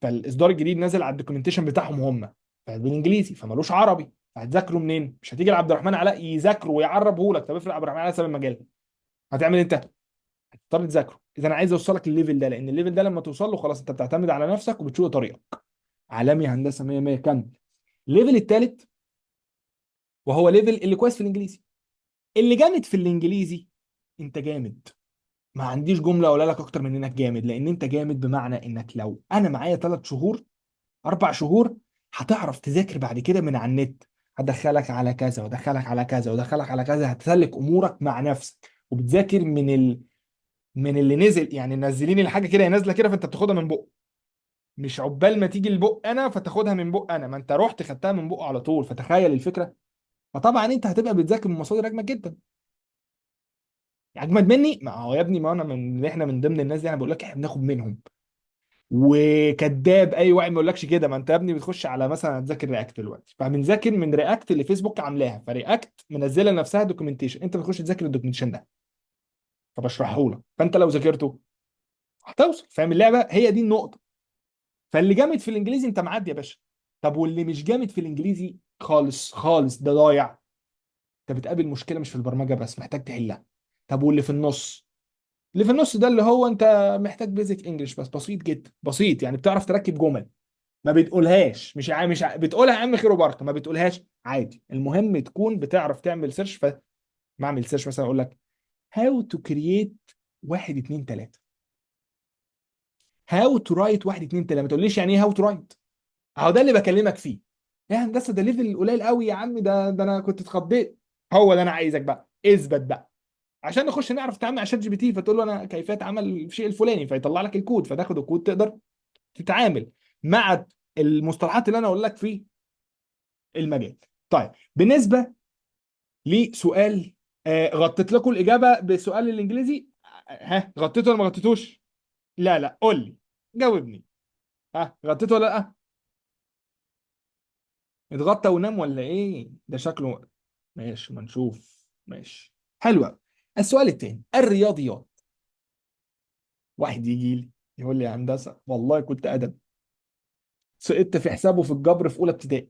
فالاصدار الجديد نازل على الدوكيومنتيشن بتاعهم هم، فبالانجليزي فمالوش عربي، هتذاكره منين؟ مش هتيجي لعبد الرحمن علاء يذاكره ويعربه لك. طب افرض عبد الرحمن علاء ساب المجال، هتعمل إيه انت؟ هتضطر تذاكره. اذا انا عايز اوصلك للليفل ده، لان الليفل ده لما توصل له خلاص انت بتعتمد على نفسك وبتشوف طريقك. عالمي هندسه 100 100 كمل. الليفل الثالث وهو ليفل اللي كويس في الانجليزي. اللي جامد في الانجليزي، انت جامد. ما عنديش جمله اقولها لك اكتر من انك جامد، لان انت جامد بمعنى انك لو انا معايا 3 شهور 4 شهور هتعرف تذاكر بعد كده من على النت. هدخلك على كذا ودخلك على كذا ودخلك على كذا، هتسلك امورك مع نفسك. وبتذاكر من اللي نزل، يعني منزلين الحاجه كده، هي نازله كده فانت بتاخدها من بق، مش عقبال ما تيجي البق انا فتاخدها من بق انا، ما انت رحت خدتها من بقه على طول. فتخيل الفكره. فطبعا انت هتبقى بتذاكر من مصادر اجمد جدا. اجمد مني، ما هو يا ابني، ما انا احنا من ضمن الناس دي، انا بقول لك احنا بناخد منهم. وكذاب اي واحد ما يقولكش كده. ما انت يا ابني بتخش على مثلا هتذاكر رياكت دلوقتي، فبنذاكر من رياكت اللي فيسبوك عاملاها، فرياكت منزله لنفسها دوكيومنتيشن، انت بتخش تذاكر الدوكيومنتيشن ده، فبشرحه لك. فانت لو ذاكرته هتوصل. فاهم اللعبه؟ هي دي النقطه. فاللي جامد في الانجليزي انت معدي يا باشا. طب واللي مش جامد في الانجليزي خالص خالص، ده ضايع. انت بتقابل مشكله مش في البرمجه بس، محتاج تحلها. طب واللي في النص؟ اللي في النص ده اللي هو انت محتاج بيزك انجلش بس، بسيط جدا، بسيط، يعني بتعرف تركب جمل، ما بتقولهاش، بتقولها يا عم خير وبركه، ما بتقولهاش عادي، المهم تكون بتعرف تعمل سيرش. بعمل سيرش مثلا اقول لك هاو تو كرييت 1 2 3، هاو تو رايت 1 2 3، ما تقوليش يعني ايه هاو تو رايت. اهو ده اللي بكلمك فيه. يا هندسه ده ليفل قليل قوي يا عم، ده انا كنت اتخضيت. هو ده انا عايزك بقى اثبت بقى، عشان نخش نعرف نتعامل مع شات جي بي تي، فتقول له انا كيفيه عمل الشيء الفلاني، فيطلع لك الكود، فتاخد الكود تقدر تتعامل مع المصطلحات اللي انا اقول لك في المجال. طيب، بالنسبه لسؤال، غطيت لكم الاجابه بسؤال الانجليزي. ها، غطيته ولا ما غطيتوش؟ لا لا، قول لي، جاوبني. ها، غطيته ولا لا؟ اتغطى ونام ولا ايه ده شكله؟ ماشي، ما نشوف. ماشي، حلو أوي. السؤال التاني، الرياضيات. واحد يجي لي يقول لي يا هندسه والله كنت ادب، سقطت في حسابه في الجبر في اولى ابتدائي.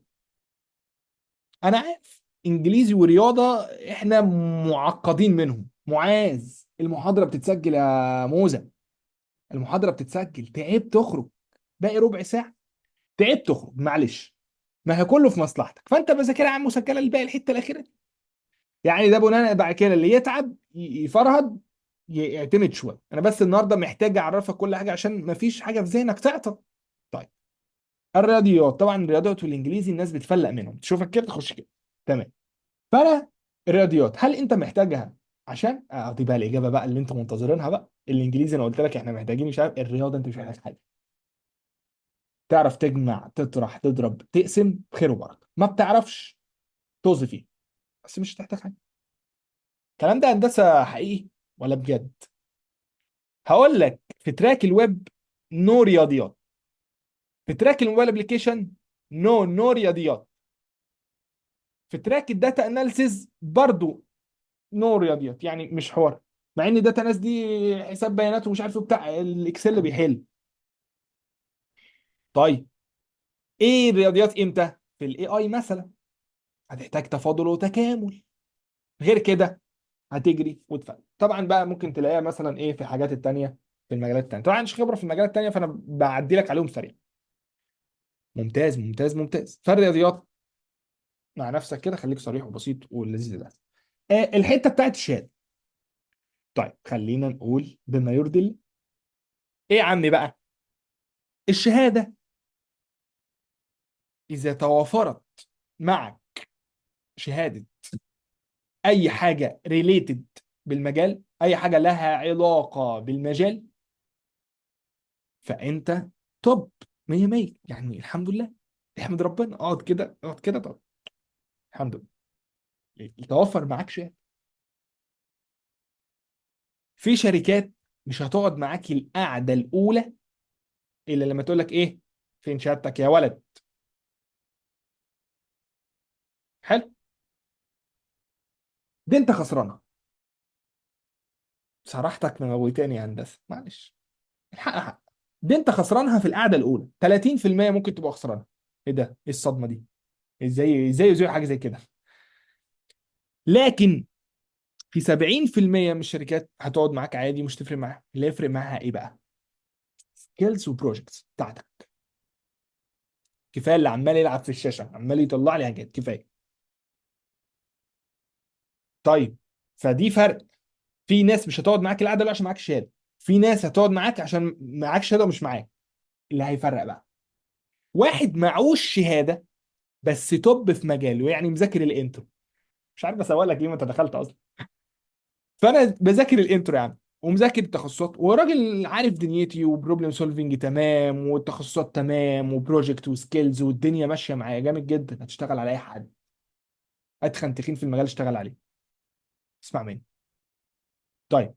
انا عارف انجليزي ورياضه احنا معقدين منهم. معاذ، المحاضره بتتسجل يا موزه، المحاضره بتتسجل. تعبت تخرج، باقي ربع ساعه، تعبت تخرج معلش، ما هي كله في مصلحتك، فانت بذاكرها عن مسجله الباقي الحته الاخيره. يعني ده بناء بعد كده اللي يتعب يفرهد يعتمد شويه. انا بس النهارده محتاج اعرفك كل حاجه عشان ما فيش حاجه في ذهنك تعطل. طيب، الرياضيات، طبعا الرياضيات والانجليزي الناس بتفلق منهم، تشوفك كده تخش كده، تمام. فانا الرياضيات هل انت محتاجها عشان دي بقى الاجابه بقى اللي انتم منتظرينها بقى. الانجليزي انا قلت لك احنا محتاجين، مش عارف الرياضه انت مش محتاج حاجه. تعرف تجمع تطرح تضرب تقسم، خير وبركه. ما بتعرفش طز فيه، بس مش هتحتاج حاجه. الكلام ده هندسه حقيقي ولا بجد؟ هقول لك في تراك الويب نو رياضيات، في تراك الموبايل ابلكيشن نو رياضيات، في تراك الداتا اناليسيز برضو نو رياضيات، يعني مش حوار. مع ان داتا ناس دي حساب بيانات ومش عارف إيه بتاع الاكسل اللي بيحل. طيب ايه الرياضيات امتى؟ في الاي اي مثلا هتحتاج تفاضل وتكامل. غير كده هتجري وتفهم. طبعا بقى ممكن تلاقيها مثلا ايه في الحاجات التانية، في المجالات التانية. طبعا عنديش خبرة في المجالات التانية فانا بعدي لك عليهم سريع. ممتاز ممتاز ممتاز. فالرياضيات مع نفسك كده خليك صريح وبسيط واللذيذ ده. الحتة بتاعت الشهادة. طيب خلينا نقول بما يرضي الله. ايه يا عمي بقى؟ الشهادة إذا توافرت معك شهادة أي حاجة ريليتد بالمجال، أي حاجة لها علاقة بالمجال، فأنت توب 100 100 يعني. الحمد لله، احمد ربنا. اقعد كده اقعد كده. طب الحمد لله يتوفر معاك شهادة. في شركات مش هتقعد معاك القعدة الأولى إلا لما تقول لك إيه؟ فين شهادتك يا ولد؟ حلو. دي أنت خسرانها. صراحتك مموتاني يا هندسة، معلش. الحق حق. دي انت خسرانها في القعده الاولى. 30% ممكن تبقى خسرانها. ايه ده؟ ايه الصدمه دي؟ ازاي حاجه زي كده؟ لكن في 70% من الشركات هتقعد معاك عادي، مش تفرق معاها. اللي يفرق معاها ايه بقى؟ سكيلز وبروجكتس بتاعتك. كفايه اللي عمال يلعب في الشاشه عمال يطلع لي حاجات، كفايه. طيب فدي فرق. في ناس مش هتقعد معاك القعده الاولى عشان معاك شهاده، في ناس هتقعد معاك عشان معاك شهاده ومش معاك. اللي هيفرق بقى واحد معهوش شهاده بس توب في مجاله، يعني مذاكر الانترو. مش عارف اسوق لك ليه ما انت دخلت اصلا. فانا بذاكر الانترو يا عم ومذاكر التخصصات وراجل عارف دنيتي وبروبلم سولفنج تمام والتخصصات تمام وبروجكت وسكيلز والدنيا ماشيه معايا جامد جدا. هتشتغل على اي حد. اتخن تخين في المجال اشتغل عليه. اسمع مني. طيب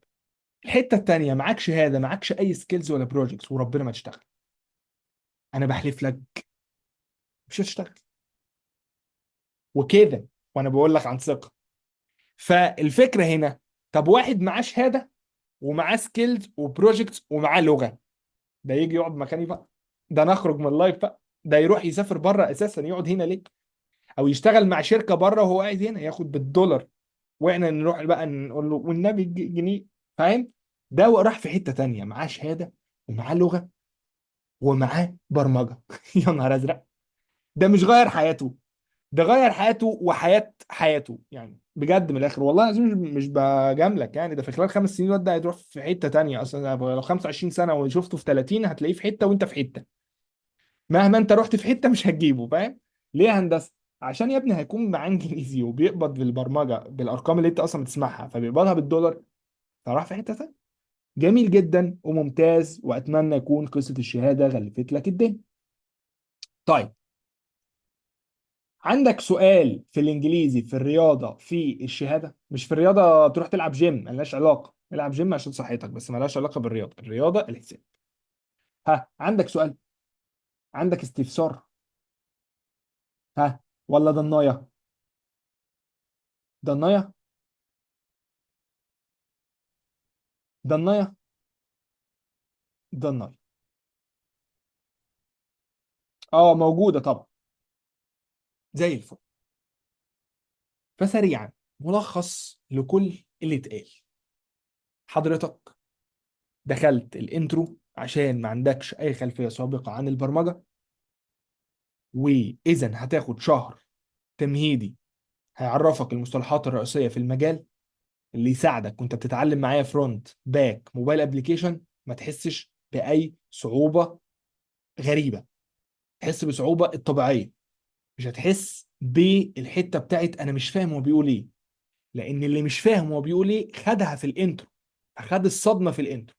الحته التانيه، معاك شهاده معاكش اي سكيلز ولا بروجكتس وربنا ما تشتغل. انا بحلف لك مش هتشتغل. وكده وانا بقول لك عن ثقه. فالفكره هنا، طب واحد معاه شهاده ومعاه سكيلز وبروجكتس ومعاه لغه، ده يجي يقعد مكاني بقى؟ ده نخرج من اللايف بقى. ده يروح يسافر بره اساسا، يقعد هنا ليه؟ او يشتغل مع شركه بره وهو قاعد هنا ياخد بالدولار، واحنا نروح بقى نقول له والنبي جنيه. فاهم؟ ده راح في حته تانيه، معاه شهاده ومعاه لغه ومعاه برمجه. يا نهار ازرق. ده مش غير حياته، ده غير حياته وحياه حياته يعني. بجد من الاخر والله العظيم مش بجاملك يعني. ده في خلال 5 سنين الواد ده هيروح في حته تانيه اصلا. لو 25 سنه وشفته في 30 هتلاقيه في حته وانت في حته. مهما انت رحت في حته مش هتجيبه. فاهم؟ ليه يا هندسه؟ عشان يا ابني هيكون معاه انجليزي وبيقبض بالبرمجه بالارقام اللي انت اصلا بتسمعها فبيقبضها بالدولار، فراح في حته ثانيه. جميل جدا وممتاز، واتمنى يكون قصه الشهاده غلفت لك الدنيا. طيب عندك سؤال في الانجليزي في الرياضه في الشهاده؟ مش في الرياضه تروح تلعب جيم، ملهاش علاقه. العب جيم عشان صحتك بس ملهاش علاقه بالرياضه. الرياضه الحساب. ها عندك سؤال؟ عندك استفسار؟ ها ولا ضنايه؟ ضنايه؟ ضنايه؟ ضنايه. اه موجودة طبعا. زي الفل. فسريعا ملخص لكل اللي اتقال. حضرتك دخلت الانترو عشان ما عندكش اي خلفية سابقة عن البرمجة، واذا هتاخد شهر تمهيدي هيعرفك المصطلحات الرئيسية في المجال اللي يساعدك وانت بتتعلم معايا فرونت باك موبايل ابليكيشن ما تحسش بأي صعوبة غريبة. تحس بصعوبة الطبيعية. مش هتحس بالحتة بتاعت انا مش فاهم هو بيقول ايه. لان اللي مش فاهم هو بيقول ايه خدها في الانترو، خد الصدمه في الانترو،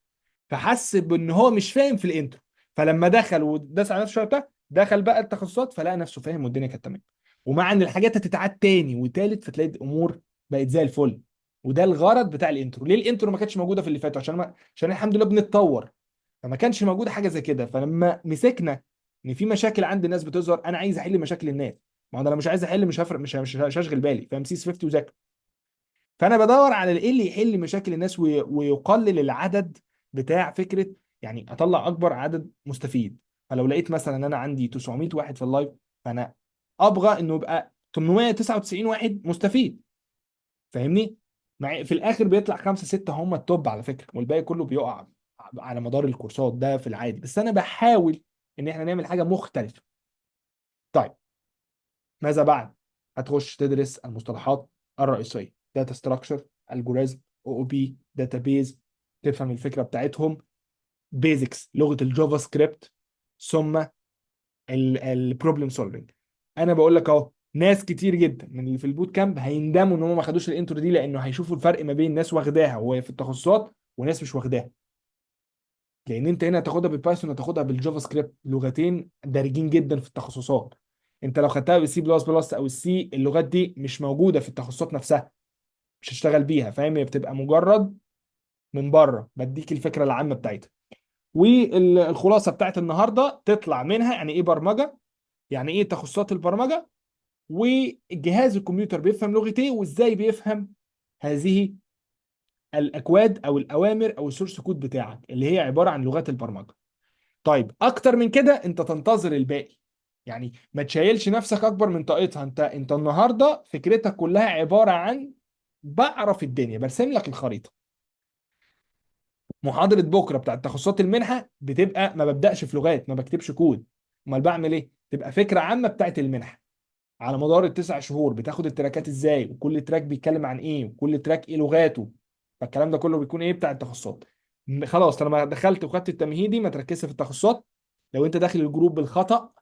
فحس بان هو مش فاهم في الانترو. فلما دخل وداس على نفسه شويه بتاع، دخل بقى التخصصات فلقى نفسه فاهم والدنيا كانت تمام. ومع ان الحاجات هتتعاد تاني وتالت فتلاقي الامور بقت زي الفل. وده الغرض بتاع الانترو. ليه الانترو ما كانتش موجوده في اللي فاتوا؟ عشان الحمد لله بنتطور، فما كانش موجود حاجه زي كده. فلما مسكنا ان في مشاكل عند الناس بتظهر، انا عايز احل مشاكل الناس. ما هو انا لو مش عايز احل مش هفرق، مش هشغل بالي، فاهم؟ سيس 50 وذاكر. فانا بدور على ايه اللي يحل مشاكل الناس ويقلل العدد بتاع فكره، يعني اطلع اكبر عدد مستفيد. فلو لقيت مثلا ان انا عندي 900 واحد في اللايف، فانا ابغى انه يبقى 899 واحد مستفيد، فاهمني؟ في الاخر بيطلع خمسه سته هم التوب على فكره، والباقي كله بيقع على مدار الكورسات، ده في العادي. بس انا بحاول ان احنا نعمل حاجه مختلفه. طيب، ماذا بعد؟ هتخش تدرس المصطلحات الرئيسيه: داتا ستراكشر، الجوريزم، او بي، داتابيز، تفهم الفكره بتاعتهم، بيزكس لغه الجافا سكريبت، ثم البروبلم سولفنج. انا بقول لك اهو، ناس كتير جدا من اللي في البوت كامب هيندموا ان هم ما خدوش الانترو دي، لانه هيشوفوا الفرق ما بين ناس واخداها وهي في التخصصات وناس مش واخداها. لان انت هنا هتاخدها بالبايثون، هتاخدها بالجافا سكريبت، لغتين دارجين جدا في التخصصات. انت لو خدتها بالسي بلس بلس او السي، اللغات دي مش موجوده في التخصصات نفسها، مش هتشتغل بيها، فاهم؟ هي بتبقى مجرد من بره بديك الفكره العامه بتاعتها. والخلاصه بتاعت النهارده تطلع منها يعني ايه برمجه، يعني ايه تخصصات البرمجه، والجهاز الكمبيوتر بيفهم لغه ايه، وازاي بيفهم هذه الاكواد او الاوامر او السورس كود بتاعك اللي هي عباره عن لغات البرمجه. طيب اكتر من كده انت تنتظر الباقي، يعني ما تشيلش نفسك اكبر من طاقتها. انت النهارده فكرتك كلها عباره عن بعرف الدنيا، برسم لك الخريطه. محاضره بكره بتاعت تخصصات المنحه بتبقى ما ببداش في لغات، ما بكتبش كود. امال بعمل ايه؟ تبقى فكره عامه بتاعت المنحه على مدار التسع شهور، بتاخد التراكات ازاي، وكل تراك بيتكلم عن ايه، وكل تراك ايه لغاته. فالكلام ده كله بيكون ايه بتاع التخصصات. خلاص طالما دخلت وخدت التمهيدي، ما تركزش في التخصصات. لو انت داخل الجروب بالخطأ،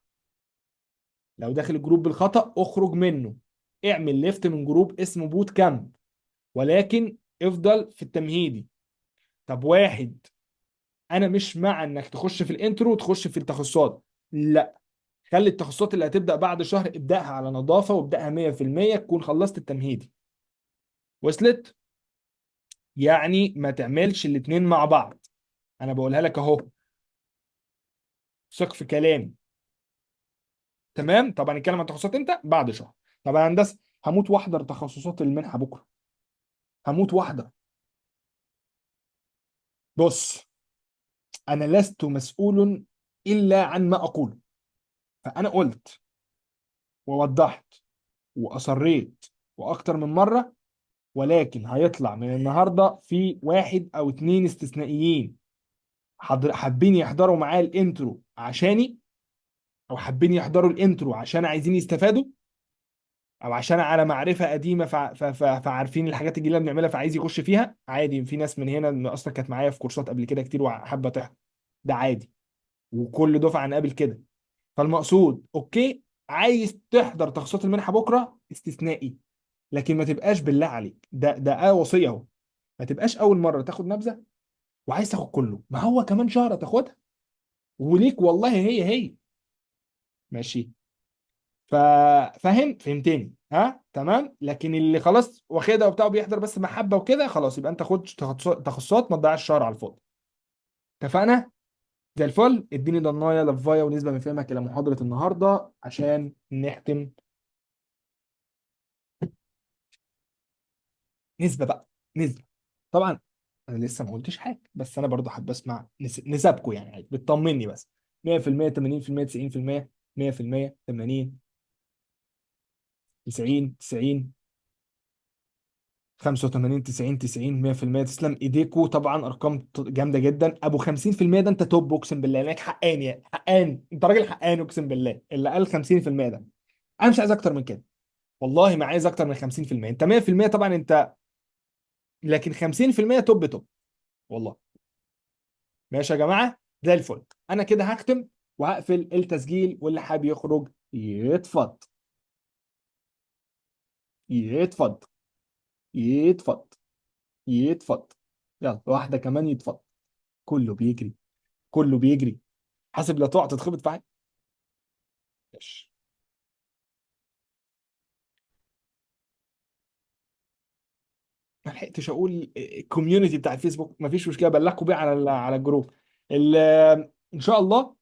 لو داخل الجروب بالخطأ اخرج منه، اعمل ليفت من جروب اسمه بوت كامب، ولكن افضل في التمهيدي. طب واحد، انا مش مع انك تخش في الانترو وتخش في التخصصات، لا، خلي التخصصات اللي هتبدأ بعد شهر ابدأها على نظافة وابدأها 100%، تكون خلصت التمهيدي. وصلت؟ يعني ما تعملش الاتنين مع بعض. انا بقولها لك اهو، ثق في كلامي. تمام؟ طبعا نتكلم عن تخصصات انت بعد شهر. طب يا هندسه، هموت واحضر تخصصات المنحه بكره، هموت واحضر. بص، انا لست مسؤول الا عن ما اقوله. فانا قلت ووضحت واصريت واكتر من مره، ولكن هيطلع من النهارده في واحد او اتنين استثنائيين حابين يحضروا معايا الانترو عشاني، او حابين يحضروا الانترو عشان عايزين يستفادوا، او عشان على معرفه قديمه فعارفين الحاجات الجديده اللي بنعملها فعايز يخش فيها. عادي، في ناس من هنا إن اصلا كانت معايا في كورسات قبل كده كتير وحابه تحضر، ده عادي. وكل دفعه هنقابل كده. فالمقصود اوكي، عايز تحضر تخصصات المنحه بكره استثنائي، لكن ما تبقاش بالله عليك، ده وصيه اهو، ما تبقاش اول مره تاخد نبذه وعايز تاخد كله. ما هو كمان شهر تاخدها وليك والله، هي ماشي. ف- فهمتني؟ ها تمام. لكن اللي خلاص واخدها وبتاع بيحضر بس محبه وكده، خلاص يبقى انت خد تخصصات، ما تضيعش الشهر على الفاضي. اتفقنا؟ زي الفل. اديني ضنايا لفايه ونسبه من فهمك الى محاضره النهارده عشان نختم. نسبه بقى، نسبه. طبعا انا لسه ما قلتش حاجه، بس انا برضو حابب اسمع نسبكم، يعني عادي بتطمني بس. 100%، 80%، 90%، 100%، 80، 90، 90، 85، 90، 90، 100%. تسلم ايديكوا طبعا، ارقام جامده جدا. ابو 50% ده انت توب، اقسم بالله انك حقاني، يعني حقاني، انت راجل حقاني اقسم بالله. اللي قال 50% ده، انا مش عايز اكتر من كده، والله ما عايز اكتر من 50%. انت 100% طبعا انت، لكن 50% توب توب والله. ماشي يا جماعه، زي الفل. انا كده هختم وهقفل التسجيل، واللي حابب يخرج يتفضل، يتفضل. يتفضل. يتفضل. يلا واحده كمان يتفضل. كله بيجري. كله بيجري. حاسب لا تقع تتخبط في حاجه. ماشي. ما لحقتش اقول الكوميونتي بتاع الفيسبوك، مفيش مشكله، بلغكم بيه على على الجروب. ال- ان شاء الله.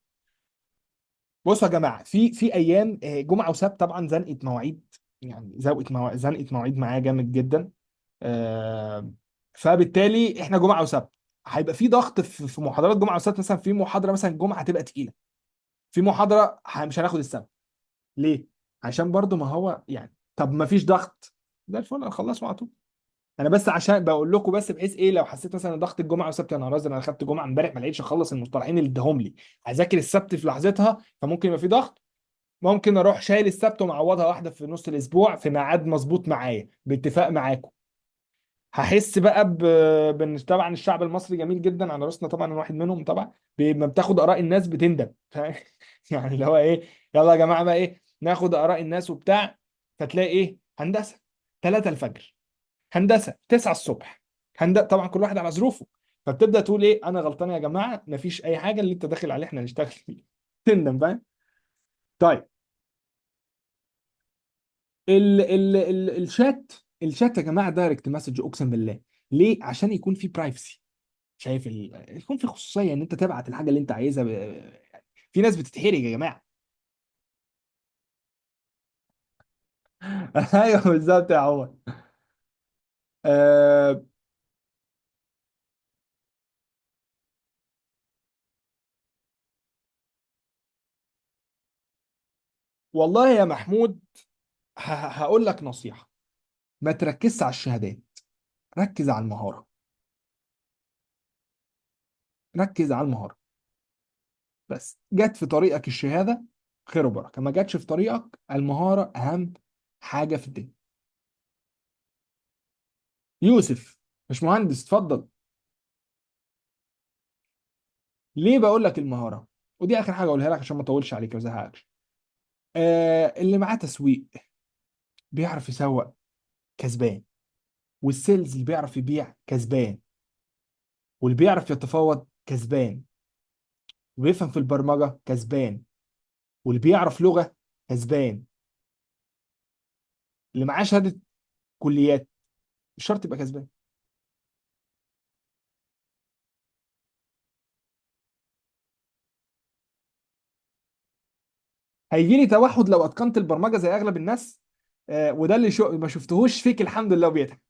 بصوا يا جماعه، في ايام جمعه وسبت طبعا زنقه مواعيد. يعني زنقه مواعيد معايا جامد جدا. آه، فبالتالي احنا جمعه وسبت هيبقى في ضغط في محاضرات جمعه وسبت. مثلا في محاضره مثلا الجمعه هتبقى تقيله، في محاضره مش هناخد السبت. ليه؟ عشان برضو ما هو يعني، طب ما فيش ضغط، ده الفل هنخلصه على طول. انا بس عشان بقول لكم بس بحيث ايه، لو حسيت مثلا ضغط الجمعه والسبت، يا نهار ازرق انا خدت جمعه امبارح ما لقيتش اخلص المصطلحين اللي اداهم لي، هذاكر السبت في لحظتها، فممكن يبقى في ضغط. ممكن اروح شايل السبت ومعوضها واحده في نص الاسبوع في ميعاد مظبوط معايا باتفاق معاكم. هحس بقى طبعا الشعب المصري جميل جدا على راسنا طبعا، أنا واحد منهم طبعا. لما بتاخد اراء الناس بتندم يعني اللي هو ايه، يلا يا جماعه بقى ايه ناخد اراء الناس وبتاع. فتلاقي ايه، هندسه 3 الفجر، هندسه 9 الصبح، طبعا كل واحد على ظروفه. فبتبدا تقول ايه، انا غلطان يا جماعه، مفيش اي حاجه، اللي انت داخل عليه احنا نشتغل فيه. تندم، فاهم؟ طيب. الشات، الشات يا جماعه دايركت مسج، اقسم بالله. ليه؟ عشان يكون في برايفسي. شايف يكون في خصوصيه ان انت تبعت الحاجه اللي انت عايزها في ناس بتتحرج يا جماعه. ايوه بالظبط يا عمر. أه... والله يا محمود، هقول لك نصيحه، ما تركزش على الشهادات، ركز على المهاره. ركز على المهاره. بس جت في طريقك الشهاده، خير وبركه. ما جاتش في طريقك، المهاره اهم حاجه في الدنيا. يوسف، مش مهندس، اتفضل. ليه بقول لك المهاره؟ ودي اخر حاجه اقولها لك عشان ما اطولش عليك وما ازهقكش. اللي معاه تسويق بيعرف يسوق، كسبان. والسيلز اللي بيعرف يبيع كسبان. واللي بيعرف يتفاوض كسبان. وبيفهم في البرمجه كسبان. واللي بيعرف لغه كسبان. اللي معاه شهاده كليات مش شرط يبقى كسبان. هيجي لي توحد لو اتقنت البرمجه زي اغلب الناس. وده اللي ما شفتهوش فيك، الحمد لله، وبيضحك.